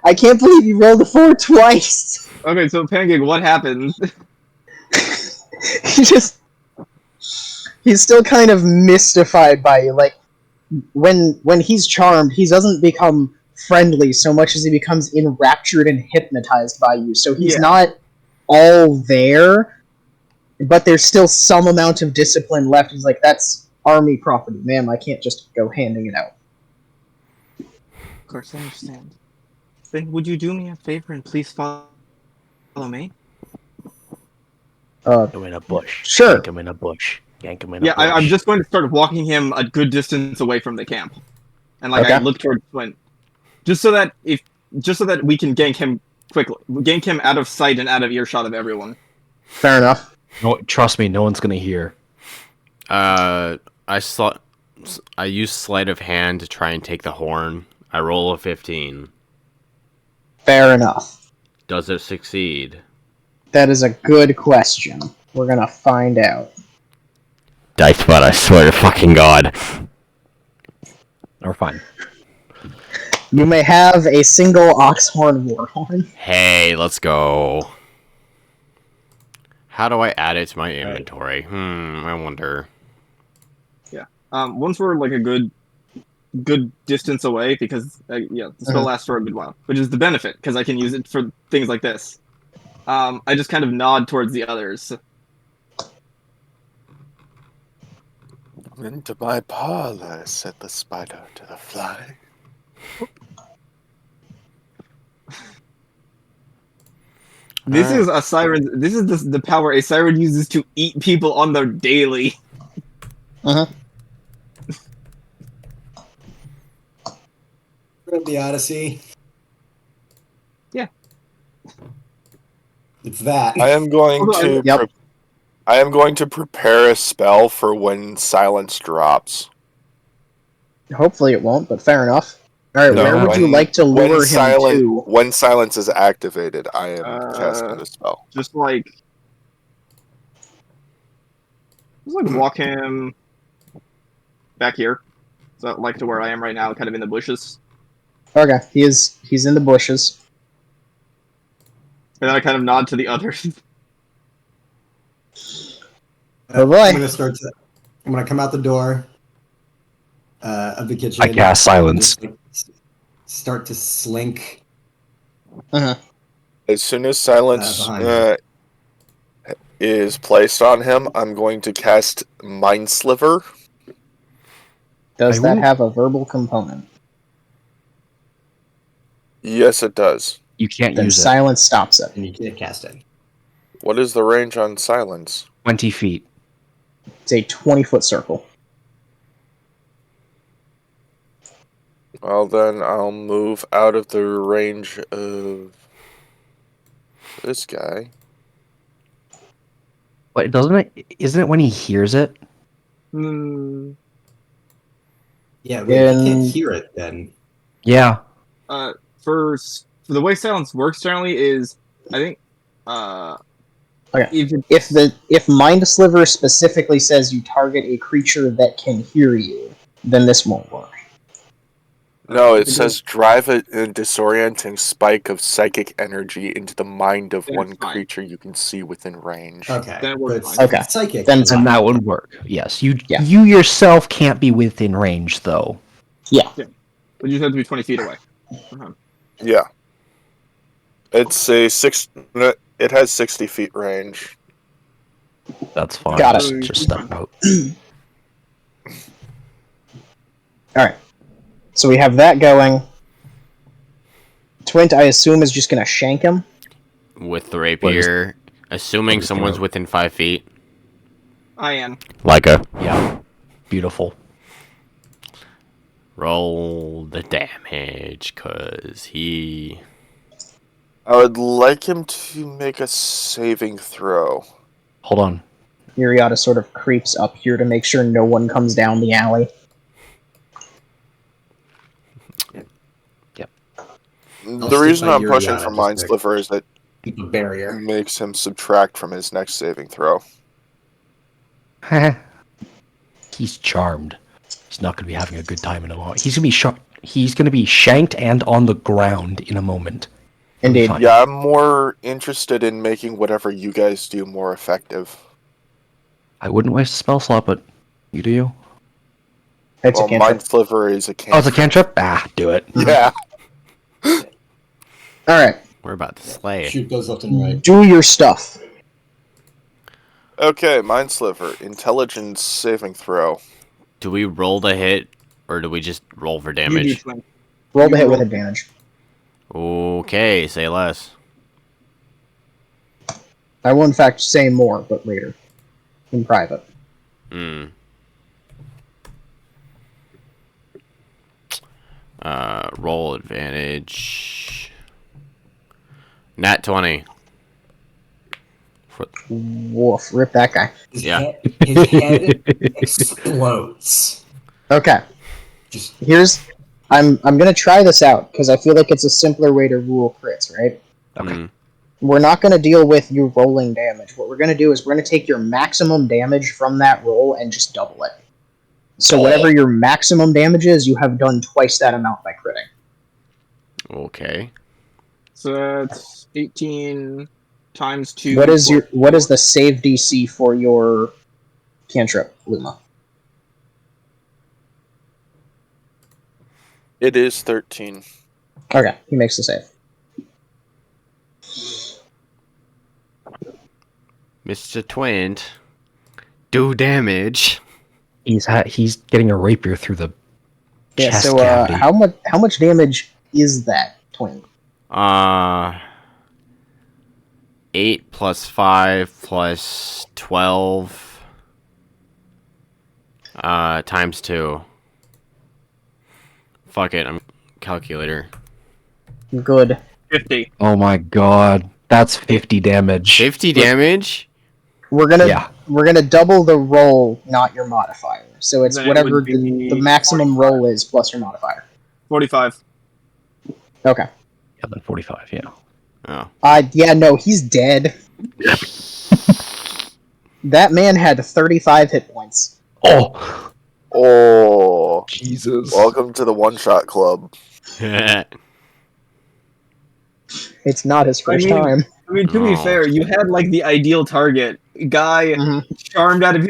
I can't believe you rolled a 4 twice. Okay, so Pangig, what happened? He's still kind of mystified by you. Like when he's charmed, he doesn't become friendly so much as he becomes enraptured and hypnotized by you. So he's not all there, but there's still some amount of discipline left. He's like, that's army property, ma'am. I can't just go handing it out. Of course, I understand. Then would you do me a favor and please follow me? Him in a bush. Sure. Yank him in a bush. Yank him in a Yeah, bush. I'm just going to start walking him a good distance away from the camp, and like Okay. I look towards Flint, just so that we can gank him quickly, gank him out of sight and out of earshot of everyone. Fair enough. No, trust me, no one's gonna hear. I use sleight of hand to try and take the horn. I roll a 15. Fair enough. Does it succeed? That is a good question. We're gonna find out. Dice butt, I swear to fucking God. Or fine. You may have a single oxhorn warhorn. Hey, let's go. How do I add it to my inventory? I wonder. Once we're like a good distance away, because the spell lasts for a good while, which is the benefit, because I can use it for things like this. I just kind of nod towards the others. Into my parlor, said the spider to the fly. This is a siren. This is the power a siren uses to eat people on their daily. Read the Odyssey. Yeah. It's that. I am going to. Yep. I am going to prepare a spell for when silence drops. Hopefully it won't, but fair enough. Alright, No, where would you like to lure him to? When silence is activated, I am casting the spell. Just like walk him back here, so like to where I am right now, kind of in the bushes, Okay, he's in the bushes. and then I kind of nod to the others. Oh boy. I'm gonna come out the door of the kitchen. I cast silence. Just, like, start to slink. As soon as silence behind is placed on him, I'm going to cast Mind Sliver. Does I that will- have a verbal component? Yes, it does. You can't Then use it. silence stops it. And you can't cast it. What is the range on silence? 20 feet. It's a 20-foot circle. Well, then I'll move out of the range of this guy. But doesn't it? Isn't it when he hears it? Hmm. Yeah, we And- can't hear it then. Yeah. For the way silence works generally is, I think, Okay. if If Mind Sliver specifically says you target a creature that can hear you, then this won't work. No, it says drive a disorienting spike of psychic energy into the mind of Then one it's fine. creature you can see within range. Okay. Then it works But it's- fine. Okay. it's psychic. Then And that would work. Yes. You Yeah. you yourself can't be within range though. Yeah. but you just have to be 20 feet away. Yeah. It's a it has 60 feet range. That's fine. Got just, it. just step out. Alright. So we have that going. Twint, I assume, is just gonna shank him. With the rapier, assuming What is someone's throw? within 5 feet. I am. Like a Yeah. Beautiful. roll the damage, cause he. I would like him to make a saving throw. Hold on. Uriata sort of creeps up here to make sure no one comes down the alley. The reason stick by I'm pushing Uriata for just Mind to Sliver is that keep a barrier. it makes him subtract from his next saving throw. He's charmed. He's not going to be having a good time in a moment. He's going to be shanked and on the ground in a moment. Indeed. Fine. Yeah, I'm more interested in making whatever you guys do more effective. I wouldn't waste a spell slot, but you do. It's a Well, cantrip. Mind Sliver is a Oh, cantrip. it's a cantrip? Ah, do it. Yeah. Alright. We're about to slay. Shoot those left and right. Do your stuff. Okay, Mind Sliver. Intelligence saving throw. Do we roll the hit, or do we just roll for You do damage? twin. Roll the You hit with roll. advantage. Okay, say less. I will in fact say more, but later. In private. Hmm. Roll advantage. Nat 20. Woof, rip that guy. Yeah. His head explodes. Okay. Just I'm gonna try this out, because I feel like it's a simpler way to rule crits, right? Okay. Mm. We're not gonna deal with you rolling damage. What we're gonna do is we're gonna take your maximum damage from that roll and just double it. So whatever your maximum damage is, you have done twice that amount by critting. Okay. So that's 18 times 2. What is plus the save DC for your cantrip, Luma? It is 13. Okay, he makes the save. Mr. Twint, do damage. He's getting a rapier through the Yeah. chest So cavity. how much damage is that, Twin? 8 plus 5 plus 12 times 2. Fuck it, I'm calculator. Good. 50. Oh my god, that's 50 damage. 50 damage? We're gonna double the roll, not your modifier. So it's Then it whatever would be the maximum 45. roll is plus your modifier. 45. Okay. Yeah, then 45. Yeah. Oh. Yeah, no, he's dead. That man had 35 hit points. Oh, Oh, Jesus. welcome to the one-shot club. It's not his first mean- time. I mean, to be No. fair, you had like the ideal target. Guy Mhm. charmed out of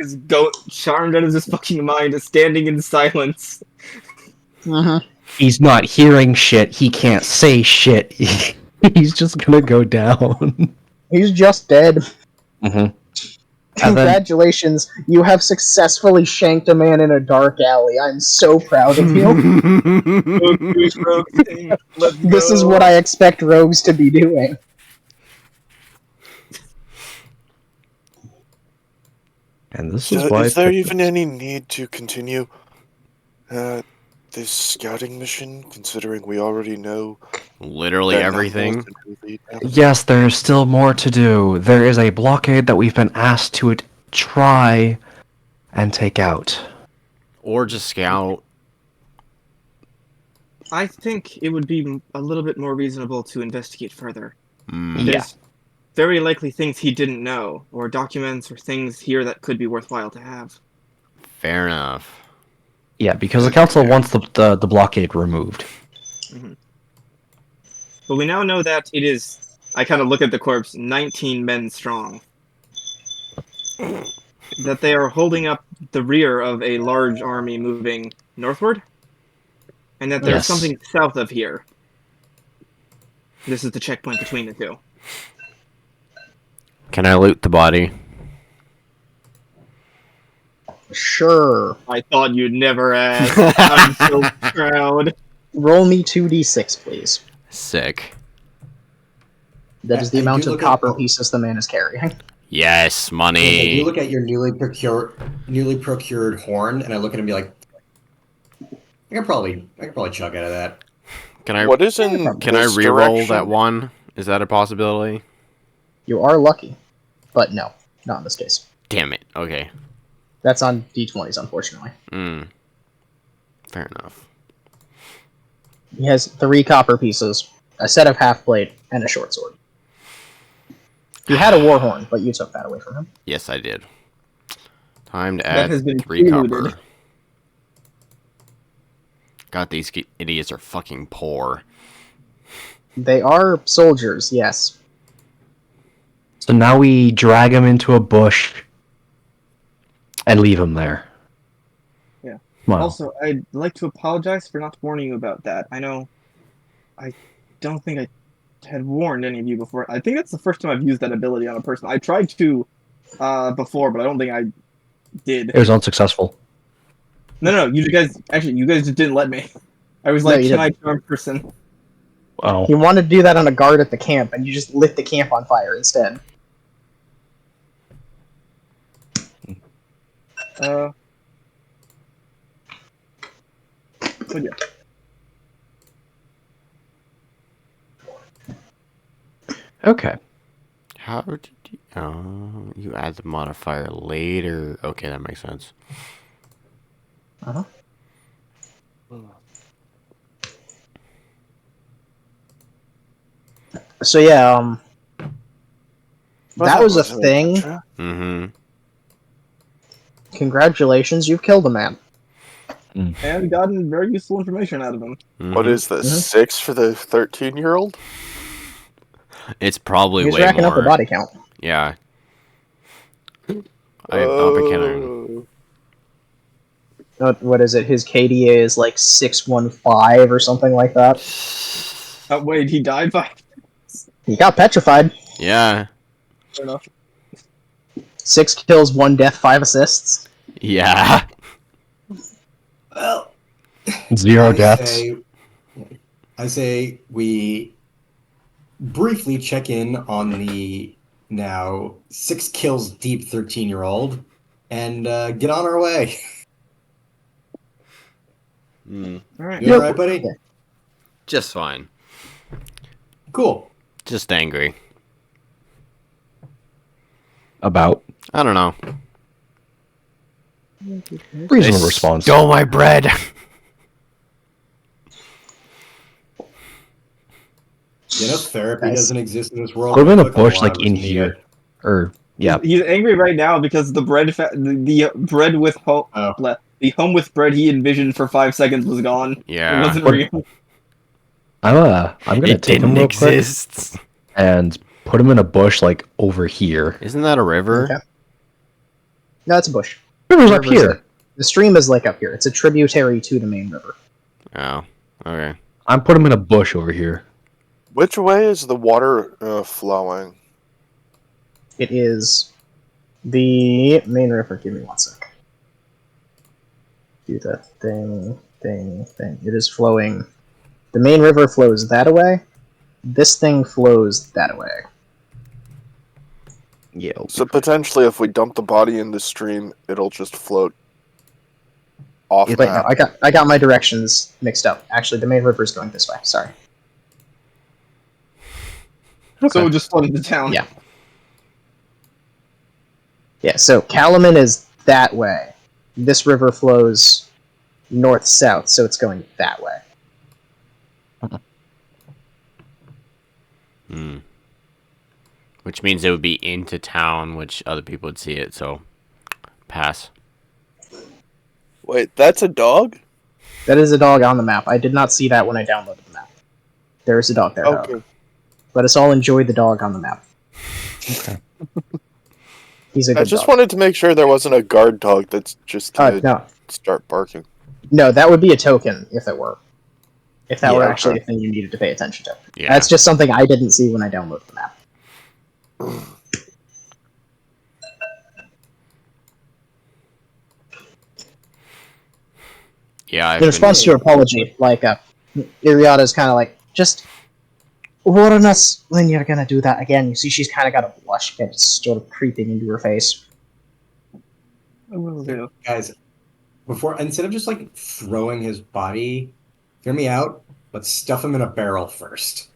his fucking mind, standing in silence. He's not hearing shit. He can't say shit. He's just gonna go down. He's just dead. Mm-hmm. Congratulations, you have successfully shanked a man in a dark alley. I'm so proud of you. Let's This is go. what I expect rogues to be doing. And this So is why. is there even any need to continue this scouting mission, considering we already know Literally their everything. numbers and who lead them? Yes, there is still more to do. There is a blockade that we've been asked to try and take out. Or just scout. I think it would be a little bit more reasonable to investigate further. Mm. There's very likely things he didn't know, or documents or things here that could be worthwhile to have. Fair enough. Yeah, because the council wants the blockade removed. But we now know that it is, I kind of look at the corpse, 19 men strong. That they are holding up the rear of a large army moving northward. And that there's Yes. something south of here. This is the checkpoint between the two. Can I loot the body? Sure. I thought you'd never ask. I'm so proud. Roll me 2d6, please. Sick. That is the I do amount of look at- copper pieces the man is carrying. Yes, I money. do look at your newly procured horn, and I look at it and be like, I could probably chug out of that. Can I What is in can I this re-roll direction? that one? Is that a possibility? You are lucky. But no, not in this case. Damn it. Okay. That's on d20s, unfortunately. Fair enough. He has 3 copper pieces, a set of half plate, and a short sword. He had a war horn, but you took that away from him. Yes, I did. Time to That add has been 3 copper. preluded. God, these idiots are fucking poor. They are soldiers, yes. So now we drag him into a bush and leave him there. Yeah. Well, Also, I'd like to apologize for not warning you about that. I know I don't think I had warned any of you before. I think that's the first time I've used that ability on a person. I tried to before, but I don't think I did. it was unsuccessful. No, you guys just didn't let me. I was No, like, you can I didn't. charm person? Oh. He wanted to do that on a guard at the camp, and you just lit the camp on fire instead. But yeah. Okay. How did you? Oh, you add the modifier later. Okay, that makes sense. Uh-huh. So yeah, But that was a wasn't thing. true. Mm-hmm. Congratulations, you've killed a man. And gotten very useful information out of him. What is this? Mhm. 6 for the 13-year-old? It's probably He's way racking up the more. body count. Yeah. I'll be kidding. Oh. What is it? His KDA is like 615 or something like that. Wait, he died by. He got petrified. Yeah. Fair enough. 6 kills, 1 death, 5 assists. Yeah. Well, 0 deaths. I say we briefly check in on the now 6 kills deep 13-year-old and get on our way. Mm, All right. You all right, buddy? Yeah. just fine. Cool. Just angry. About. I don't know. Reasonable They response. Stole my bread. You know, therapy Nice. doesn't exist in this world. Put him in a Look, bush, lot like, of us in need here. it. Or, yeah. He's angry right now because the bread, the bread with Oh. the home with bread he envisioned for 5 seconds was gone. It Yeah. wasn't What- real. I'm gonna It take him didn't real quick exist. and put him in a bush, like, over here. Isn't that a river? Okay. No, it's a bush. River's up River's here. The stream is like up here. It's a tributary to the main river. Oh. Okay. I'm putting him in a bush over here. Which way is the water flowing? It is the main river. Give me 1 sec. Do that thing. It is flowing. The main river flows that way. This thing flows that way. Yeah. So potentially, if we dump the body in the stream, it'll just float off Wait, no, map. I got my directions mixed up. Actually, the main river is going this way. Sorry. So it just flooded the town. Yeah. Yeah. So Kalaman is that way. This river flows north-south, so it's going that way. Hmm. Which means it would be into town, which other people would see it, so pass. Wait, that's a dog? That is a dog on the map. I did not see that when I downloaded the map. There is a dog there. Okay. However. Let us all enjoy the dog on the map. Okay. He's a I good just dog. wanted to make sure there wasn't a guard dog that's just gonna start barking. No, that would be a token if it were. If that were Yeah, actually okay. a thing you needed to pay attention to. Yeah. That's just something I didn't see when I downloaded the map. Yeah. In response to your apology, like, Iriada's kind of like, just warn us when you're gonna do that again. You see, she's kind of got a blush that's sort of creeping into her face. I will do. Guys, instead of just like throwing his body, hear me out. Let's stuff him in a barrel first.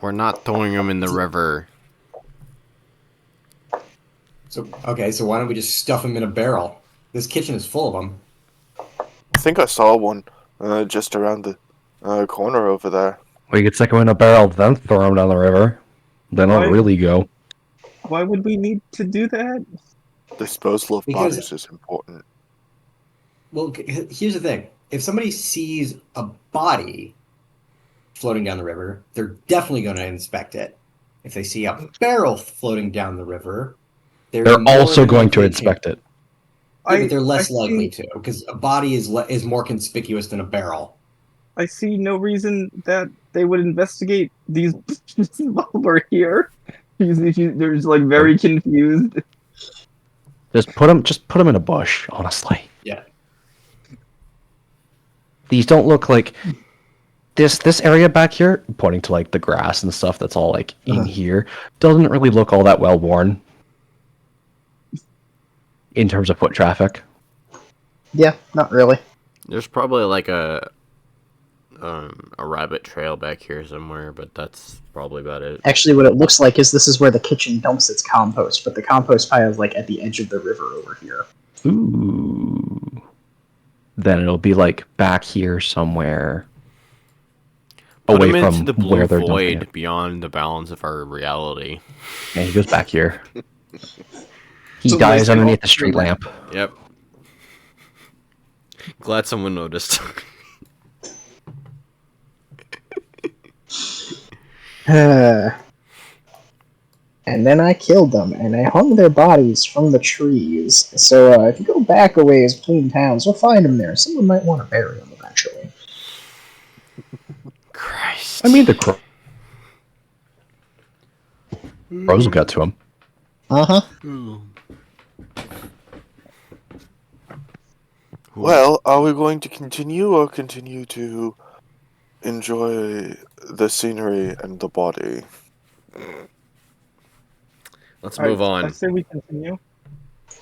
We're not throwing him in the river. So why don't we just stuff him in a barrel? This kitchen is full of them. I think I saw one just around the corner over there. We could stick him in a barrel, then throw him down the river. Then I'll Why? really go. Why would we need to do that? Disposal of Because- bodies is important. Well, here's the thing: if somebody sees a body floating down the river, they're definitely going to inspect it. If they see a barrel floating down the river, They're more also than going to likely inspect it. Yeah, but they're less I likely see, to, because a body is more conspicuous than a barrel. I see no reason that they would investigate these while we're here. They're just like very confused. Just put them in a bush, honestly. Yeah. These don't look like this area back here, pointing to like the grass and stuff that's all like in here, doesn't really look all that well worn in terms of foot traffic. Yeah, not really. There's probably like a rabbit trail back here somewhere, but that's probably about it. Actually, what it looks like is this is where the kitchen dumps its compost, but the compost pile is like at the edge of the river over here. Ooh. Then it'll be like back here somewhere. Put Away him from into the blue where they're dumping void it. beyond the bounds of our reality. And he goes back here. He So dies they underneath all- the street lamp. Yep. Glad someone noticed. And then I killed them, and I hung their bodies from the trees. So if you go back a ways between towns, you'll find them there. Someone might want to bury them eventually. Christ. I mean, the crows will get to him. Uh-huh. Well, are we going to continue or continue to enjoy the scenery and the body? Let's Alright, move on. I say we continue.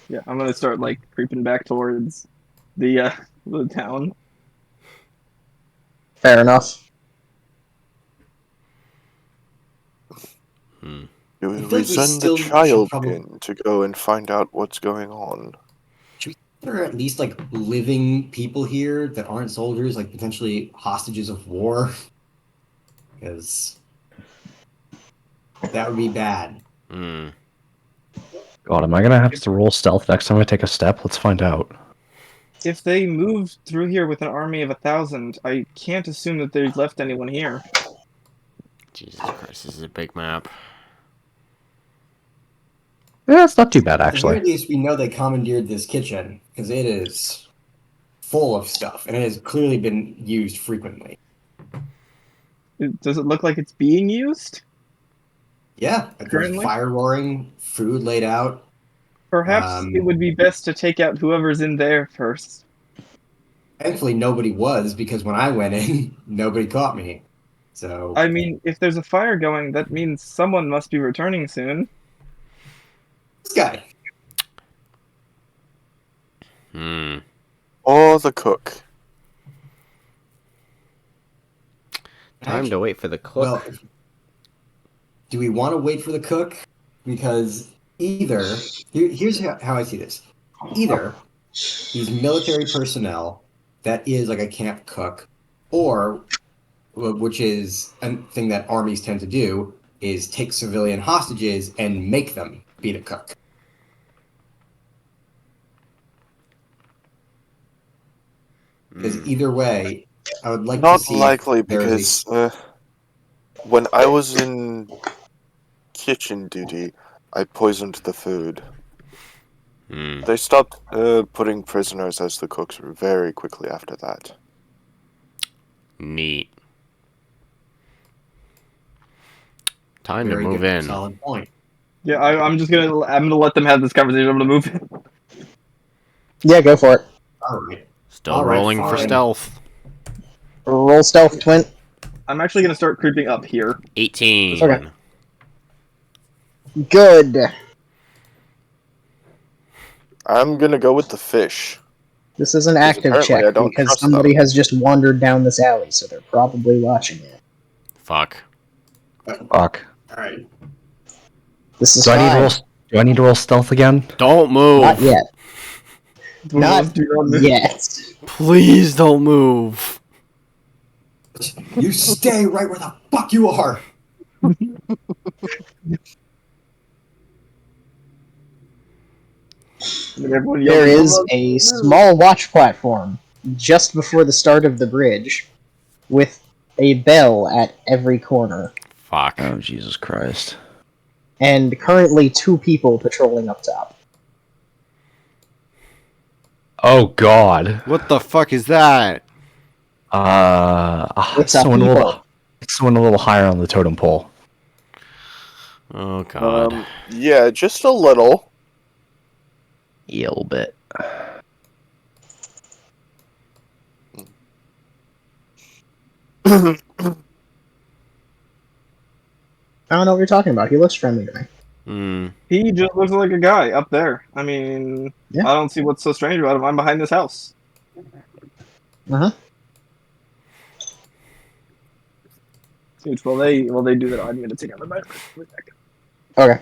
Yeah, I'm gonna start like creeping back towards the town. Fair enough. Hmm. Do I feel we like we send still the should child probably- in to go and find out what's going on? There are at least like living people here that aren't soldiers, like potentially hostages of war. Because that would be bad. Hmm. God, am I gonna have to roll stealth next time I take a step? Let's find out. If they moved through here with an army of 1,000, I can't assume that they've left anyone here. Jesus Christ, this is a big map. Yeah, it's not too bad At the very actually. least, we know they commandeered this kitchen because it is full of stuff and it has clearly been used frequently. Does it look like it's being used? Yeah, like there's Currently? fire roaring, food laid out. Perhaps it would be best to take out whoever's in there first. Thankfully, nobody was because when I went in, nobody caught me. So I mean, if there's a fire going, that means someone must be returning soon. this guy. Hmm. Or the cook? Time to wait for the cook. Well, do we want to wait for the cook? Because either here's how I see this: either he's military personnel that is like a camp cook, or which is a thing that armies tend to do is take civilian hostages and make them be the cook. Because either way, I would like Not to see. likely, if there is because when I was in kitchen duty, I poisoned the food. Hmm. They stopped putting prisoners as the cooks very quickly after that. Neat. Time very to move good, in. solid point. Yeah, I'm gonna let them have this conversation. I'm gonna move in. Yeah, go for it. All right. Still All right, rolling for fine. stealth. Roll stealth, Twin. I'm actually gonna start creeping up here. 18. Okay. Good. I'm gonna go with the fish. This is an active apparently I check don't because trust somebody them. has just wandered down this alley, so they're probably watching it. Fuck. Fuck. All right. This is Do I need to fine. roll? Do I need to roll stealth again? Don't move. Not yet. Not Do not move. yet. Please don't move. You stay right where the fuck you are. Everyone There yells, is "Move, a move." small watch platform just before the start of the bridge with a bell at every corner. Fuck. Oh Jesus Christ! And currently 2 people patrolling up top. Oh God! What the fuck is that? It's a someone a people. little higher on the totem pole. Oh god. Yeah, just a little. eel bit. I don't know what you're talking about. He looks friendly to me. Hmm. He just looks like a guy up there. I mean, Yeah. I don't see what's so strange about him. I'm behind this house. Uh huh. Dude, while they do that, I'm gonna take out the knife for a second. Okay.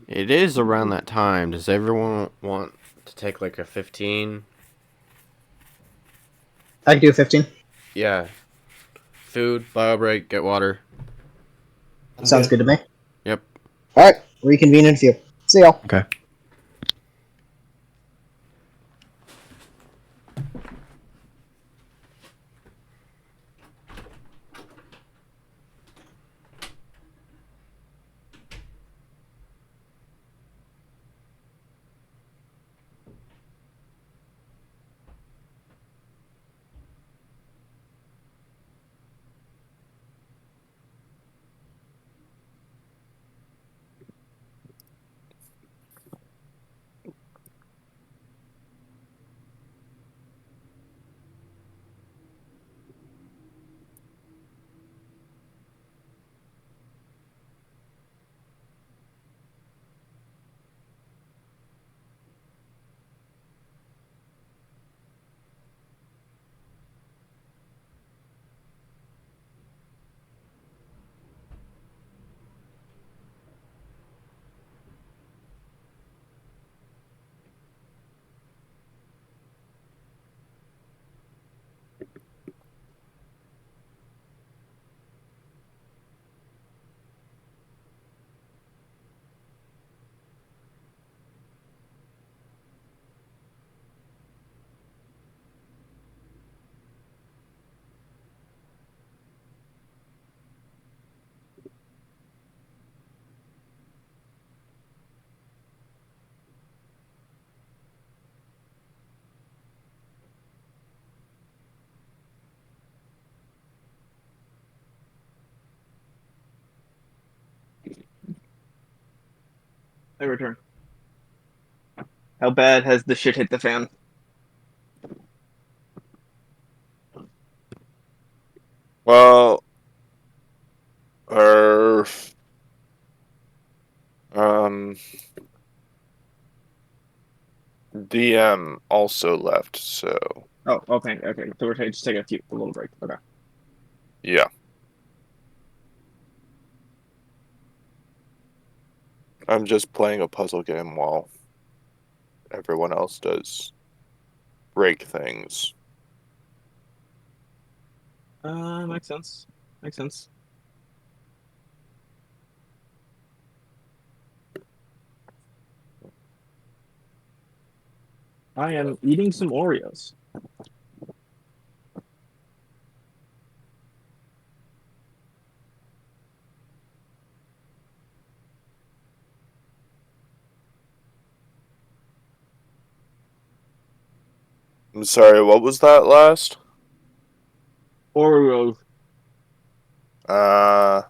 It is around that time. Does everyone want to take like a 15? I can do 15. Yeah. Food, bio break, get water. Sounds good to me. Yep. All right. Reconvene in a few. See y'all. Okay. I return. How bad has the shit hit the fan? Well, our um DM also left, so Oh, okay, okay. So we're just taking a little break. Okay. yeah. I'm just playing a puzzle game while everyone else does break things. Makes sense. Makes sense. I am eating some Oreos. I'm sorry, what was that last? Oreos. Uh,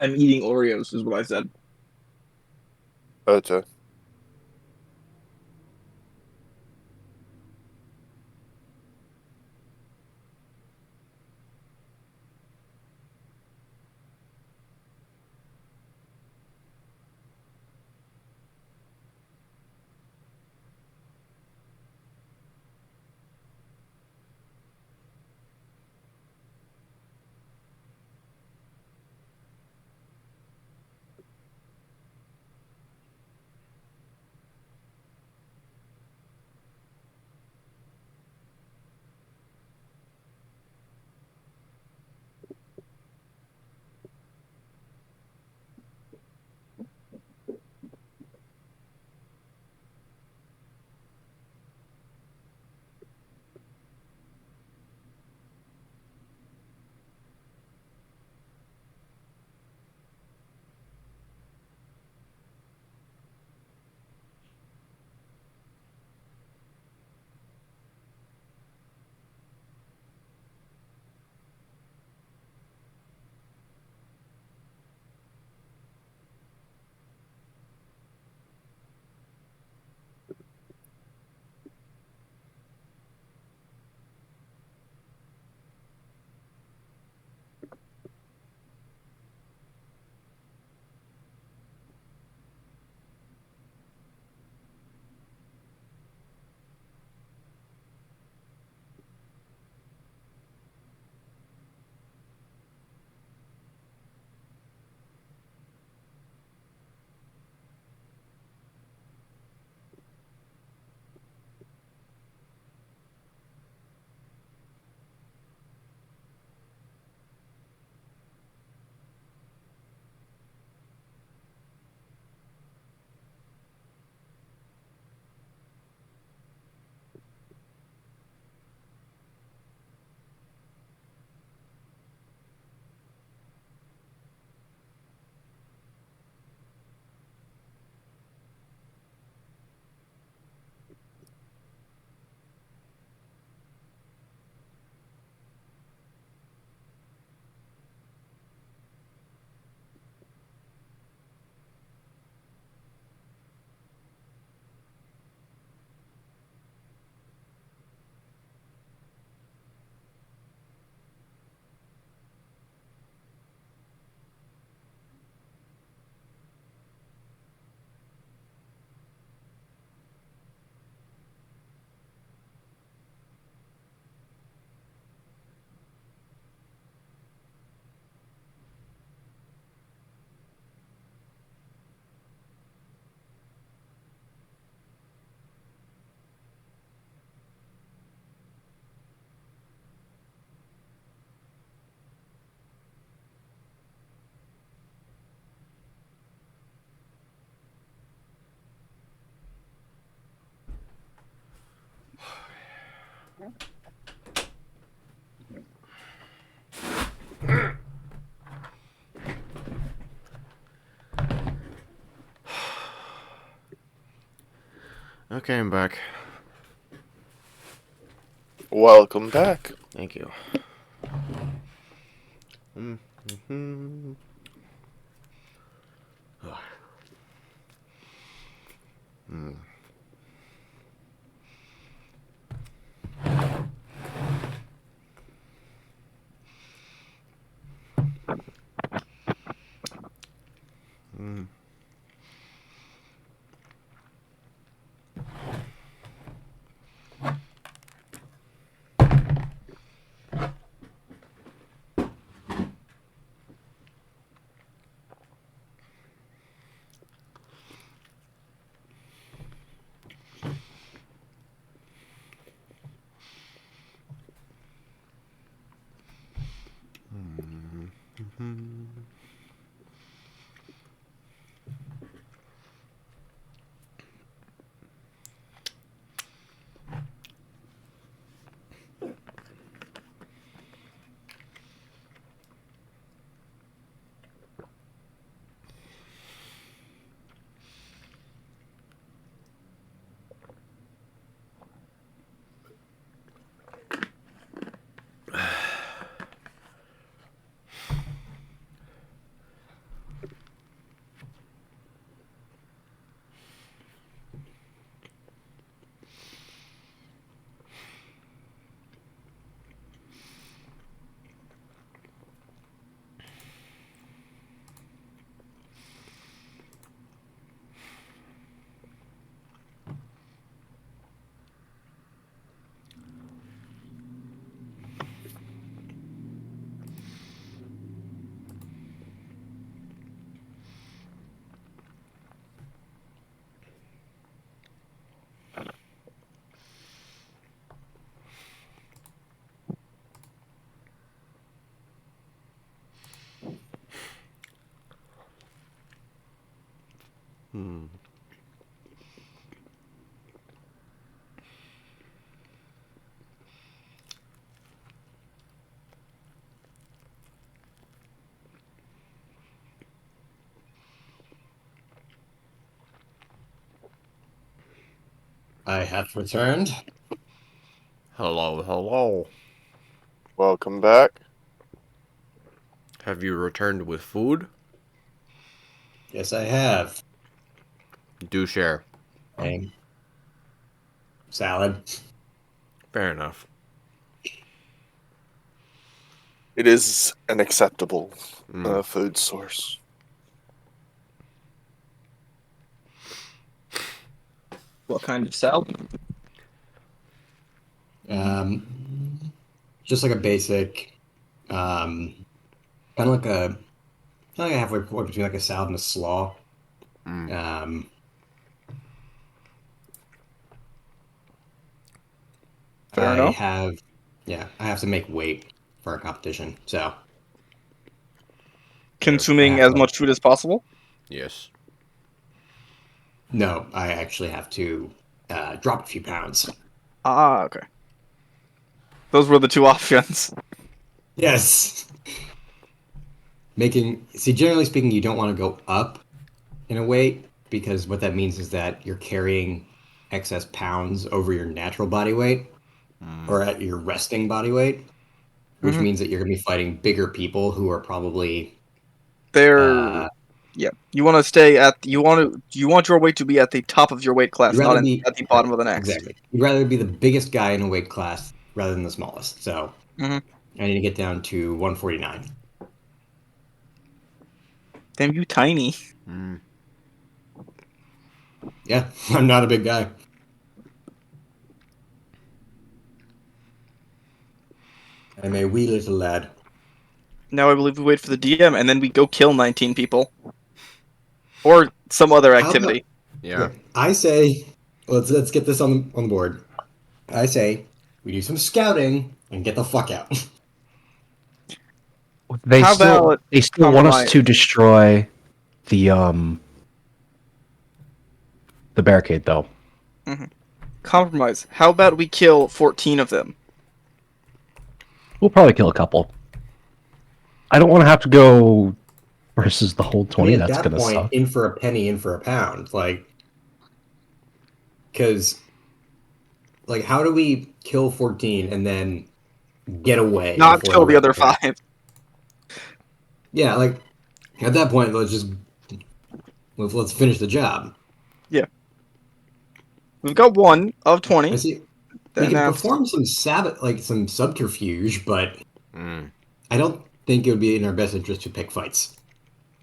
I'm eating Oreos, is what I said. okay. Okay, I'm back. Welcome back. Thank you. Mm-hmm. Mm. Mm. Hmm. I have returned. Hello, hello. Welcome back. Have you returned with food? Yes, I have. Do share. A salad. Fair enough. It is an acceptable Mm. food source. What kind of salad? Just like a basic, kind of like a halfway point between like a salad and a slaw. Mm. Um, Fair I enough. have, yeah, I have to make weight for a competition, so I Consuming have as to. much food as possible. Yes. No, I actually have to drop a few pounds. Ah, okay. Those were the two options. Yes. Generally speaking, you don't want to go up in a weight because what that means is that you're carrying excess pounds over your natural body weight Mm. or at your resting body weight, which Mhm. means that you're going to be fighting bigger people who are probably They're uh, yeah. You want to stay at you want your weight to be at the top of your weight you'd class, not rather be at the right, bottom of the next. exactly. You'd rather be the biggest guy in a weight class rather than the smallest. So Mhm. I need to get down to 149. Damn, you tiny. Mm. Yeah, I'm not a big guy. I'm a wee little lad. Now I believe we wait for the DM and then we go kill 19 people or some other How about activity. Yeah. okay? I say let's get this on the board. I say we do some scouting and get the fuck out. They How still about they still want us compromise? to destroy the the barricade though. Mhm. Compromise. How about we kill 14 of them? We'll probably kill a couple. I don't want to have to go versus the whole I mean, 20. at That's that gonna point, suck. in for a penny, in for a pound. Like, Because, like, how do we kill 14 and then get away Not before kill the other rest? 5. Yeah, like, at that point, let's finish the job. Yeah. We've got 1 of 20. I see. We Then can that's perform some some subterfuge, but Mm. I don't think it would be in our best interest to pick fights.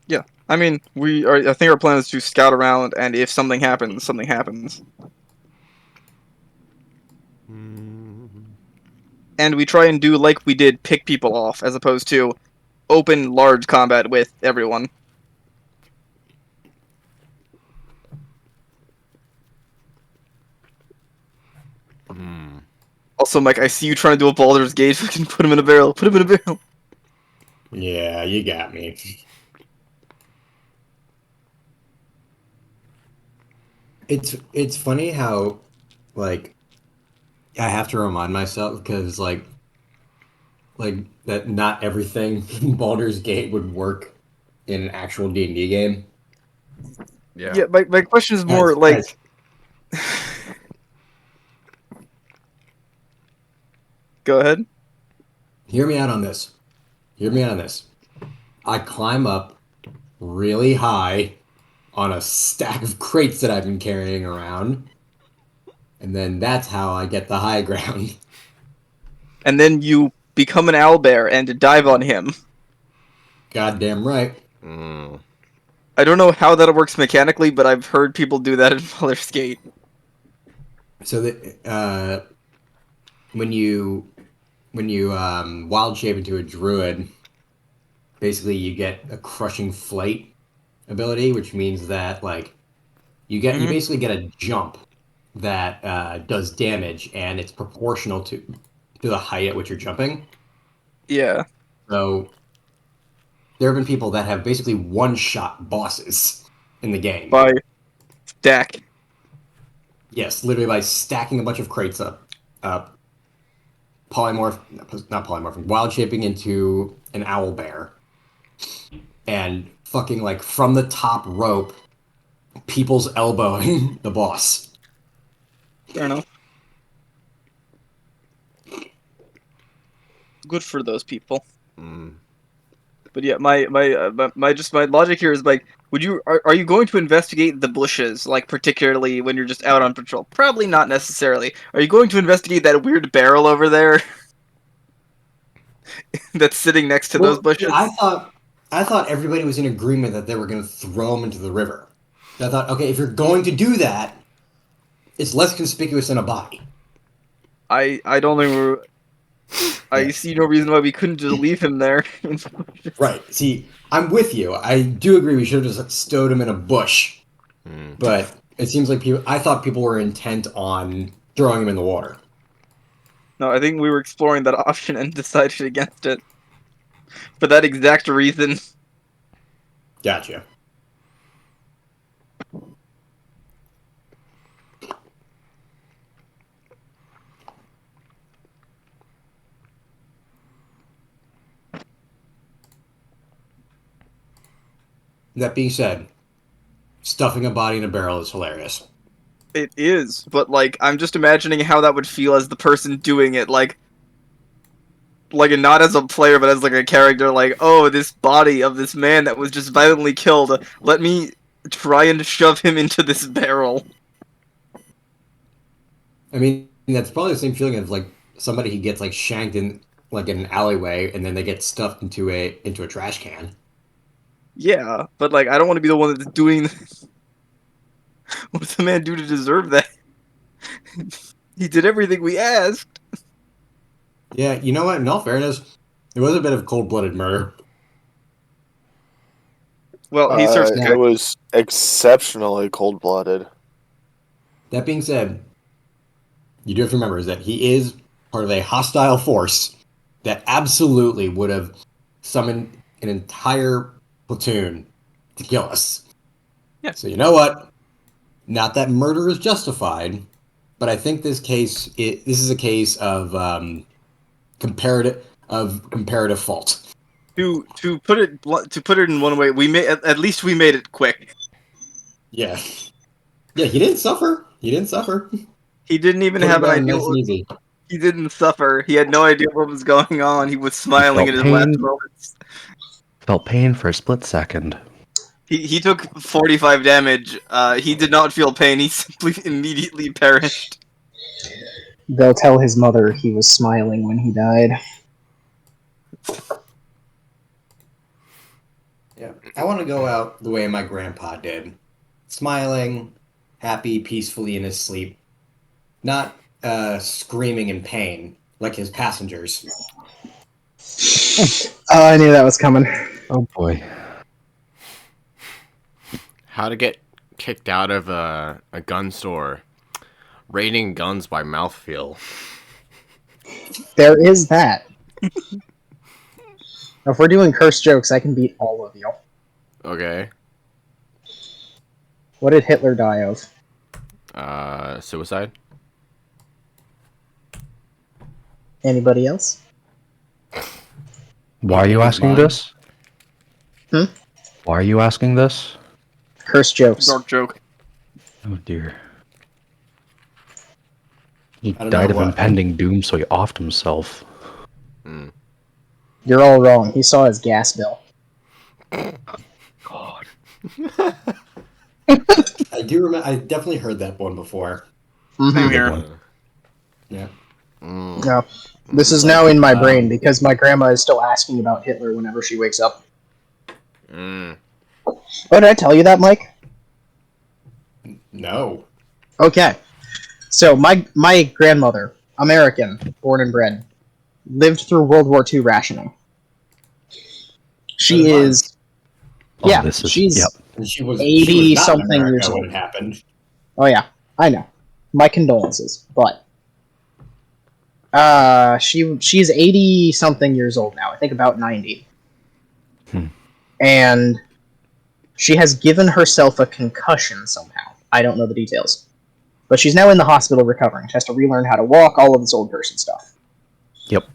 yeah. I mean, I think our plan is to scout around, and if something happens, something happens. And we try and do like we did, pick people off, as opposed to open large combat with everyone. Also, Mike, I see you trying to do a Baldur's Gate. Fucking put him in a barrel. Put him in a barrel. Yeah, you got me. It's funny how, like, I have to remind myself because like that not everything in Baldur's Gate would work in an actual D&D game. Yeah, my question is more like. Guys, Go ahead. hear me out on this. Hear me out on this. I climb up really high on a stack of crates that I've been carrying around, and then that's how I get the high ground. And then you become an owlbear and dive on him. Goddamn right. Mm. I don't know how that works mechanically, but I've heard people do that in Baldur's Gate. So that when you wild shape into a druid, basically you get a crushing flight ability, which means that like you basically get a jump that does damage, and it's proportional to the height at which you're jumping. Yeah. So there have been people that have basically one-shot bosses in the game. By stack. Yes, literally by stacking a bunch of crates up, not polymorphing, wild shaping into an owl bear, and fucking like from the top rope, people's elbowing the boss. Fair enough. Good for those people. Mm. But yeah, my logic here is like, are you going to investigate the bushes, like particularly when you're just out on patrol? Probably not necessarily. Are you going to investigate that weird barrel over there that's sitting next to those Well, bushes? I thought everybody was in agreement that they were going to throw him into the river. I thought, okay, if you're going to do that, it's less conspicuous than a body. I don't think we're. I see no reason why we couldn't just leave him there. Right. See, I'm with you. I do agree we should have just stowed him in a bush. Mm. But it seems like I thought people were intent on throwing him in the water. No, I think we were exploring that option and decided against it for that exact reason. Gotcha. That being said, stuffing a body in a barrel is hilarious. It is, but like I'm just imagining how that would feel as the person doing it, like not as a player, but as like a character. Like, oh, this body of this man that was just violently killed. Let me try and shove him into this barrel. I mean, that's probably the same feeling of like somebody who gets like shanked in like in an alleyway and then they get stuffed into a trash can. Yeah, but like I don't want to be the one that's doing this. What does the man do to deserve that? He did everything we asked. Yeah, you know what? In all fairness, it was a bit of cold-blooded murder. Well, he serves Now, It was exceptionally cold-blooded. that being said, you do have to remember is that he is part of a hostile force that absolutely would have summoned an entire platoon to kill us. Yeah. So you know what? Not that murder is justified, but I think this is a case of comparative fault. To put it in one way, we made at least we made it quick. Yeah, yeah. He didn't suffer. He didn't suffer. He didn't even Put have him an down idea. nice and easy. He didn't suffer. He had no idea what was going on. He was smiling felt at his last pain. moments. Felt pain for a split second. He took 45 damage. He did not feel pain. He simply immediately perished. They'll tell his mother he was smiling when he died. Yeah, I want to go out the way my grandpa did, smiling, happy, peacefully in his sleep, not screaming in pain like his passengers. I knew that was coming. Oh boy. How to get kicked out of a gun store. Rating guns by mouthfeel. There is that. If we're doing curse jokes, I can beat all of you. Okay. What did Hitler die of? Suicide? Anybody else? Why are you asking this? Hmm? Why are you asking this? Curse jokes. Dark joke. Oh dear. He I don't died know of what- impending doom, so he offed himself. You're all wrong. He saw his gas bill. God. I do remember. I definitely heard that one before. Same Good here. one. Yeah. No. This is now in my brain because my grandma is still asking about Hitler whenever she wakes up. Mm. Oh, did I tell you that, Mike? No. Okay. So my grandmother, American, born and bred, lived through World War II rationing. She So did mine. is Oh, yeah, this is she's yep. And she was 80 she was not in something America years when old. it happened. Oh yeah, I know. My condolences, but she's 80 something years old now. I think about 90. And she has given herself a concussion somehow. I don't know the details. But she's now in the hospital recovering. She has to relearn how to walk, all of this old person stuff. Yep.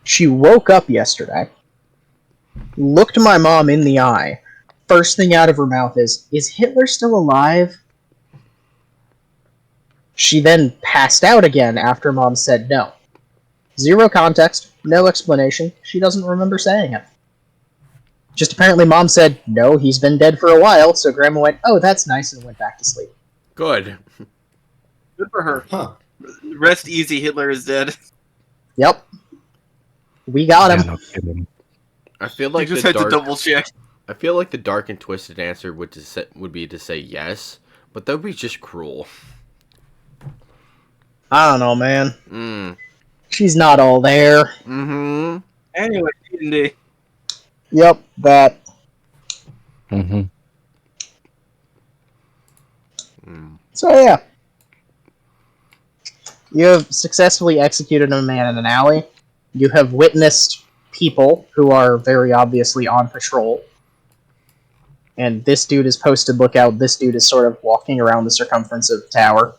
She woke up yesterday, looked my mom in the eye. First thing out of her mouth is Hitler still alive? She then passed out again after mom said no. Zero context, no explanation. She doesn't remember saying it. Just apparently mom said, no, he's been dead for a while, so grandma went, oh, that's nice, and went back to sleep. Good. Good for her. Huh. Rest easy, Hitler is dead. Yep. We got him. Yeah, no kidding. I feel I like just the had dark. to double check. I feel like the dark and twisted answer would be to say yes, but that would be just cruel. I don't know, man. Mm. She's not all there. Mm-hmm. Anyway, D&D. Yep, that. Mm-hmm. Mm. So yeah. You have successfully executed a man in an alley. You have witnessed people who are very obviously on patrol. And this dude is posted lookout. This dude is sort of walking around the circumference of the tower.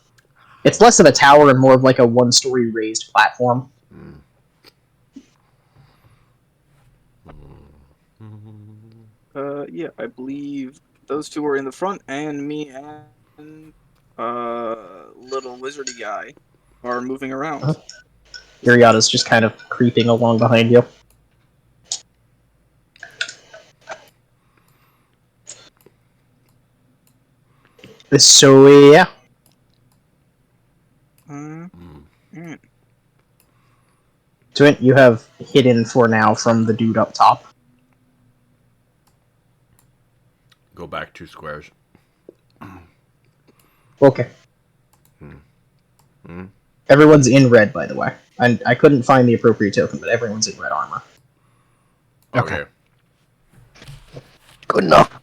It's less of a tower and more of like a one-story raised platform. Mm. Yeah, I believe those two are in the front, and me and little wizardy guy are moving around. Uh-huh. Iriada's just kind of creeping along behind you. So yeah. Mm. Twint, you have hidden for now from the dude up top. Go back 2 squares. Okay. Hmm. Everyone's in red, by the way. And I couldn't find the appropriate token, but everyone's in red armor. Okay. Good enough.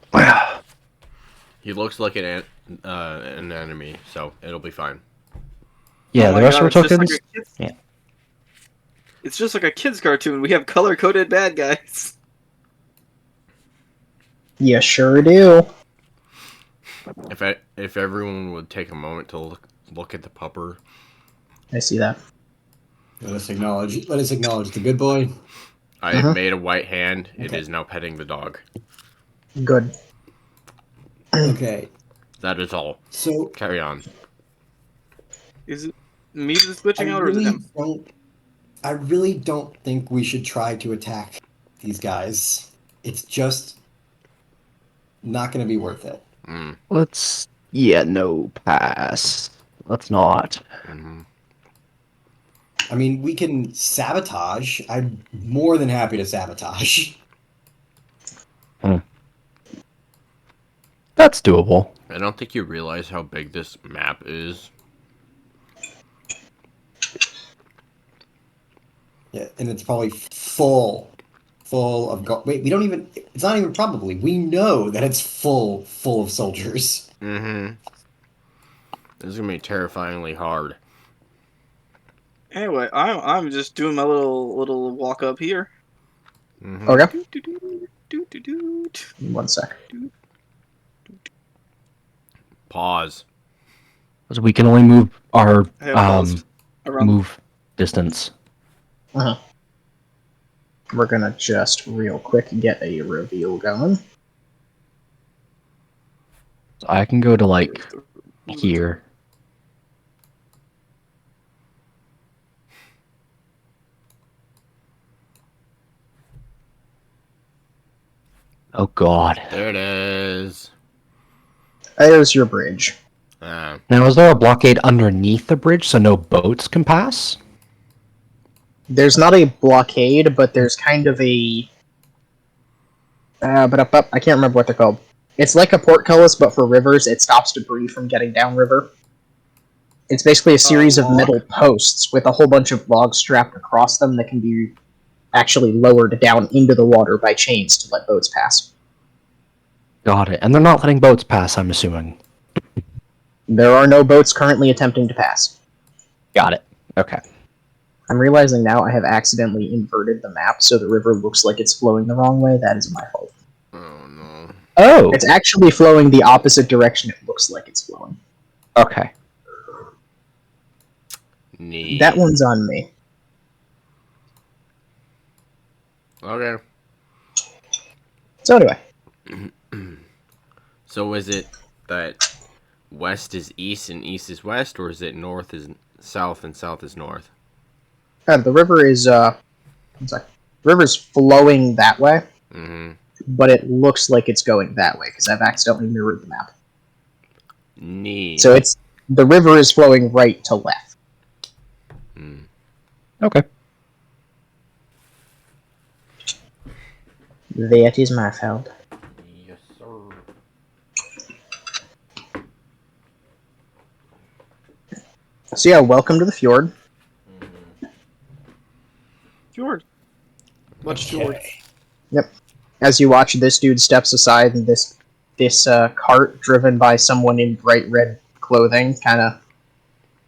He looks like an enemy, so it'll be fine. Yeah, Oh my the rest God, of our it's just tokens. like a kid's- Yeah. It's just like a kid's cartoon. We have color-coded bad guys. You sure do. If everyone would take a moment to look at the pupper. I see that. Let us acknowledge the good boy. I have made a white hand. It Okay. is now petting the dog. Good. Okay. That is all. So Carry on. Is it me that's glitching I out, or is it really him? don't. I really don't think we should try to attack these guys. It's just not going to be worth it. Let's. Yeah, no, pass. Let's not. Mm-hmm. I mean, we can sabotage. I'm more than happy to sabotage. That's doable. I don't think you realize how big this map is. Yeah, and it's probably full of wait, we don't even. It's not even probably. We know that it's full of soldiers. Mm-hmm. This is gonna be terrifyingly hard. Anyway, I'm just doing my little walk up here. Mm-hmm. Okay. Do. 1 sec. Pause. So we can only move our I have paused around. move distance. Uh-huh. We're gonna just real quick get a reveal going. So I can go to like here. Oh God. There it is. There's your bridge. Uh, Now, is there a blockade underneath the bridge so no boats can pass? There's not a blockade, but there's kind of a. I can't remember what they're called. It's like a portcullis, but for rivers. It stops debris from getting downriver. It's basically a series of log? metal posts with a whole bunch of logs strapped across them that can be actually lowered down into the water by chains to let boats pass. Got it. And they're not letting boats pass, I'm assuming. There are no boats currently attempting to pass. Got it. Okay. I'm realizing now I have accidentally inverted the map so the river looks like it's flowing the wrong way. That is my fault. oh no. Oh! It's actually flowing the opposite direction it looks like it's flowing. Okay. Neat. That one's on me. Okay. So anyway, So is it that west is east and east is west, or is it north is south and south is north? the river is river's flowing that way, Mm-hmm. but it looks like it's going that way because I've accidentally mirrored the map. Neat. So it's the river is flowing right to left. Mm. Okay. That is my fault. Yes, sir. So yeah, welcome to the fjord. Fjord. Much fjord. As you watch, this dude steps aside, and this cart driven by someone in bright red clothing kind of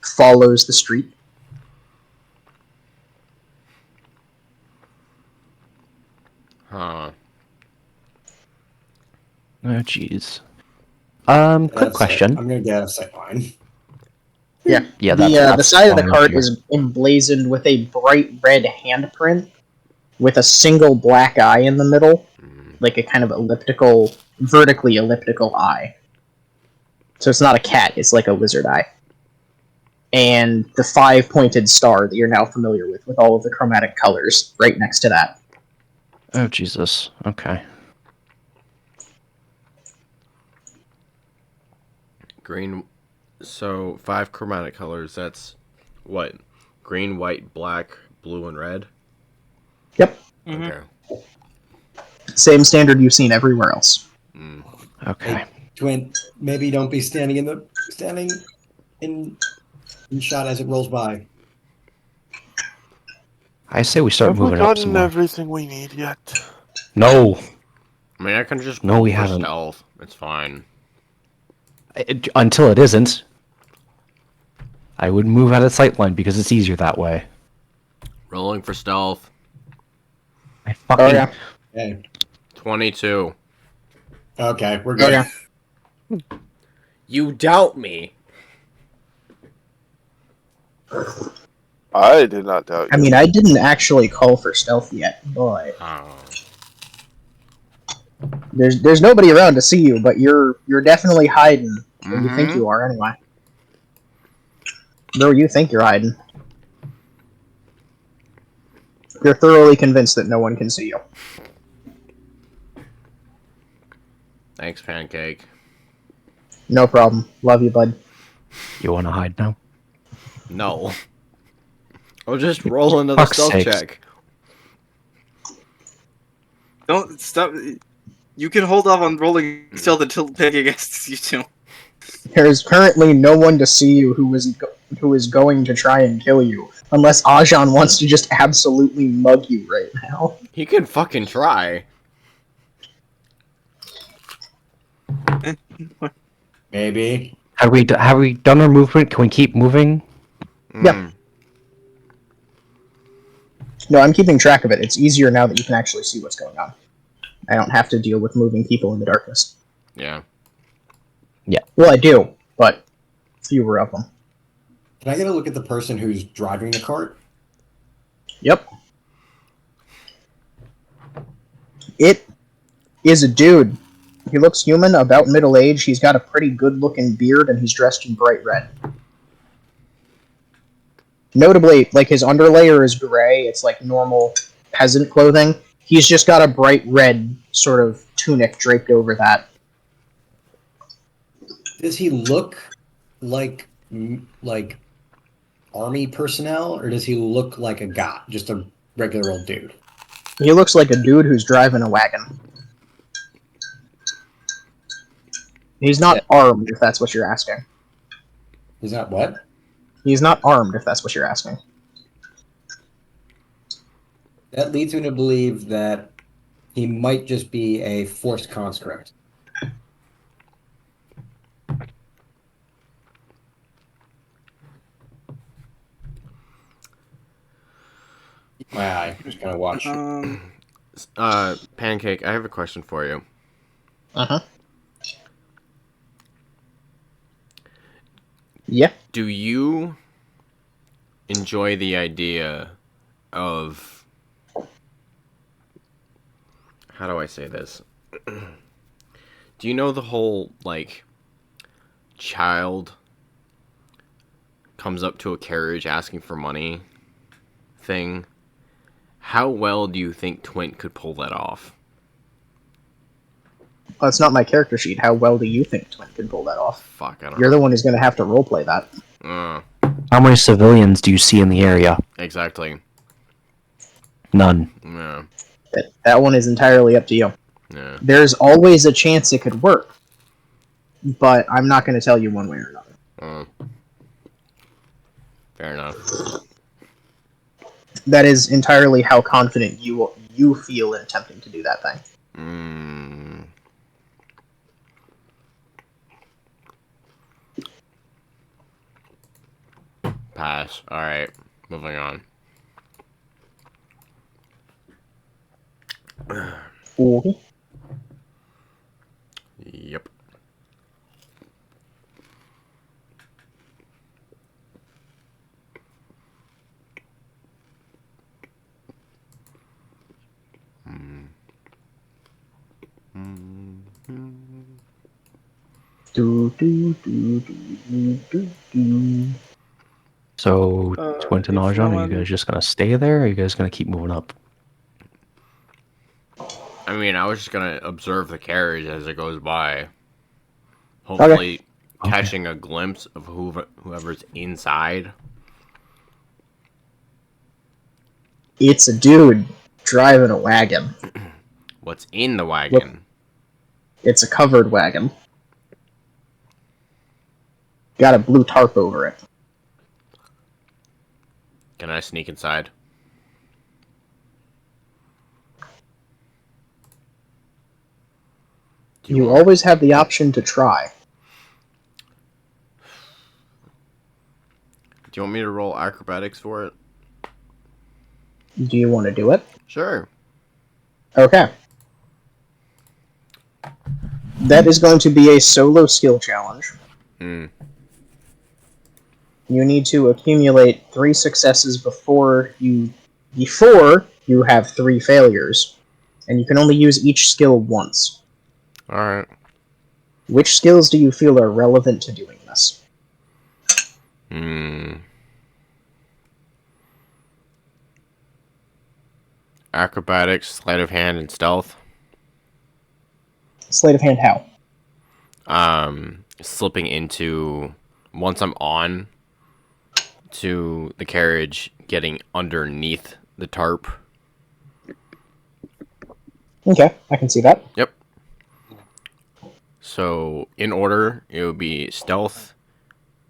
follows the street. Huh. Oh, jeez. Quick That's it. question. I'm gonna get a second line. Yeah, Yeah, the that's side of the fine cart here. is emblazoned with a bright red handprint with a single black eye in the middle, like a kind of vertically elliptical eye. So it's not a cat, it's like a lizard eye. And the 5-pointed star that you're now familiar with all of the chromatic colors right next to that. Oh, Jesus. Okay. Green. So 5 chromatic colors. That's what? Green, white, black, blue, and red. Yep. Mhm. Okay. Same standard you've seen everywhere else. Mm. Okay. Hey, Twin, maybe don't be standing in shot as it rolls by. I say we start Have we moving up some gotten more. everything we need yet? No! I mean, I can just No, roll we for haven't. stealth. It's fine. Until it isn't. I would move out of sightline because it's easier that way. Rolling for stealth. I fucking... Oh yeah. Okay. 22. Okay, we're good. Okay. You doubt me. I did not doubt I you. mean, I didn't actually call for stealth yet, but Oh. there's nobody around to see you, but you're definitely hiding Where you think you are, anyway? Where you think you're hiding? You're thoroughly convinced that no one can see you. Thanks, Pancake. No problem. Love you, bud. You want to hide now? No. I'll just roll another Fuck's stealth sakes. check. Don't stop. You can hold off on rolling stealth until Pancake asks you to. There is currently no one to see you who is going to try and kill you, unless Ajan wants to just absolutely mug you right now. He can fucking try. Maybe. Have we done our movement? Can we keep moving? Yeah. No, I'm keeping track of it. It's easier now that you can actually see what's going on. I don't have to deal with moving people in the darkness. Yeah. Well, I do, but fewer of them. Can I get a look at the person who's driving the cart? Yep. It is a dude. He looks human, about middle age. He's got a pretty good-looking beard, and he's dressed in bright red. Notably, like, his underlayer is gray. It's like normal peasant clothing. He's just got a bright red sort of tunic draped over that. Does he look like army personnel, or does he look like a guy, just a regular old dude? He looks like a dude who's driving a wagon. He's not armed, if that's what you're asking. He's not what? He's not armed, if that's what you're asking. That leads me to believe that he might just be a forced conscript. Keep my eye. Just gonna watch. Pancake, I have a question for you. Uh-huh. Yeah. Do you enjoy the idea of... How do I say this? Do you know the whole, like, child comes up to a carriage asking for money thing? How well do you think Twint could pull that off? Well, it's not my character sheet. How well do you think Twin can pull that off? Fuck, I don't You're know. the one who's going to have to roleplay that. How many civilians do you see in the area? Exactly. None. Yeah. That one is entirely up to you. Yeah. There's always a chance it could work, but I'm not going to tell you one way or another. Fair enough. That is entirely how confident you feel in attempting to do that thing. Pass. Alright. Moving on. Okay. Yep. So, Twint and if Arjan, no are you one- guys just gonna stay there, or are you guys gonna keep moving up? I mean, I was just gonna observe the carriage as it goes by. Hopefully, catching a glimpse of whoever's inside. It's a dude driving a wagon. What's in the wagon? It's a covered wagon. Got a blue tarp over it. Can I sneak inside? Do You want- always have the option to try. Do you want me to roll acrobatics for it? Do you want to do it? Sure. Okay. That is going to be a solo skill challenge. Hmm. You need to accumulate 3 successes before you have 3 failures. And you can only use each skill once. Alright. Which skills do you feel are relevant to doing this? Acrobatics, sleight of hand, and stealth. Sleight of hand, how? Slipping into, once I'm on to the carriage, getting underneath the tarp. Okay, I can see that. Yep. So, in order, it would be stealth,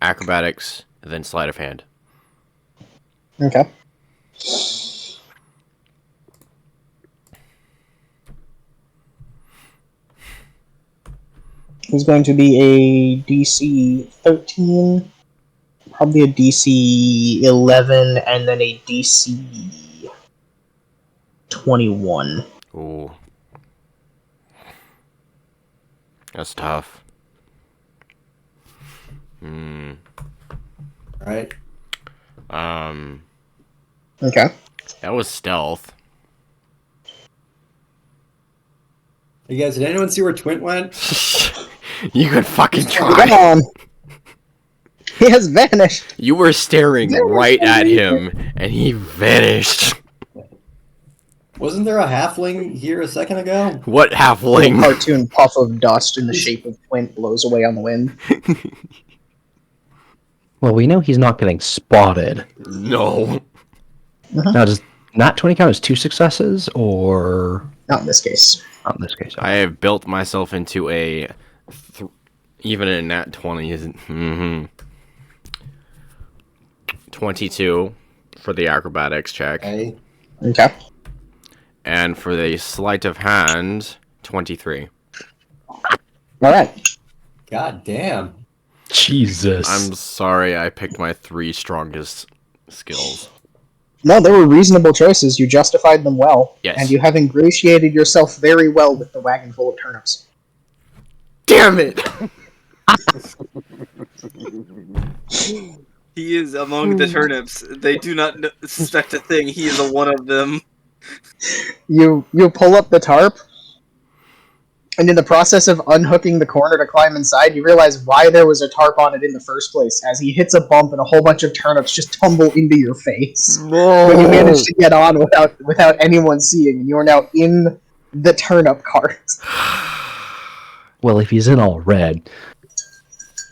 acrobatics, then sleight of hand. Okay. It's going to be a DC 13, probably a DC 11, and then a DC 21. Ooh. That's tough. Right. Okay. That was stealth. Hey guys, did anyone see where Twint went? You could fucking Come try. on! He has vanished! You were staring right at him, and he vanished. Wasn't there a halfling here a second ago? What A halfling? cartoon puff of dust in the shape of Quint blows away on the wind. Well, we know he's not getting spotted. No. Now, does not 20 count as 2 successes, or Not in this case. not in this case? I have built myself into a... even a nat 20 isn't... 22 for the acrobatics check. Okay. Okay. And for the sleight of hand, 23. Alright. God damn. Jesus. I'm sorry I picked my 3 strongest skills. No, they were reasonable choices. You justified them well. Yes. And you have ingratiated yourself very well with the wagon full of turnips. Damn it! He is among the turnips. They do not suspect a thing. He is one of them. You pull up the tarp, and in the process of unhooking the corner to climb inside, you realize why there was a tarp on it in the first place, as he hits a bump and a whole bunch of turnips just tumble into your face. But you manage to get on without anyone seeing, and you are now in the turnip cart. Well, if he's in all red,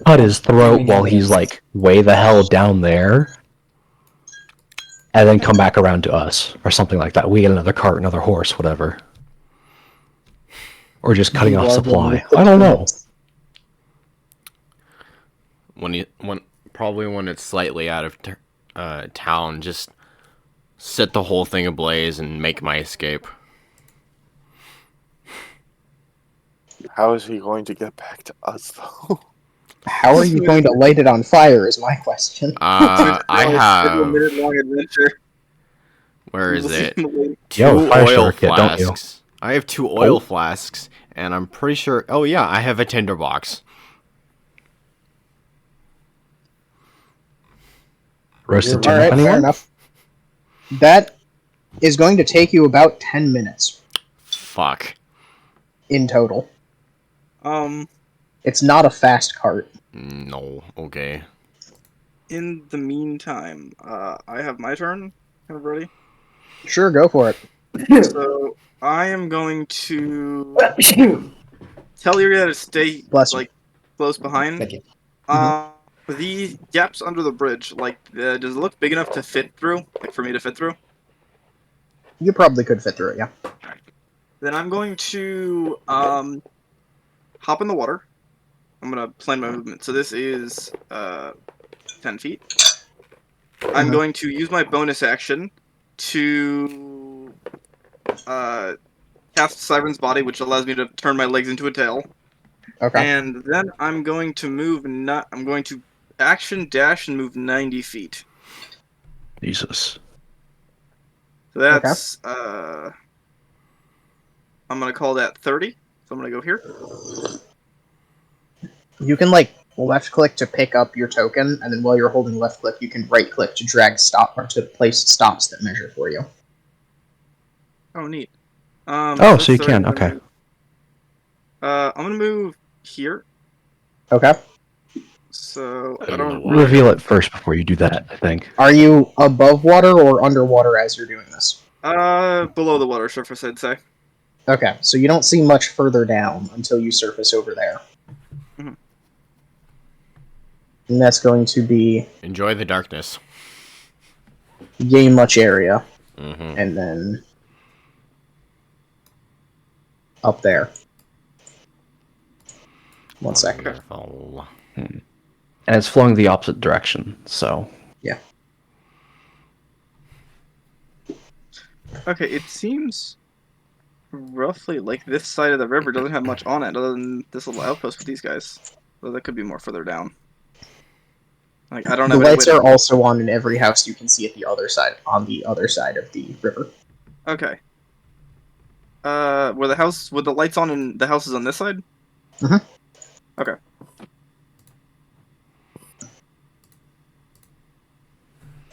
cut his throat while he's like way the hell down there, and then come back around to us or something like that. We get another cart, another horse, whatever, or just cutting off supply. I don't know. Probably when it's slightly out of town, just set the whole thing ablaze and make my escape. How is he going to get back to us, though? How are you going to light it on fire is my question. I have... a minute-long adventure. Where is it? Yo, 2 fire oil starter kit, don't you? flasks. I have 2 oil flasks, and I'm pretty sure... Oh, yeah, I have a tinderbox. Roasted Alright, turnip, fair anyone? enough. That is going to take you about 10 minutes Fuck. in total. It's not a fast cart. No, okay. In the meantime, I have my turn. Kind of ready. Sure, go for it. So I am going to tell Iria to stay Bless you. close behind. Thank you. The gaps under the bridge, does it look big enough to fit through? Like for me to fit through? You probably could fit through it, yeah. Then I'm going to hop in the water. I'm gonna plan my movement. So this is 10 feet. I'm going to use my bonus action to cast Siren's Body, which allows me to turn my legs into a tail. Okay. And then I'm going to move. I'm going to action dash and move 90 feet. Jesus. So that's I'm gonna call that 30. So I'm gonna go here. You can left click to pick up your token, and then while you're holding left click, you can right click to drag stop or to place stops that measure for you. Oh, neat. Oh, so you that's can, 30. okay. I'm gonna move here, Okay. So I don't Reveal it first before you do that, I think. Are you above water or underwater as you're doing this? below the water surface, I'd say. Okay, so you don't see much further down until you surface over there. Mhm. And that's going to be Enjoy the darkness. yay much area. Mm-hmm. And then up there. One second. Wonderful. And it's flowing the opposite direction, so... Yeah. Okay, it seems roughly like this side of the river doesn't have much on it other than this little outpost with these guys. So that could be more further down. Like I don't The have any way lights to... are also on in every house you can see at the other side, on the other side of the river. Okay. Were the lights on in the houses on this side? Mhm. Okay.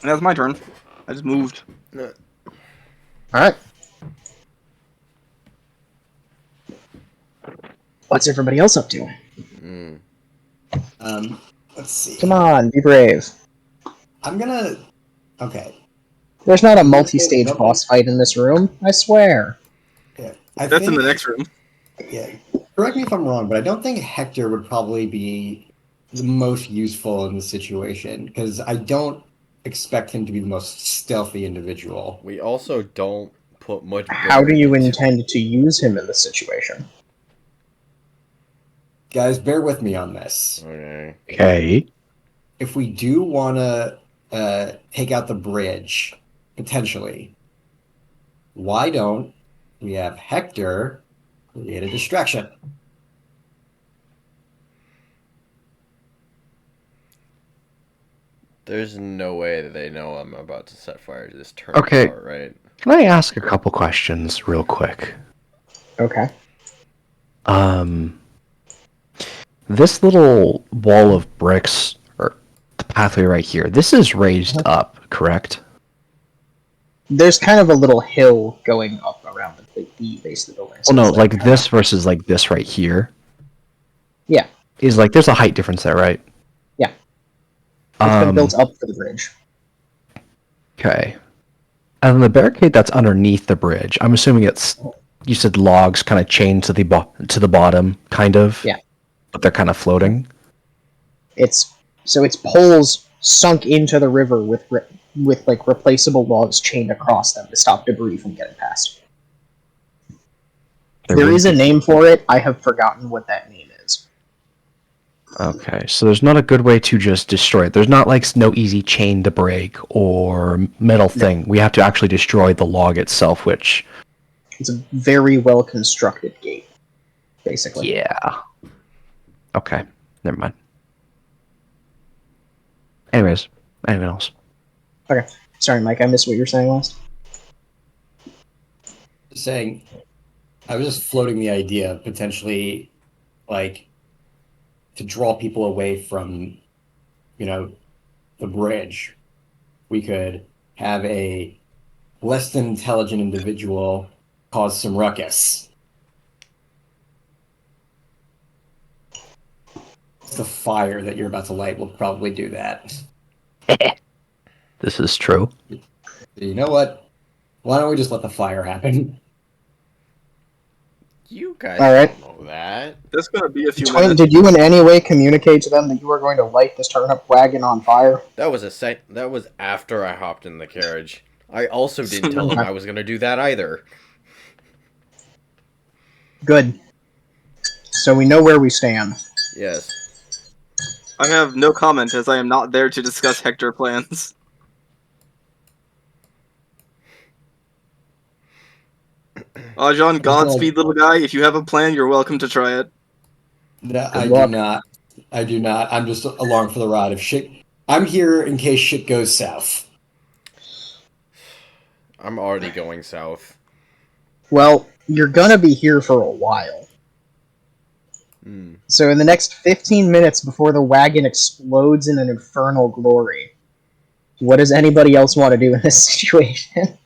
And that's my turn. I just moved. Alright. What's everybody else up to? Mm. Let's see. Come on, be brave. I'm gonna. Okay. There's not a I'm gonna say multi-stage nobody- boss fight in this room, I swear. Yeah. That's in the next room. Yeah. Correct me if I'm wrong, but I don't think Hector would probably be the most useful in the situation because I don't expect him to be the most stealthy individual. We also don't put much. How do you burden into- intend to use him in this situation? Guys, bear with me on this. Okay. Okay. If we do want to take out the bridge, potentially, why don't we have Hector create a distraction? There's no way that they know I'm about to set fire to this turn. Okay. Right. Can I ask a couple questions real quick? Okay. This little wall of bricks, or the pathway right here, this is raised up, correct? There's kind of a little hill going up around the base of the building. Well, no, it's like this versus like this right here. Yeah. Is like, there's a height difference there, right? Yeah. It's been built up for the bridge. Okay. And then the barricade that's underneath the bridge, I'm assuming it's, you said logs kind of chained to the bottom, kind of? Yeah. But they're kind of floating? It's poles sunk into the river with like replaceable logs chained across them to stop debris from getting past. There is a name for it. I have forgotten what that name is. Okay, so there's not a good way to just destroy it. There's not like no easy chain to break or metal thing. We have to actually destroy the log itself, which... It's a very well constructed gate, basically. Yeah. Okay, never mind. Anyways, anyone else? Okay. Sorry, Mike, I missed what you were saying last. Saying, I was just floating the idea of potentially, like, to draw people away from, the bridge. We could have a less than intelligent individual cause some ruckus. The fire that you're about to light will probably do that. This is true. You know what? Why don't we just let the fire happen? You guys All right. don't know that. There's gonna be a few Twin, minutes. did you in any way communicate to them that you were going to light this turnip wagon on fire? That was after I hopped in the carriage. I also didn't tell them I was gonna do that either. Good. So we know where we stand. Yes. I have no comment as I am not there to discuss Hector plans. John, Godspeed, little guy. If you have a plan, you're welcome to try it. No, Good luck. I do not. I'm just along for the ride. I'm here in case shit goes south. I'm already going south. Well, you're gonna be here for a while. Hmm. So in the next 15 minutes before the wagon explodes in an infernal glory, what does anybody else want to do in this situation?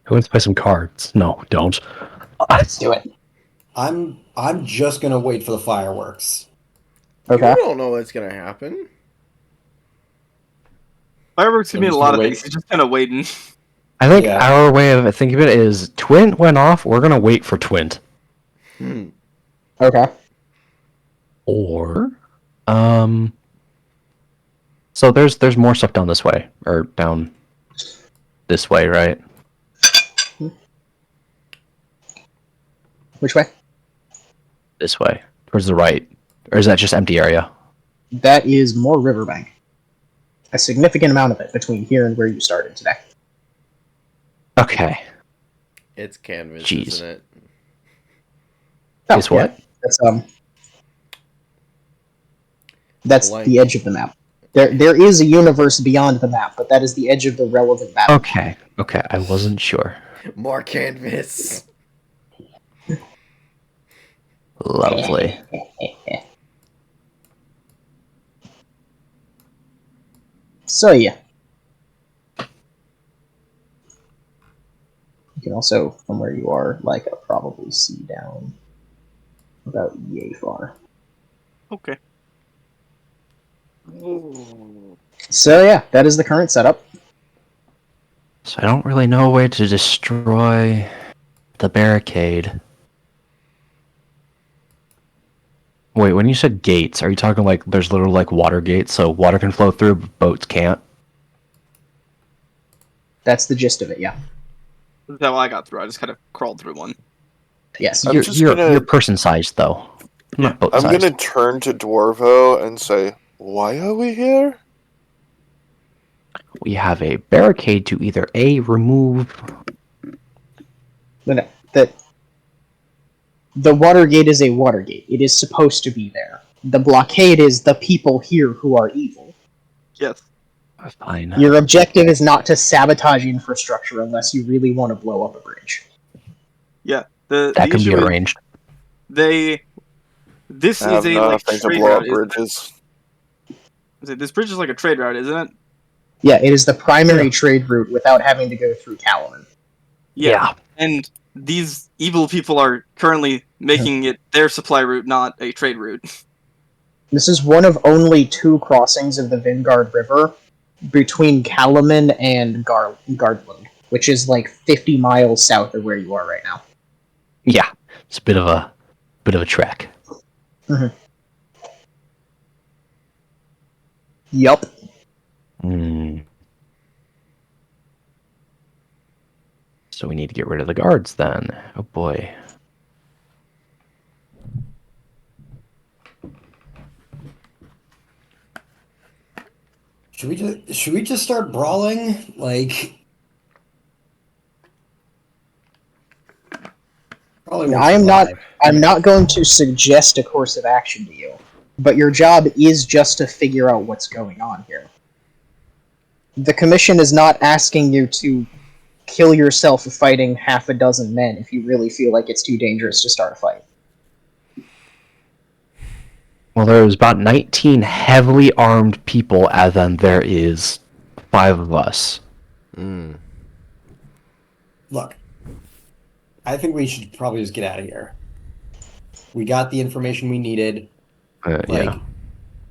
Who wants to play some cards? No, don't. Let's do it. I'm just gonna wait for the fireworks. Okay. You don't know what's gonna happen. Fireworks could I'm mean a just lot gonna of wait. things. He's just kind of waiting. I think Yeah. our way of thinking of it is Twint went off, we're gonna wait for Twint. Okay. Or so there's more stuff down this way. Or down this way, right? Which way? This way. Towards the right. Or is that just empty area? That is more riverbank. A significant amount of it between here and where you started today. Okay. It's canvas, Jeez. isn't it? Oh, Is what? Yeah. That's Blank. the edge of the map. There is a universe beyond the map, but that is the edge of the relevant map. Okay. Okay, I wasn't sure. More canvas. Lovely. So yeah. You can also, from where you are, like probably see down about yay far. Okay. So yeah, that is the current setup. So I don't really know a way to destroy the barricade. Wait, when you said gates, are you talking like there's little like water gates so water can flow through but boats can't? That's the gist of it, yeah. That's how I got through. I just kind of crawled through one. Yes. I'm just gonna- You're person sized though. Not boat I'm sized. gonna turn to Dwarvo and say, "Why are we here?" We have a barricade to either A, remove. No, the water gate is a water gate. It is supposed to be there. The blockade is the people here who are evil. Yes. Fine. Your objective is not to sabotage infrastructure unless you really want to blow up a bridge. Yeah. The That can be issue is arranged. This I have is a like nothing to trade blow up route. bridges. This bridge is like a trade route, isn't it? Yeah, it is the primary trade route without having to go through Calaman. Yeah. And these evil people are currently making it their supply route, not a trade route. This is one of only 2 crossings of the Vingard River between Calaman and Gardland, which is like 50 miles south of where you are right now. Yeah. It's a bit of a trek. Yup. So we need to get rid of the guards then. Oh boy. Should we just start brawling? Like, probably won't survive. I'm not going to suggest a course of action to you, but your job is just to figure out what's going on here. The Commission is not asking you to kill yourself fighting half a dozen men if you really feel like it's too dangerous to start a fight. Well, there's about 19 heavily armed people, and then there is 5 of us. Look, I think we should probably just get out of here. We got the information we needed. Yeah.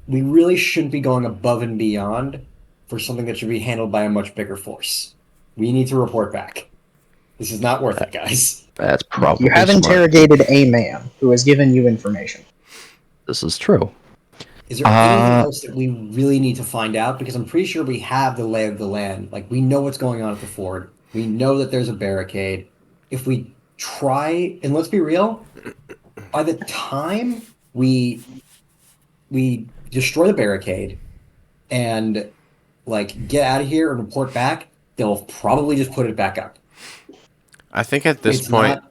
We really shouldn't be going above and beyond for something that should be handled by a much bigger force. We need to report back. This is not worth it, guys. That's probably You have smart. interrogated a man who has given you information. This is true. Is there anything else that we really need to find out? Because I'm pretty sure we have the lay of the land. Like, we know what's going on at the fort. We know that there's a barricade. If we try, and let's be real, by the time we destroy the barricade and like get out of here and report back, they'll probably just put it back up. I think at this It's point,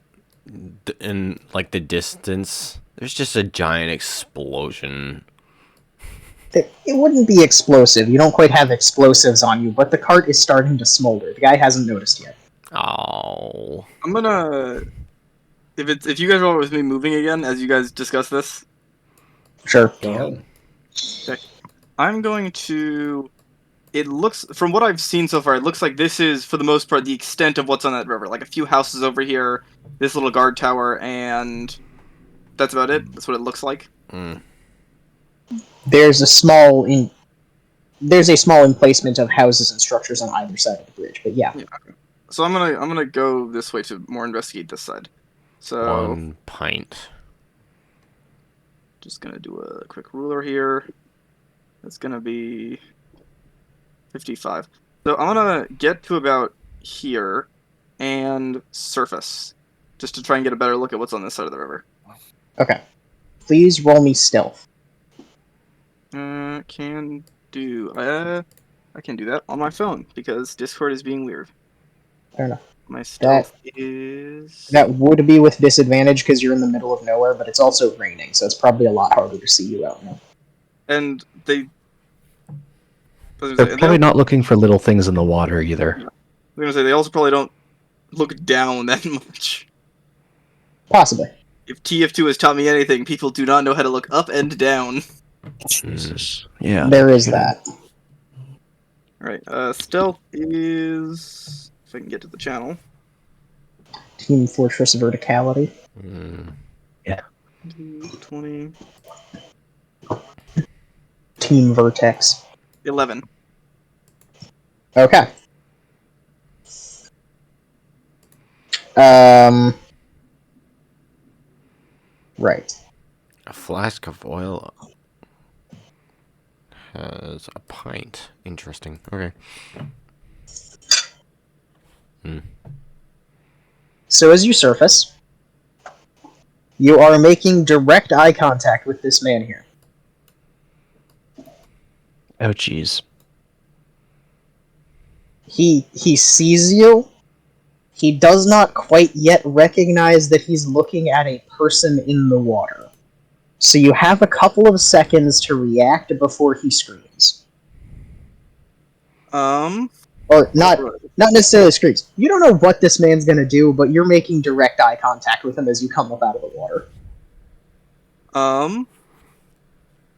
not- in like the distance, there's just a giant explosion. It wouldn't be explosive. You don't quite have explosives on you, but the cart is starting to smolder. The guy hasn't noticed yet. Oh. I'm gonna if you guys are all with me moving again as you guys discuss this, Sure. Go ahead. I'm going to. It looks, from what I've seen so far, it looks like this is, for the most part, the extent of what's on that river. Like a few houses over here, this little guard tower, and that's about it. That's what it looks like. There's a small emplacement of houses and structures on either side of the bridge, but yeah. So I'm gonna go this way to more investigate this side. So 1 pint. just gonna do a quick ruler here. That's gonna be 55. So I'm gonna get to about here and surface, just to try and get a better look at what's on this side of the river. Okay. Please roll me stealth. Can do. I can do that on my phone because Discord is being weird. Fair enough. My stealth is. That would be with disadvantage because you're in the middle of nowhere, but it's also raining, so it's probably a lot harder to see you out now. And they. They're probably not looking for little things in the water either. I'm gonna say they also probably don't look down that much. Possibly. If TF2 has taught me anything, people do not know how to look up and down. Jesus. Yeah. There is that. Alright, stealth is... If I can get to the channel. Team Fortress Verticality. 20... Team Vertex. 11. Okay. Right. A flask of oil has a pint. Interesting. Okay. So as you surface, you are making direct eye contact with this man here. Oh, jeez. He sees you. He does not quite yet recognize that he's looking at a person in the water. So you have a couple of seconds to react before he screams. Or not necessarily screams. You don't know what this man's gonna do, but you're making direct eye contact with him as you come up out of the water.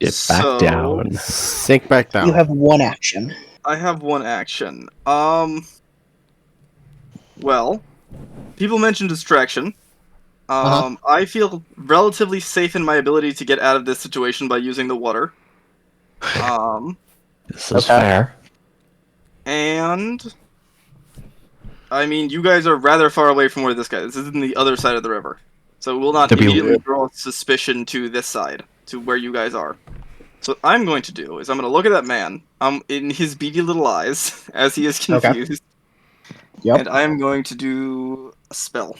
Get back down. Sink back down. You have one action. I have one action. Well, people mentioned distraction. I feel relatively safe in my ability to get out of this situation by using the water. This is fair. And I mean, you guys are rather far away from where this guy is. This is in the other side of the river. So it will not immediately draw suspicion to this side, to where you guys are. So what I'm going to do is I'm going to look at that man in his beady little eyes as he is confused. Okay. Yep. And I am going to do a spell.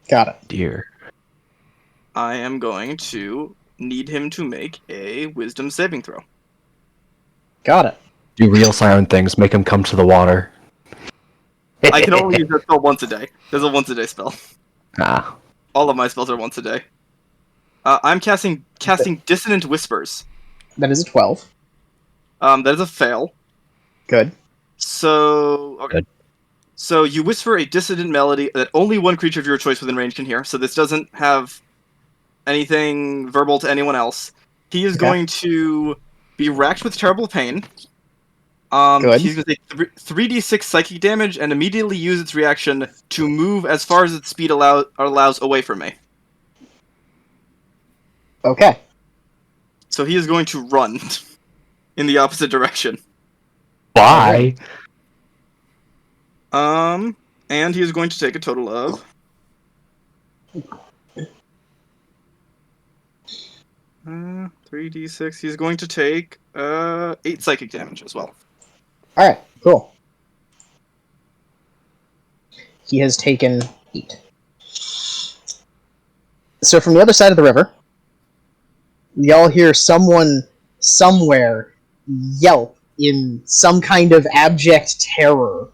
Got it. Dear. I am going to need him to make a wisdom saving throw. Got it. Do real silent things. Make him come to the water. I can only use that spell once a day. There's a once a day spell. Ah. All of my spells are once a day. I'm casting Dissonant Whispers. That is a 12. That is a fail. Good. So okay. Good. So you whisper a dissonant melody that only one creature of your choice within range can hear. So this doesn't have anything verbal to anyone else. He is going to be racked with terrible pain. Good. He's going to take 3d6 psychic damage and immediately use its reaction to move as far as its speed allows away from me. Okay. So he is going to run in the opposite direction. Why? And he is going to take a total of 3d6. He's going to take 8 psychic damage as well. Alright, cool. He has taken 8. So from the other side of the river, y'all hear someone somewhere yelp in some kind of abject terror.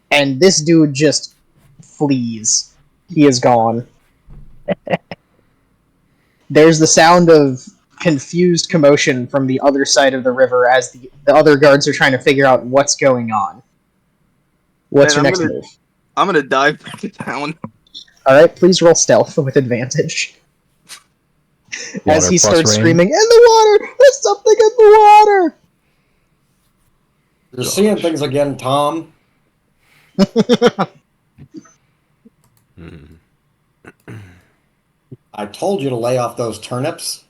And this dude just flees. He is gone. There's the sound of confused commotion from the other side of the river as the other guards are trying to figure out what's going on. What's your next move? I'm gonna dive back down. Alright, please roll stealth with advantage. As he starts rain. screaming, "In the water! There's something in the water!" You're seeing things again, Tom. I told you to lay off those turnips.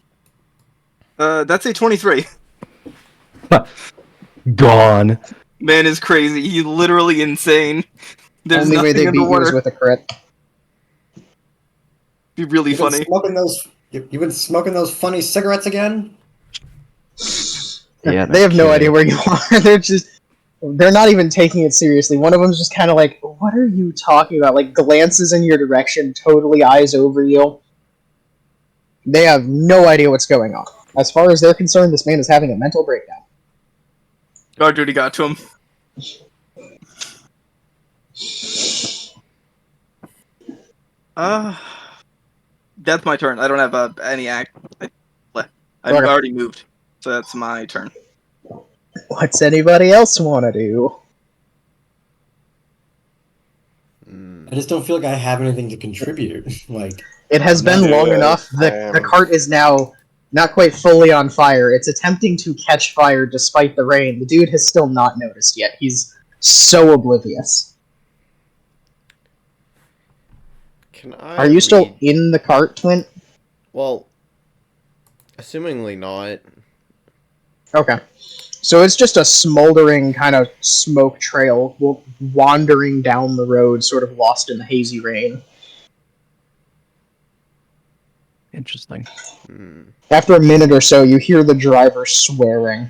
That's a 23. Gone. Man is crazy. He's literally insane. There's Only way nothing they beat you is underwater. with a crit. Be really You've been funny. smoking those. You've been smoking those funny cigarettes again. Yeah, They have no kidding. idea where you are. They're not even taking it seriously. One of them's just kind of like, what are you talking about? Like, glances in your direction, totally eyes over you. They have no idea what's going on. As far as they're concerned, this man is having a mental breakdown. Guard duty got to him. That's my turn. I don't have any act. I've Okay. already moved, so that's my turn. What's anybody else want to do? I just don't feel like I have anything to contribute. Like, It has I'm been not- long Yeah, enough. The cart is now not quite fully on fire. It's attempting to catch fire despite the rain. The dude has still not noticed yet. He's so oblivious. Can I Are you still read- in the cart, Twin? Well, assumingly not. Okay. So it's just a smoldering kind of smoke trail wandering down the road, sort of lost in the hazy rain. Interesting. After a minute or so, you hear the driver swearing.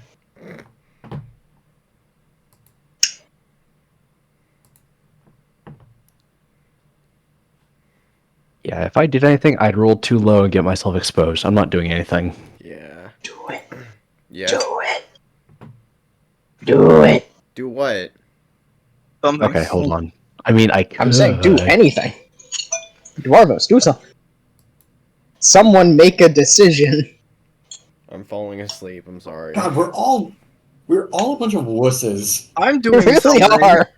Yeah, if I did anything, I'd roll too low and get myself exposed. I'm not doing anything. Yeah. Do it. Yeah. Do it. Do it. Do what? Something. Okay, hold on. I mean, I could. I'm saying do anything. Dwarvos, do something. Someone make a decision. I'm falling asleep. I'm sorry. God, we're all a bunch of wusses. I'm You doing really something. are.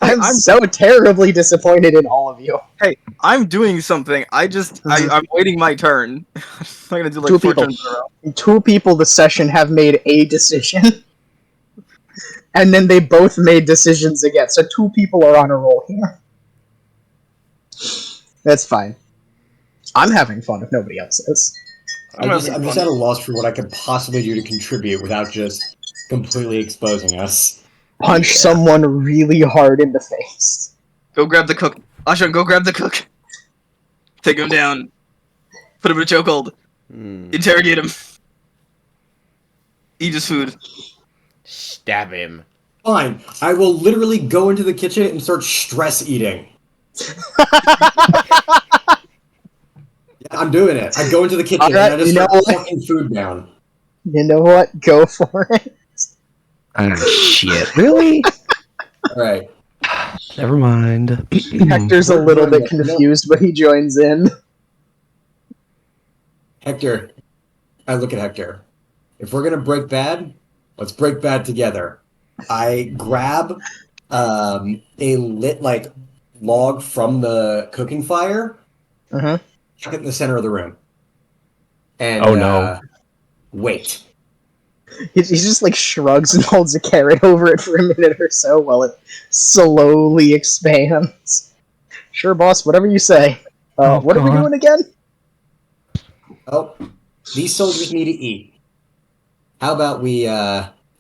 I'm so terribly disappointed in all of you. Hey, I'm doing something. I'm waiting my turn. I'm not gonna do like Two 4 people. turns in a row. Two people this session have made a decision. And then they both made decisions again. So two people are on a roll here. That's fine. I'm having fun if nobody else is. I'm I'm just having at fun. a loss for what I could possibly do to contribute without just completely exposing us. Punch Yeah. someone really hard in the face. Go grab the cook. Ashan, go grab the cook. Take him down. Put him in a chokehold. Interrogate him. Eat his food. Stab him. Fine, I will literally go into the kitchen and start stress eating. Yeah, I'm doing it. I go into the kitchen Alright, and I just you know start what? fucking food down. You know what? Go for it. Ah, shit. Really? Alright. Never mind. Hector's a We're little doing bit it. confused, but he joins in. Hector, I look at Hector. If we're gonna break bad, let's break bad together. I grab a lit log from the cooking fire, Uh-huh. chuck it in the center of the room, and Oh, no. wait. He just like shrugs and holds a carrot over it for a minute or so while it slowly expands. Sure, boss, whatever you say. Oh, What are we God. doing again? Oh, these soldiers need to eat. How about we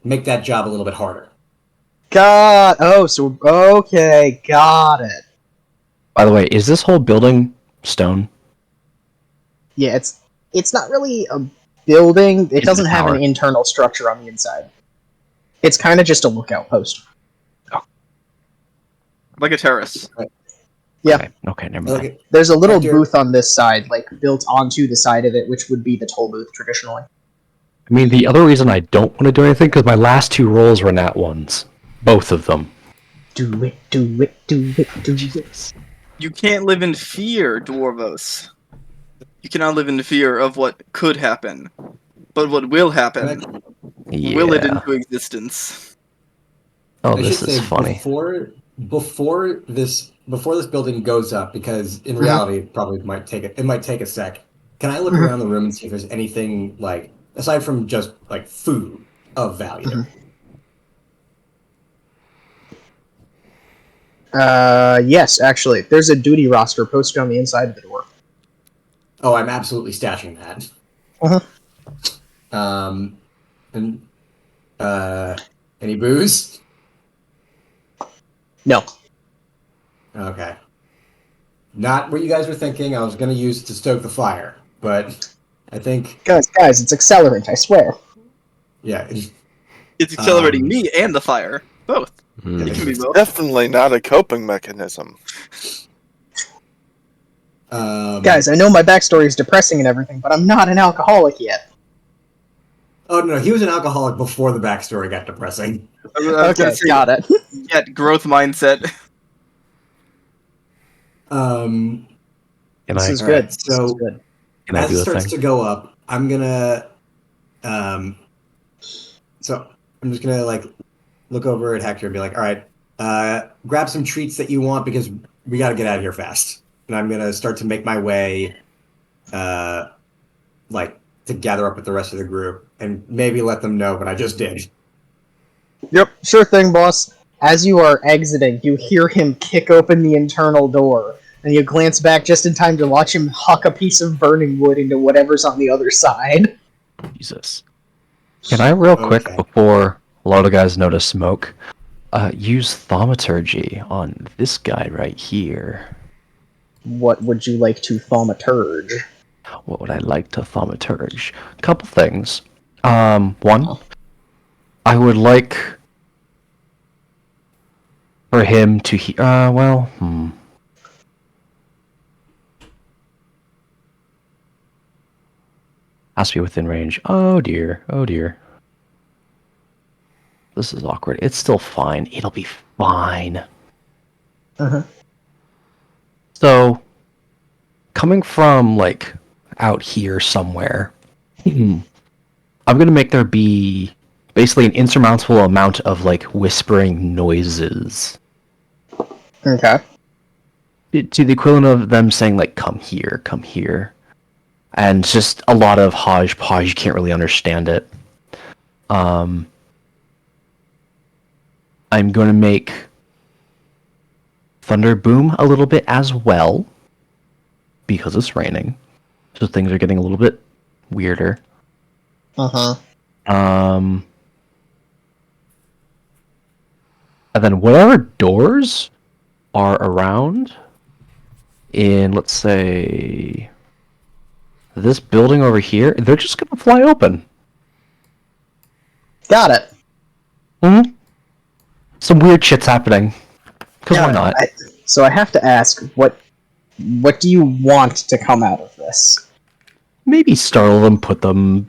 make that job a little bit harder? Okay, got it. By the way, is this whole building stone? Yeah, it's not really a building. It It's a doesn't have an tower. internal structure on the inside. It's kind of just a lookout post. Like a terrace. Yeah. Okay, never I look mind. at- There's a little Hector- booth on this side, like built onto the side of it, which would be the toll booth traditionally. I mean, the other reason I don't want to do anything, because my last two rolls were nat ones. Both of them. Do it, do it, do it, do it. You can't live in fear, Dwarvos. You cannot live in fear of what could happen. But what will happen, Yeah. will it into existence. Oh, I this should is say funny. before this building goes up, because in reality it probably might take a sec. Can I look Mhm. around the room and see if there's anything like aside from just like food of value? Mhm. Yes, actually. There's a duty roster posted on the inside of the door. Oh, I'm absolutely stashing that. Uh-huh. And any booze? No. Okay. Not what you guys were thinking. I was going to use to stoke the fire, but I think Guys, it's accelerant, I swear. yeah. It's accelerating Um, me and the fire. Both. Mm. It can be It's both. definitely not a coping mechanism. Guys, I know my backstory is depressing and everything, but I'm not an alcoholic yet. Oh no, he was an alcoholic before the backstory got depressing. I was gonna Okay, say, got it. yeah, growth mindset. Can This I is All good. right, This is so good. can I as do it a starts thing? to go up, I'm gonna so I'm just gonna like look over at Hector and be like, all right, grab some treats that you want because we got to get out of here fast. And I'm gonna start to make my way, like to gather up with the rest of the group and maybe let them know what I just did. Yep, sure thing, boss. As you are exiting, you hear him kick open the internal door, and you glance back just in time to watch him huck a piece of burning wood into whatever's on the other side. Jesus. Can I real quick Okay. before a lot of guys notice smoke? Use thaumaturgy on this guy right here. What would you like to thaumaturge? What would I like to thaumaturge? A couple things. One, I would like for him to has to be within range. Oh dear, oh dear. This is awkward. It's still fine. It'll be fine. Uh-huh. So, coming from, like, out here somewhere, I'm gonna make there be basically an insurmountable amount of, like, whispering noises. Okay. To the equivalent of them saying, like, come here, come here. And it's just a lot of hodgepodge, you can't really understand it. I'm going to make thunder boom a little bit as well, because it's raining. So things are getting a little bit weirder. Uh-huh. And then whatever doors are around in, let's say, this building over here, they're just going to fly open. Got it. Mm-hmm. Some weird shit's happening. Because why not? So I have to ask, what do you want to come out of this? Maybe startle them, put them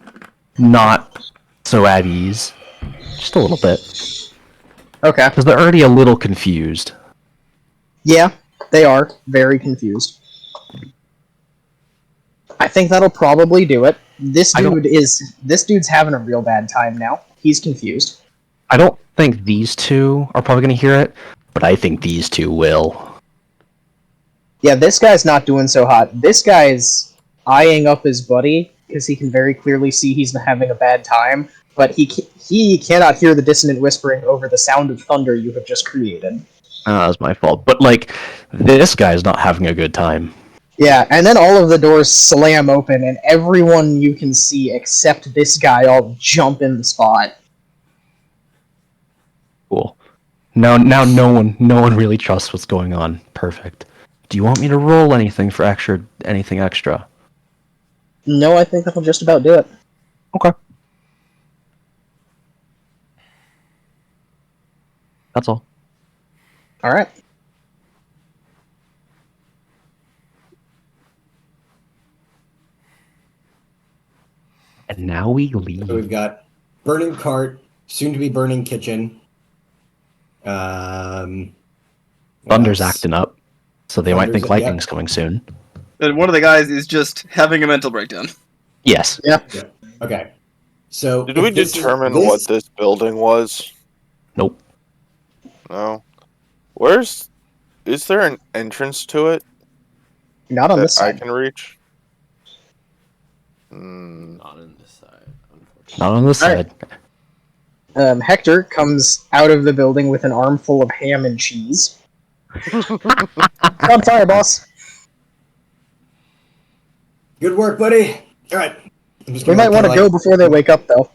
not so at ease. Just a little bit. Okay. Because they're already a little confused. Yeah, they are very confused. I think that'll probably do it. This dude's having a real bad time now. He's confused. I don't think these two are probably going to hear it, but I think these two will. Yeah, this guy's not doing so hot. This guy's eyeing up his buddy because he can very clearly see he's having a bad time, but he cannot hear the dissonant whispering over the sound of thunder you have just created. That was my fault. But, like, this guy's not having a good time. Yeah, and then all of the doors slam open, and everyone you can see except this guy all jump in the spot. Cool. Now no one really trusts what's going on. Perfect. Do you want me to roll anything for anything extra? No, I think that'll just about do it. Okay. That's all. Alright. And now we leave. So we've got burning cart, soon to be burning kitchen. What Thunder's else? acting up, so they might think Thunder's- lightning's yep. coming soon. And one of the guys is just having a mental breakdown. Yes. Yeah. Okay. So Did we determine what this building was? Nope. No. Is there an entrance to it Not on that this I side. can reach? Not on this side, unfortunately. Not on this Alright. side. Hector comes out of the building with an armful of ham and cheese. On fire, boss. Good work, buddy. All right. We might want to go before they wake up, though.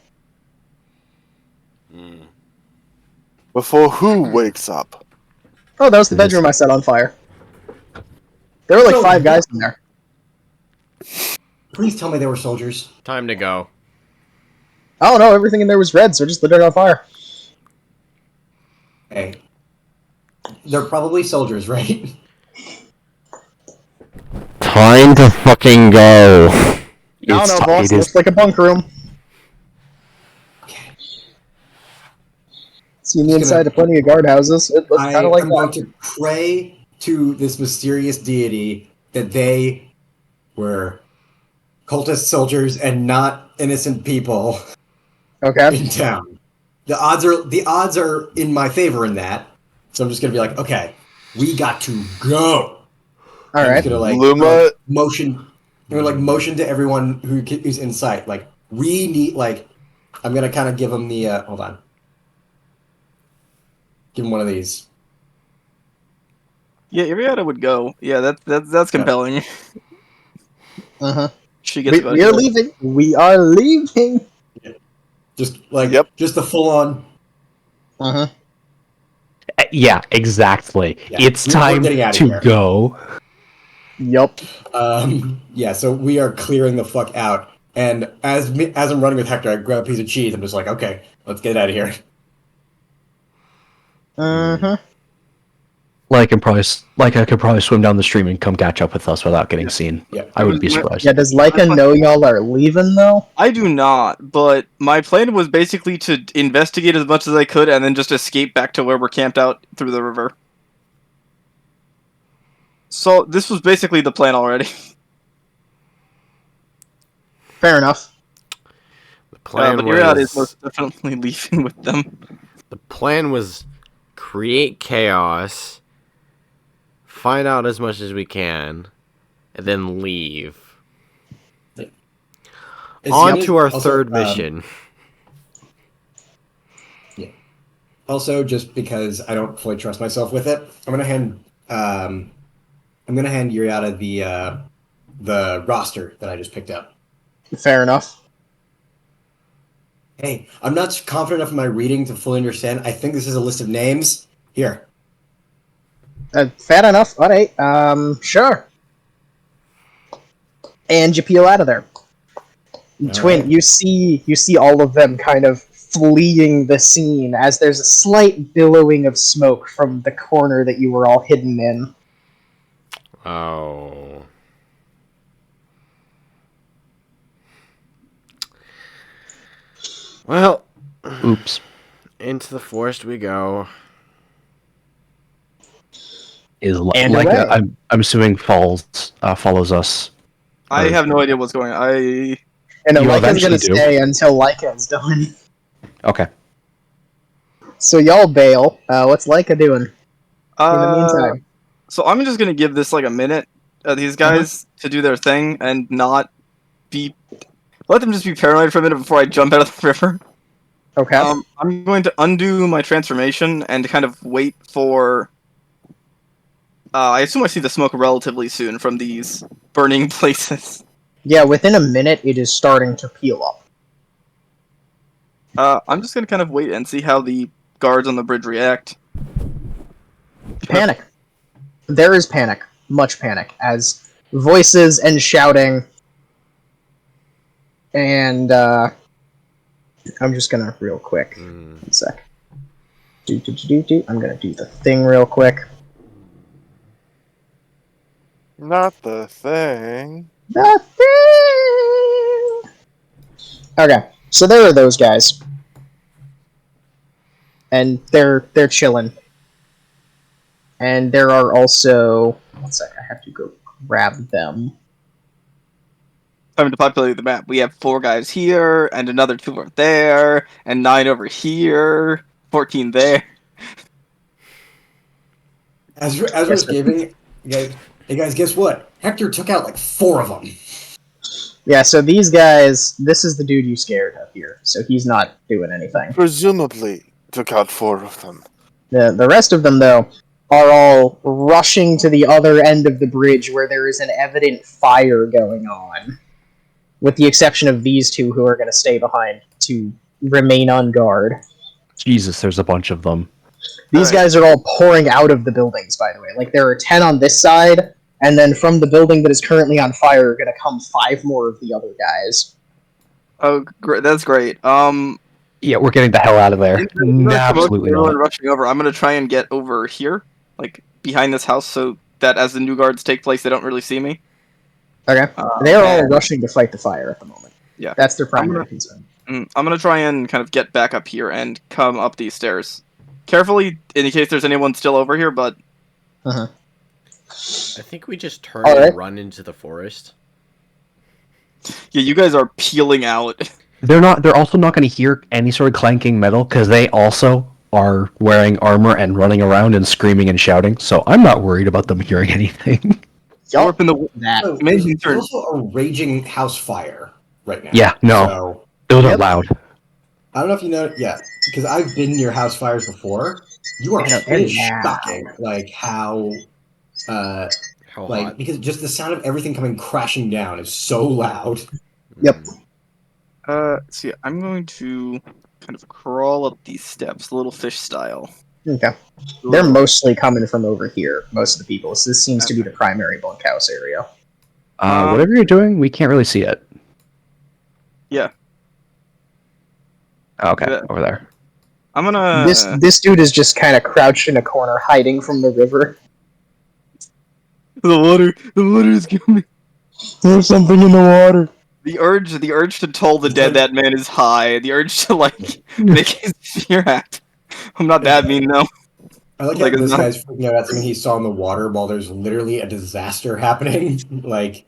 Before who wakes up? Oh, that was the bedroom I set on fire. There were like So- 5 guys in there. Please tell me they were soldiers. Time to go. I don't know, everything in there was red, so just lit it on fire. Hey. They're probably soldiers, right? Time to fucking go. I don't know, boss. It is Looks like a bunk room. Okay. Seen the Just inside of plenty of guardhouses. It looks I kind of like am that. going to pray to this mysterious deity that they were cultist soldiers and not innocent people Okay. in town. The odds are in my favor in that. So I'm just gonna be like, okay, we got to go. All I'm right. just gonna like Luma- motion. I'm gonna like motion to everyone who's in sight. Like we need like. I'm gonna kind of give them the. Hold on. Give him one of these. Yeah, Iriata would go. Yeah, that's compelling. Uh-huh. She gets We are leaving. We are leaving. Just like Yep. just the full on. Uh-huh. Yeah, exactly. Yeah, It's we're time getting outta to here. go. Yup. Yeah. So we are clearing the fuck out. And as I'm running with Hector, I grab a piece of cheese. I'm just like, okay, let's get out of here. Uh-huh. I could probably swim down the stream and come catch up with us without getting seen. Yeah. I would be surprised. Yeah, does Leica know y'all are leaving, though? I do not, but my plan was basically to investigate as much as I could and then just escape back to where we're camped out through the river. So this was basically the plan already. Fair enough. The plan But was Iriata is most definitely leaving with them. the plan was create chaos, find out as much as we can, and then leave. On to our third mission. Also, just because I don't fully trust myself with it, I'm gonna hand Uriata the roster that I just picked up. Fair enough. Hey, I'm not confident enough in my reading to fully understand. I think this is a list of names. Here. Fair enough. All right. Sure. And you peel out of there. Twin, right. you see all of them kind of fleeing the scene as there's a slight billowing of smoke from the corner that you were all hidden in. Oh. Well, Oops. into the forest we go. Is And like away. I'm assuming follows us. I have no idea what's going on. And You'll Leica's eventually gonna do. stay until Leica's done. Okay. So y'all bail. What's Leica doing in the meantime? So I'm just gonna give this like a minute, these guys to do their thing and not be. Let them just be paranoid for a minute before I jump out of the river. Okay. I'm going to undo my transformation and kind of wait for. I assume I see the smoke relatively soon from these burning places. Yeah, within a minute it is starting to peel up. I'm just gonna kind of wait and see how the guards on the bridge react. Panic. There is panic. Much panic. As voices and shouting. And, I'm just gonna real quick. 1 sec. I'm gonna do the thing real quick. Not the thing. The thing! Okay, so there are those guys. And they're chilling. And there are also... 1 sec, I have to go grab them. Time to populate the map. We have 4 guys here, and another 2 over there, and 9 over here, 14 there. As we're escaping, hey guys, guess what? Hector took out like 4 of them. Yeah, so these guys... This is the dude you scared up here, so he's not doing anything. Presumably took out 4 of them. The rest of them, though, are all rushing to the other end of the bridge where there is an evident fire going on. with the exception of these two who are going to stay behind to remain on guard. Jesus, there's a bunch of them. These Alright. guys are all pouring out of the buildings, by the way. Like, there are 10 on this side, and then from the building that is currently on fire are going to come 5 more of the other guys. Oh, that's great. Yeah, we're getting the hell out of there. In the Absolutely everyone not. rushing over. I'm gonna try and get over here, like behind this house, so that as the new guards take place, they don't really see me. Okay? They're all and- rushing to fight the fire at the moment. Yeah. That's their primary concern. I'm gonna try and kind of get back up here and come up these stairs, carefully, in case there's anyone still over here. But Uh-huh. I think we just turn All right. and run into the forest. yeah, you guys are peeling out. They're also not going to hear any sort of clanking metal because they also are wearing armor and running around and screaming and shouting. So I'm not worried about them hearing anything. You're up in the. That. So, Main there's concern. also a raging house fire right now. Yeah, no. So, Those are Yep. loud. I don't know if you know, yeah, because I've been near house fires before. You are I know, it they're is loud. shocking, like how, How like hot? because just the sound of everything coming crashing down is so loud. Yep. See, I'm going to kind of crawl up these steps, little fish style. Okay. They're mostly coming from over here, most of the people. So this seems to be the primary bunkhouse area. Whatever you're doing, we can't really see it. Yeah. Okay, Yeah. over there. I'm gonna. This dude is just kind of crouched in a corner, hiding from the river. The water is coming. There's something in the water. The urge to toll the dead that man is high. The urge to like make his fear act. I'm not that mean though. I like Like, how it's this not- guy's freaking out at something he saw in the water while there's literally a disaster happening. Like,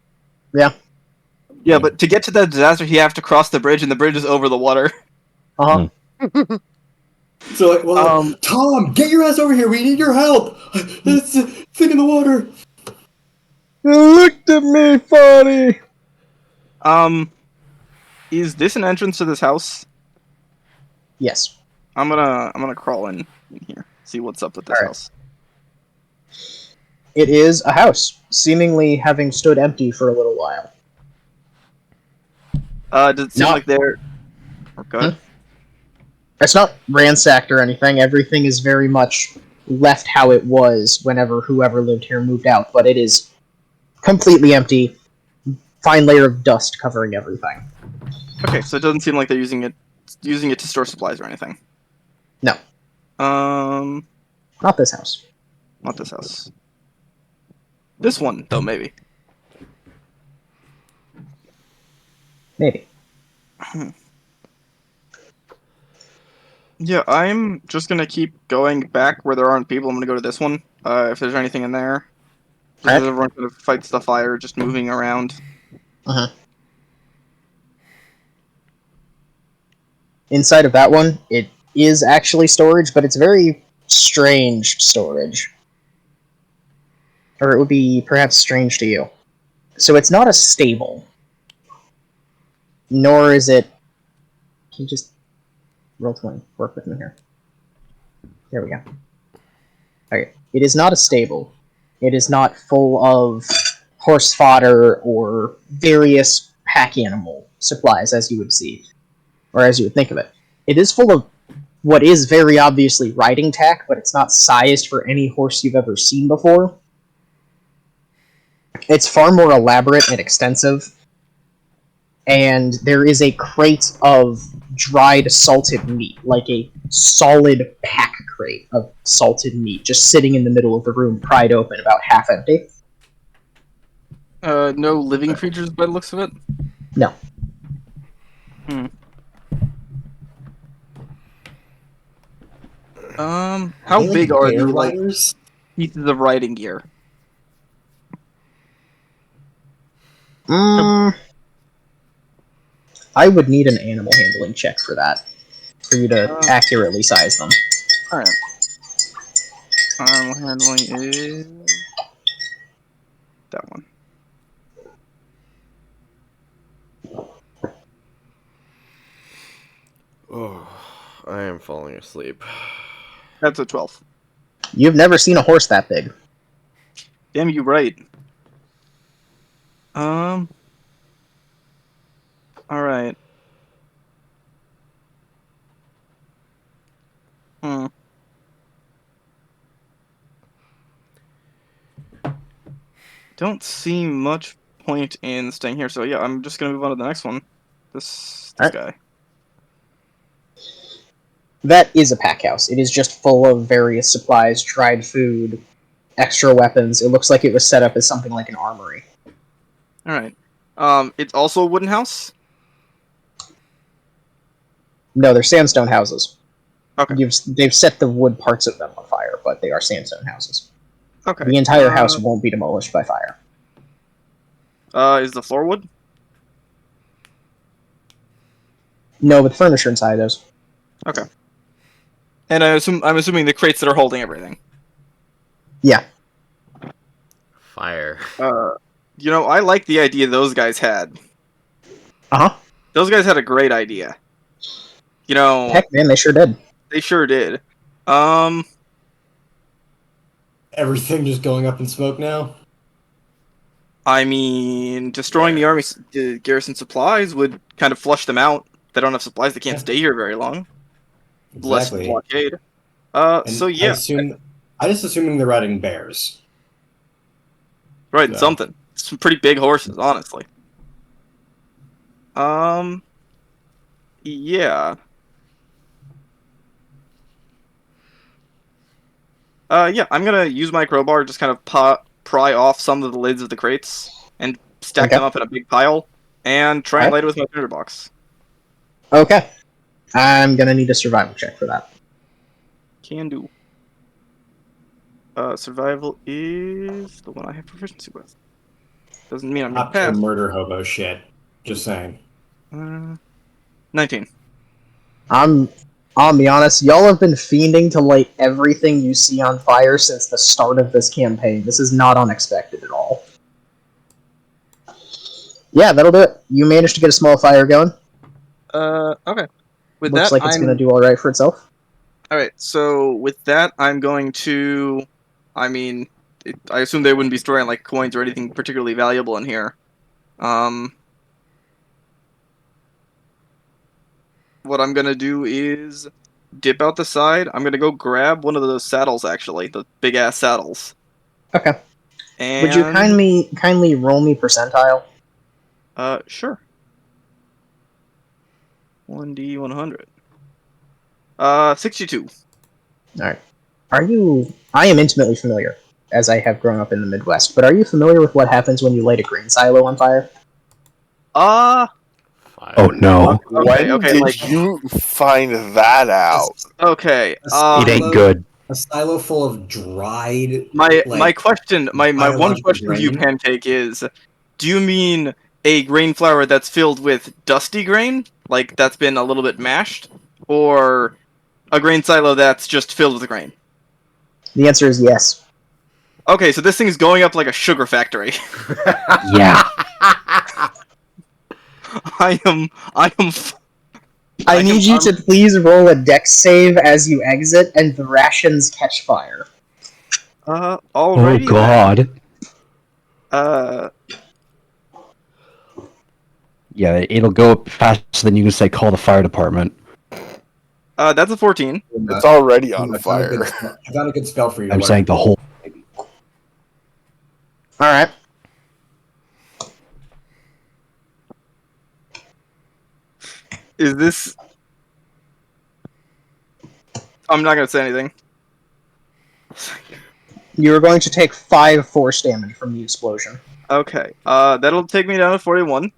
Yeah, but to get to that disaster, he have to cross the bridge, and the bridge is over the water. Uh-huh. so like, well, Tom, get your ass over here. We need your help. It's a thing in the water. You looked at me funny. Is this an entrance to this house? Yes. I'm gonna crawl in here, see what's up with this Alright. house. It is a house, seemingly having stood empty for a little while. Does it seem No. like they're? Oh, good. It's not ransacked or anything. Everything is very much left how it was whenever whoever lived here moved out, but it is completely empty. Fine layer of dust covering everything. Okay, so it doesn't seem like they're using it to store supplies or anything. No. Not this house. Not this house. This one, though, maybe. Maybe. Yeah, I'm just gonna keep going back where there aren't people. I'm gonna go to this one. If there's anything in there. Just Alright. as everyone kind of fights the fire, just moving around. Uh-huh. Inside of that one, it is actually storage, but it's very strange storage. Or it would be perhaps strange to you. So it's not a stable. Nor is it... Can you just... Roll 20. Work with me here. There we go. Okay. It is not a stable. It is not full of horse fodder or various pack animal supplies, as you would see. Or as you would think of it. It is full of what is very obviously riding tack, but it's not sized for any horse you've ever seen before. It's far more elaborate and extensive. And there is a crate of dried salted meat, like a solid pack crate of salted meat, just sitting in the middle of the room, pried open, about half empty. No living creatures by the looks of it? No. How They, like, big are bear the, like, riders? pieces of riding gear? I would need an animal handling check for that, for you to accurately size them. Alright. Animal handling is... that one. Oh, I am falling asleep. That's a 12. You've never seen a horse that big. Damn, you right. Alright. Hmm. Don't see much point in staying here, so yeah, I'm just gonna move on to the next one. This Alright. guy. That is a pack house. It is just full of various supplies, dried food, extra weapons. It looks like it was set up as something like an armory. Alright. It's also a wooden house? No, they're sandstone houses. Okay. They've set the wood parts of them on fire, but they are sandstone houses. Okay. The entire house won't be demolished by fire. Is the floor wood? No, but the furniture inside is. Okay. And I'm assuming the crates that are holding everything. Yeah. Fire. You know, I like the idea those guys had. Uh-huh. Those guys had a great idea. You know, Heck, man, they sure did. they sure did. Everything just going up in smoke now. I mean, destroying the army, the garrison supplies would kind of flush them out. They don't have supplies; they can't stay here very long. Less Exactly. blockade. And So yeah, I just assuming they're riding bears. right, Yeah. something. Some pretty big horses, honestly. Yeah. Yeah, I'm gonna use my crowbar, just kind of pry off some of the lids of the crates and stack Okay. them up in a big pile, and try and Alright. light it with my tinderbox. Okay. I'm gonna need a survival check for that. Can do. Survival is the one I have proficiency with. Doesn't mean I'm gonna Not pure pass. murder hobo shit. Just saying. 19. I'll be honest, y'all have been fiending to light everything you see on fire since the start of this campaign. This is not unexpected at all. Yeah, that'll do it. You managed to get a small fire going. Okay. With Looks that, like it's gonna do alright for itself. Alright, so with that, I'm going to... I mean, I assume they wouldn't be storing, like, coins or anything particularly valuable in here. What I'm gonna do is dip out the side. I'm gonna go grab one of those saddles, actually. The big-ass saddles. Okay. And... Would you kindly roll me percentile? Sure. 1D100. 62. Alright. I am intimately familiar, as I have grown up in the Midwest, but are you familiar with what happens when you light a grain silo on fire? Fire. Oh no, When did like- you find that out? Okay, it ain't good. A silo full of dried. my like, question, my one biological question to you, grain? Pancake, is: do you mean a grain flour that's filled with dusty grain, like that's been a little bit mashed, or a grain silo that's just filled with grain? The answer is yes. Okay, so this thing's going up like a sugar factory. Yeah. I am. I need you to please roll a dex save as you exit, and the rations catch fire. Oh Alrighty. god. Then. Yeah, it'll go up faster than you can say call the fire department. That's a 14. It's already on I found a fire. good- I found a good spell for you. I'm What- saying the whole. Alright. Is this? I'm not gonna say anything. You are going to take 5 force damage from the explosion. Okay. That'll take me down to 41.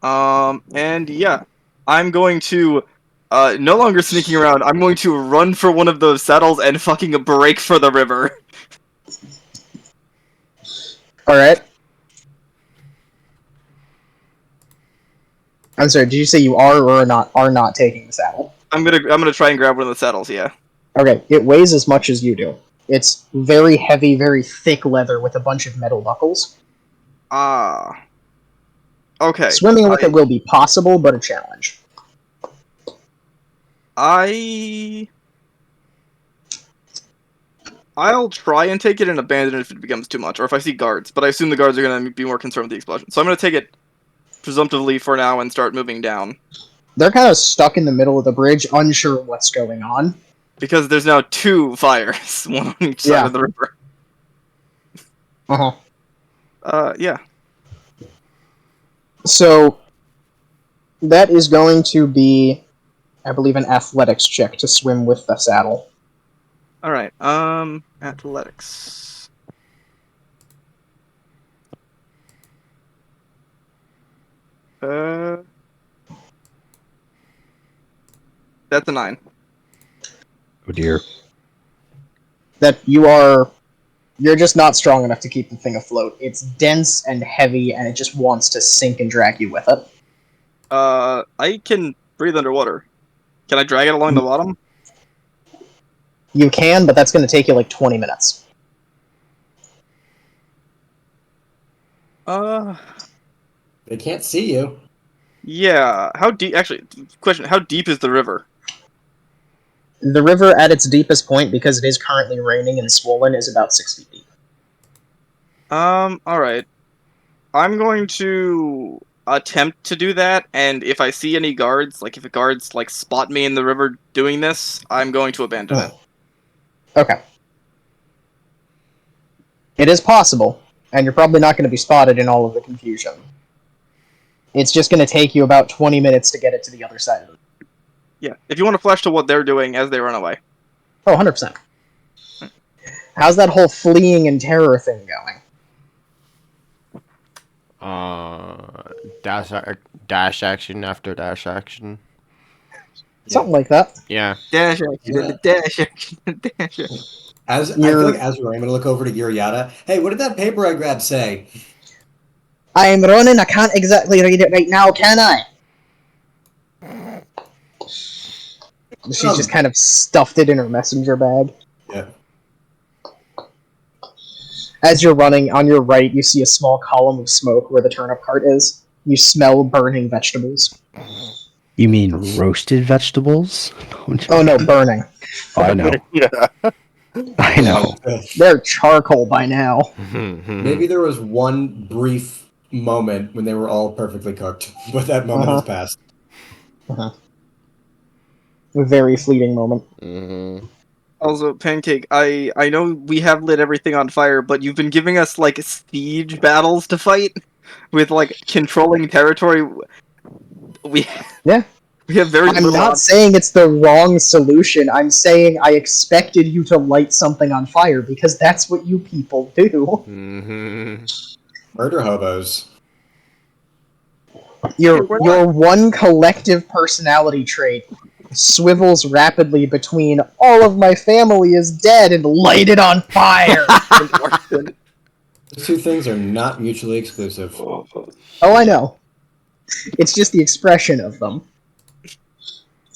And yeah, I'm going to, no longer sneaking around. I'm going to run for one of those saddles and fucking break for the river. Alright. I'm sorry, did you say you are or are not taking the saddle? I'm gonna try and grab one of the saddles. Yeah. Okay, it weighs as much as you do. It's very heavy, very thick leather with a bunch of metal buckles. Ah. Okay. Swimming with it will be possible, but a challenge. I'll try and take it and abandon it if it becomes too much, or if I see guards. But I assume the guards are gonna be more concerned with the explosion. So I'm gonna take it presumptively for now, and start moving down. They're kind of stuck in the middle of the bridge, unsure what's going on. Because there's now 2 fires, one on each side Yeah. of the river. Yeah. So that is going to be, I believe, an athletics check to swim with the saddle. Alright, athletics. That's a 9. Oh dear. That you're just not strong enough to keep the thing afloat. It's dense and heavy, and it just wants to sink and drag you with it. I can breathe underwater. Can I drag it along the bottom? You can, but that's going to take you like 20 minutes. They can't see you. Yeah. How deep? Actually, question: how deep is the river? The river at its deepest point, because it is currently raining and swollen, is about 6 feet deep. All right. I'm going to attempt to do that, and if I see any guards, like if the guards like spot me in the river doing this, I'm going to abandon it. Okay. It is possible, and you're probably not going to be spotted in all of the confusion. It's just going to take you about 20 minutes to get it to the other side of it. Yeah. If you want to flash to what they're doing as they run away. Oh, 100%. How's that whole fleeing and terror thing going? Dash action after dash action. Something like that. Yeah. Dash action, Yeah. dash action, dash action. I feel like as we're going to look over to Yuriata. Hey, what did that paper I grabbed say? I'm running, I can't exactly read it right now, can I? She's just kind of stuffed it in her messenger bag. Yeah. As you're running, on your right, you see a small column of smoke where the turnip cart is. You smell burning vegetables. You mean roasted vegetables? Oh no, burning. Oh, I know. Yeah. I know. They're charcoal by now. Maybe there was one brief moment when they were all perfectly cooked, but that moment has passed. A very fleeting moment. Also, Pancake, I know we have lit everything on fire, but you've been giving us like siege battles to fight with like controlling territory. We have very I'm little. not saying it's the wrong solution. I'm saying I expected you to light something on fire because that's what you people do. Murder hobos. Your one collective personality trait swivels rapidly between all of my family is dead and light it on fire. Those two things are not mutually exclusive. Oh, I know. It's just the expression of them.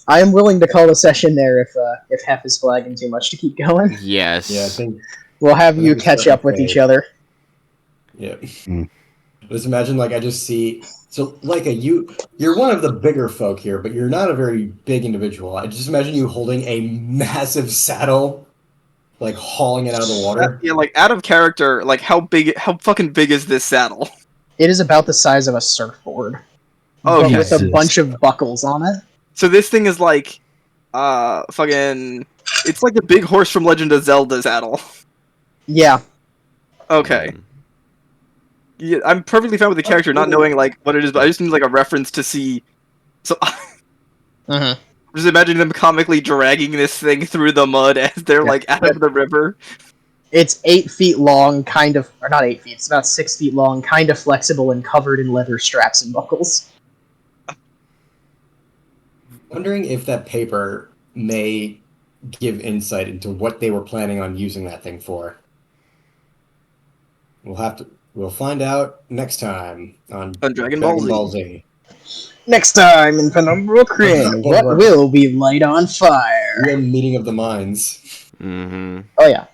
I am willing to call a session there if Hef is flagging too much to keep going. Yes. Yeah, I think We'll have you we catch start up with with each other. yeah. Just imagine like I just see so like you're one of the bigger folk here, but you're not a very big individual. I just imagine you holding a massive saddle, like hauling it out of the water. Yeah, like out of character. Like how fucking big is this saddle? It is about the size of a surfboard. Oh, but yes. with a bunch of buckles on it. So this thing is like, fucking. It's like the big horse from Legend of Zelda saddle. Yeah. Okay. Yeah, I'm perfectly fine with the character not knowing like what it is, but I just need like a reference to see. So, just imagine them comically dragging this thing through the mud as they're like out of the river. It's 8 feet long, kind of, or not 8 feet. It's about 6 feet long, kind of flexible, and covered in leather straps and buckles. Wondering if that paper may give insight into what they were planning on using that thing for. We'll find out next time on Dragon Ball Z. Next time in Penumbral Krynn, what will we light on fire? Real meeting of the minds. Oh yeah.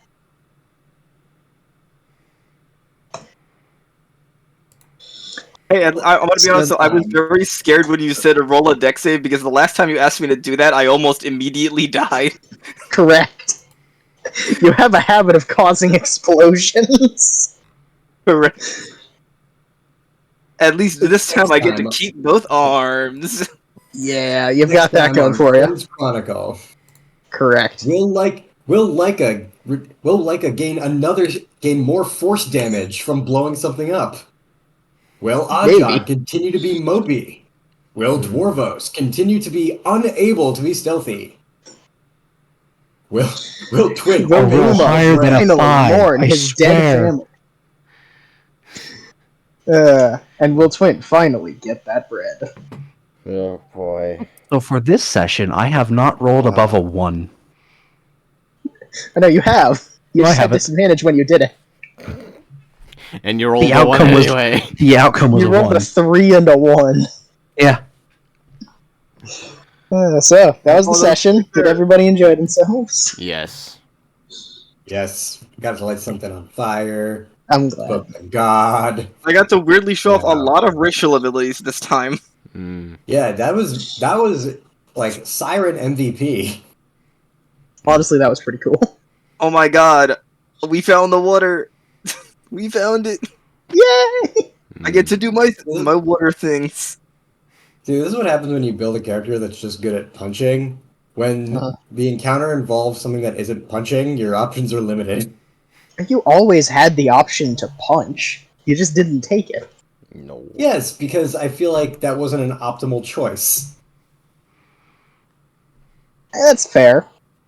Hey, I'm gonna be honest. So I was very scared when you said roll a deck save because the last time you asked me to do that, I almost immediately died. Correct. You have a habit of causing explosions. Correct. At least this time I get to time- keep both arms. Yeah, you've Next got that time going on for you. Quinn's Chronicle. Correct. Will Leica gain more force damage from blowing something up? Will Maybe. Ajad continue to be mopey? Will Dwarvos continue to be unable to be stealthy? Will Twin Will A roll Luma higher than a finally 5, mourn I his dead swear. family? And will Twin finally get that bread? Oh boy. So for this session, I have not rolled above a 1. I know you have. You No, I just had haven't. disadvantage when you did it. And you rolled The a 1 outcome was anyway. the outcome was You a rolled 1. a 3 and a 1. Yeah. So that was the Although, session. Did everybody enjoy themselves? Yes. Yes, got to light something on fire. I'm glad. Spoke to God. I got to weirdly show off a Yeah. lot of racial abilities this time. Mm. Yeah, that was like Siren MVP. Honestly, that was pretty cool. Oh my god, we found the water. We found it. Yay! I get to do my water things. Dude, this is what happens when you build a character that's just good at punching. When Uh-huh. the encounter involves something that isn't punching, your options are limited. You always had the option to punch. You just didn't take it. No. Yes, because I feel like that wasn't an optimal choice. That's fair.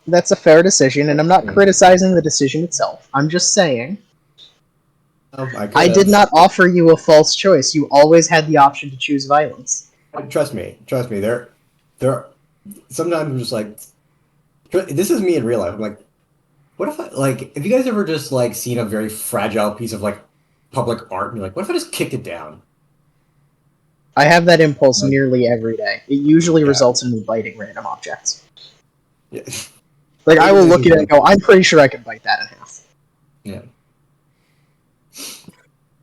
That's a fair decision, and I'm not Hmm. criticizing the decision itself. I'm just saying. I could've. did not offer you a false choice. You always had the option to choose violence. Trust me. There. Sometimes I'm just like, this is me in real life. I'm like, what if have you guys ever just like seen a very fragile piece of like public art and you're like, what if I just kicked it down? I have that impulse nearly every day. It usually Yeah. results in me biting random objects. Yeah. Like, I will look at it and go, I'm pretty sure I can bite that in half. Yeah.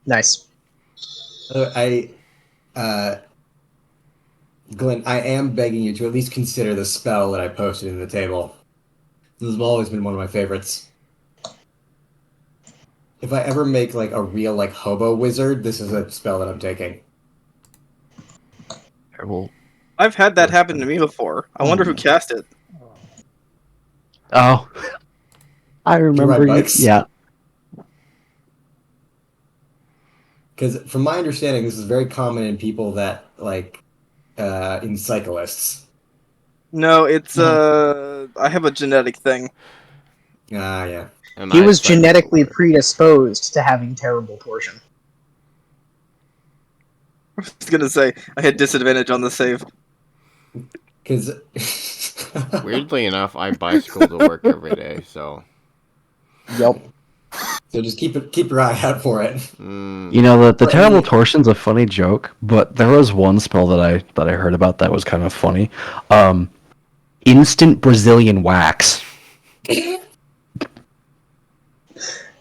Nice. Glenn, I am begging you to at least consider the spell that I posted in the table. This has always been one of my favorites. If I ever make like a real like hobo wizard, this is a spell that I'm taking. Well, I've had that happen to me before. I wonder who cast it. oh, I remember. ride bikes? Yeah. Because from my understanding, this is very common in people that in cyclists. No, it's I have a genetic thing. Ah, yeah. And He I was cycle genetically over. predisposed to having terrible torsion. I was gonna say I had disadvantage on the save. Because Weirdly enough, I bicycle to work every day, so. Yup. so just keep your eye out for it. Mm. You know, the Or terrible any- torsion's a funny joke, but there was one spell that I heard about that was kind of funny. Instant Brazilian wax.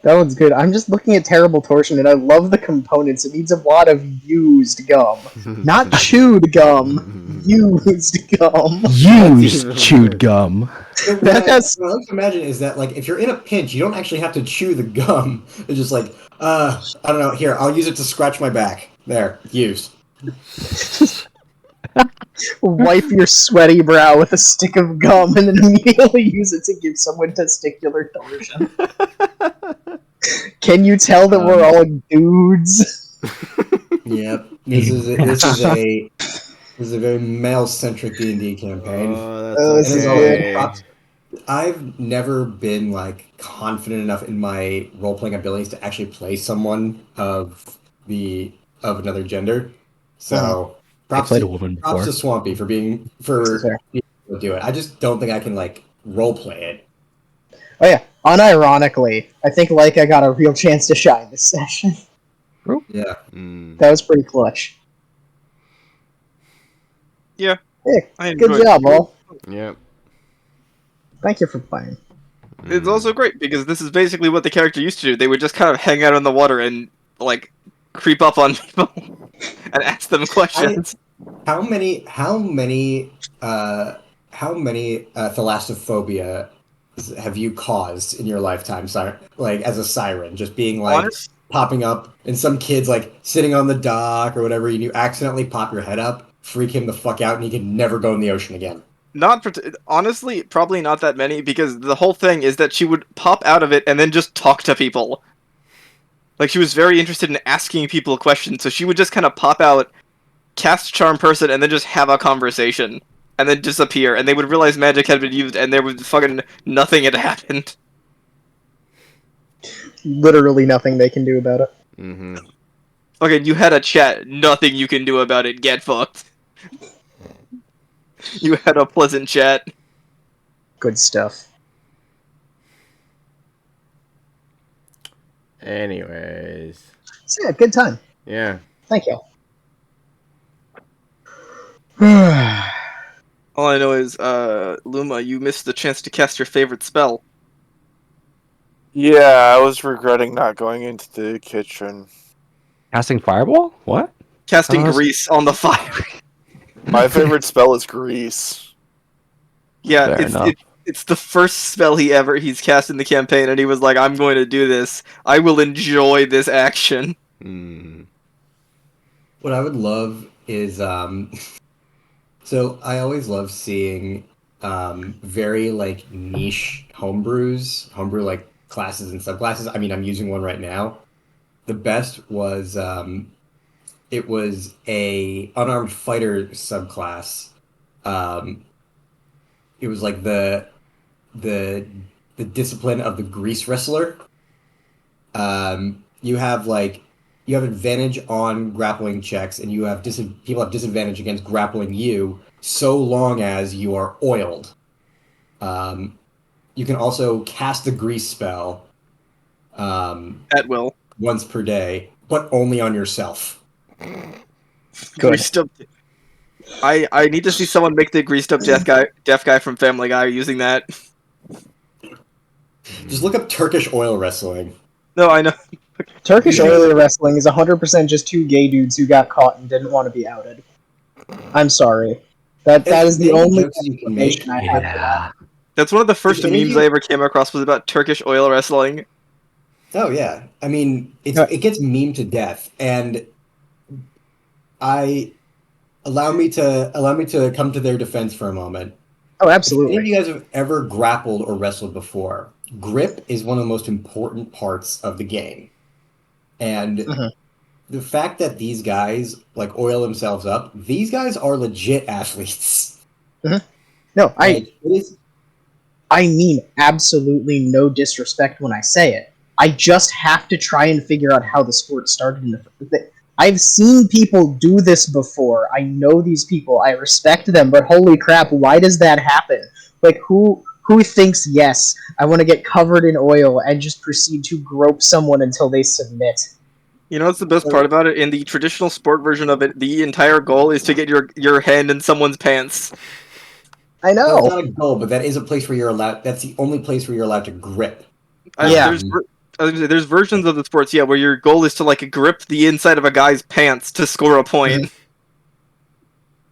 That one's good. I'm just looking at terrible torsion, and I love the components. It needs a lot of used gum. Not chewed gum. Used gum. Used chewed gum. So That's- what I like to imagine is that like if you're in a pinch, you don't actually have to chew the gum. It's just like, I don't know. Here, I'll use it to scratch my back. There, used. Wipe your sweaty brow with a stick of gum, and then immediately use it to give someone testicular torsion. Can you tell that we're all dudes? Yep. This is a very male-centric D&D campaign. Oh, This that's is okay. good. I've never been like confident enough in my role-playing abilities to actually play someone of another gender. So props played to, a woman props before. to Swampy for being fair. able to do it. I just don't think I can like role-play it. Oh yeah, unironically, I think Leica got a real chance to shine this session. Yeah. Mm. That was pretty clutch. Yeah, Hey, I good enjoyed job, it. all. Yep. Thank you for playing. It's also great because this is basically what the character used to do. They would just kind of hang out in the water and like creep up on people and ask them questions. How many thalassophobia have you caused in your lifetime, like as a siren? Just being like, popping up, and some kid's like sitting on the dock or whatever, and you accidentally pop your head up, freak him the fuck out, and he can never go in the ocean again. Honestly, probably not that many, because the whole thing is that she would pop out of it and then just talk to people. Like, she was very interested in asking people questions, so she would just kind of pop out, cast Charm Person, and then just have a conversation. And then disappear, and they would realize magic had been used, and there was fucking nothing had happened. Literally nothing they can do about it. Mm-hmm. Okay, you had a chat, nothing you can do about it, get fucked. You had a pleasant chat. Good stuff. Anyways. So yeah, good time. Yeah. Thank you. All I know is, Luma, you missed the chance to cast your favorite spell. Yeah, I was regretting not going into the kitchen. Casting fireball? What? Casting Oh, grease on the fire. My favorite spell is grease. Yeah, Fair enough. it's the first spell he's cast in the campaign, and he was like, I'm going to do this. I will enjoy this action. Mm. What I would love is so I always love seeing very like niche homebrew like classes and subclasses. I mean, I'm using one right now. The best was it was a unarmed fighter subclass. It was like the discipline of the grease wrestler. You have advantage on grappling checks, and people have disadvantage against grappling you so long as you are oiled. You can also cast the grease spell At will. once per day, but only on yourself. Good. Greased up. I need to see someone make the greased up deaf guy from Family Guy using that. Just look up Turkish oil wrestling. No, I know. Turkish oil wrestling is 100% just two gay dudes who got caught and didn't want to be outed. I'm sorry. That is the only jokes you can make. explanation I have for that. That's one of the first If any of memes you- I ever came across was about Turkish oil wrestling. Oh yeah, I mean it gets memed to death, and allow me to come to their defense for a moment. Oh, If any of absolutely. you guys have ever grappled or wrestled before, grip is one of the most important parts of the game. And Mhm. the fact that these guys like oil themselves up, these guys are legit athletes. No, Like, it is, I mean absolutely no disrespect when I say it. I just have to try and figure out how the sport started in the I've seen people do this before. I know these people. I respect them, but holy crap, why does that happen? Like who thinks, yes, I want to get covered in oil and just proceed to grope someone until they submit? You know what's the best part about it? In the traditional sport version of it, the entire goal is to get your hand in someone's pants. I no, it's know. not a goal, but that is a place where you're allowed. That's the only place where you're allowed to grip. Yeah. There's versions of the sports, yeah, where your goal is to like grip the inside of a guy's pants to score a point.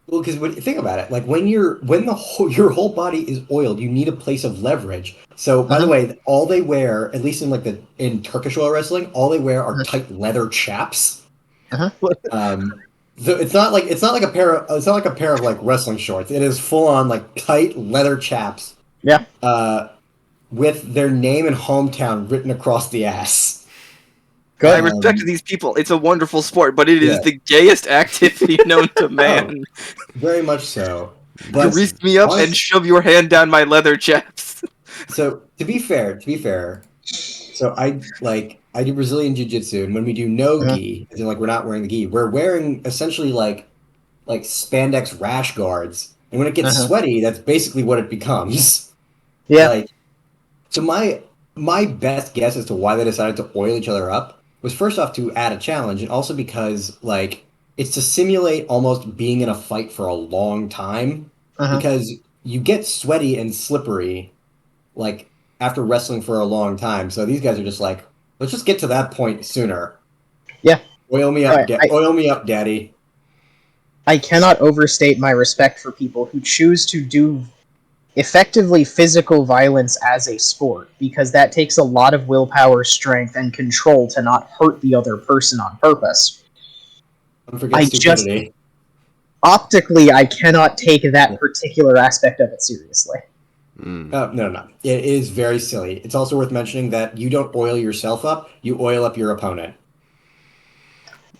Well, because think about it, like when your whole body is oiled, you need a place of leverage. So, by the way, all they wear, at least in Turkish oil wrestling, all they wear are tight leather chaps. So it's not like a pair of like wrestling shorts. It is full on like tight leather chaps. Yeah. With their name and hometown written across the ass. Good. I respect these people. It's a wonderful sport, but it is Yeah. the gayest activity known to man. Very much so. But Grease me up and honest- shove your hand down my leather chaps. So to be fair, so I do Brazilian jiu-jitsu, and when we do no gi, as in like we're not wearing the gi, we're wearing essentially like spandex rash guards. And when it gets sweaty, that's basically what it becomes. Yeah. Like, so my best guess as to why they decided to oil each other up was first off to add a challenge, and also because like it's to simulate almost being in a fight for a long time, because you get sweaty and slippery like after wrestling for a long time. So these guys are just like, let's just get to that point sooner. Yeah. Oil me up, Right, oil me up, daddy. I cannot overstate my respect for people who choose to do effectively physical violence as a sport, because that takes a lot of willpower, strength, and control to not hurt the other person on purpose. Don't forget I just stupidity. optically I cannot take that particular aspect of it seriously. No. It is very silly. It's also worth mentioning that you don't oil yourself up, you oil up your opponent.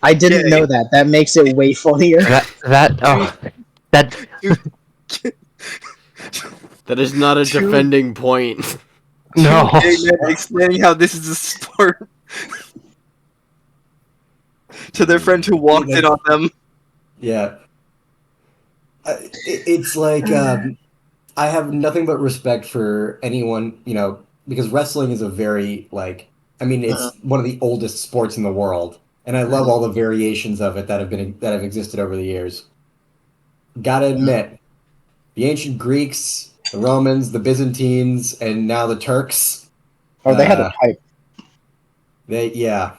I didn't know that. That makes it way funnier. That That is not a defending point. no. Explaining how this is a sport to their friend who walked in on them. Yeah. It's like I have nothing but respect for anyone, because wrestling is a very it's one of the oldest sports in the world, and I love all the variations of it that have existed over the years. Gotta admit, the ancient Greeks, the Romans, the Byzantines, and now the Turks. Oh, they had a pipe. Yeah.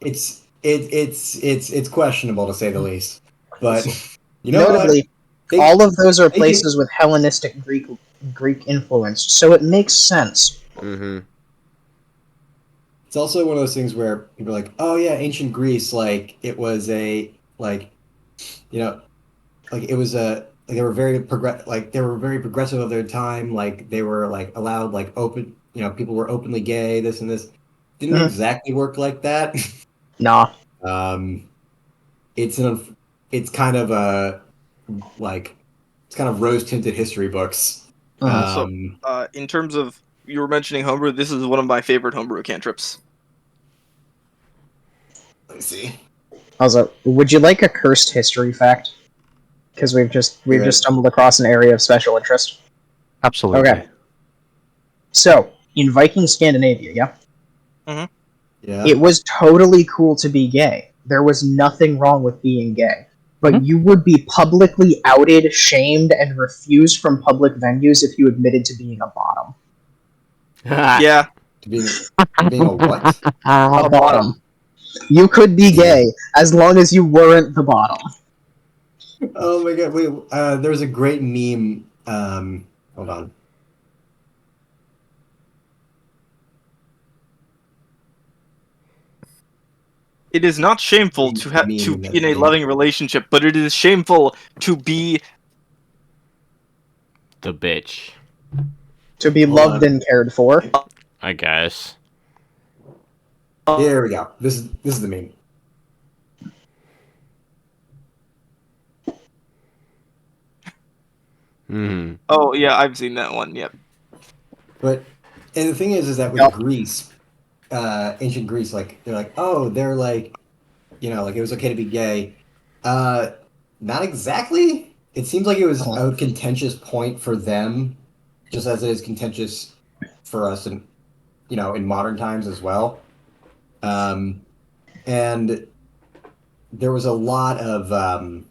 It's questionable to say the least, but you know Notably, what? all of those are places with Hellenistic Greek influence, so it makes sense. Mm-hmm. It's also one of those things where people are like, "Oh yeah, ancient Greece, like it was a you know, it was a they were very they were very progressive of their time. Like they were like allowed like open, people were openly gay. This and this didn't exactly work like that. Nah. It's it's kind of a it's kind of rose tinted history books. In terms of you were mentioning homebrew, this is one of my favorite homebrew cantrips. Let me see. Also, would you like a cursed history fact? Because we've just stumbled across an area of special interest. Absolutely. Okay. So, in Viking Scandinavia, yeah? Yeah. It was totally cool to be gay. There was nothing wrong with being gay. But you would be publicly outed, shamed, and refused from public venues if you admitted to being a bottom. Yeah. To being a what? A bottom. You could be gay as long as you weren't the bottom. Oh my god! Wait, there's a great meme. Hold on. It is not shameful to be in a loving relationship, but it is shameful to be The bitch. To be loved and cared for. I guess. There we go. This is the meme. Hmm. Oh yeah, I've seen that one. Yep. And the thing is that with Greece, ancient Greece, like they're like, oh, they're like, like it was okay to be gay. Not exactly. It seems like it was a contentious point for them, just as it is contentious for us in modern times as well. And there was a lot of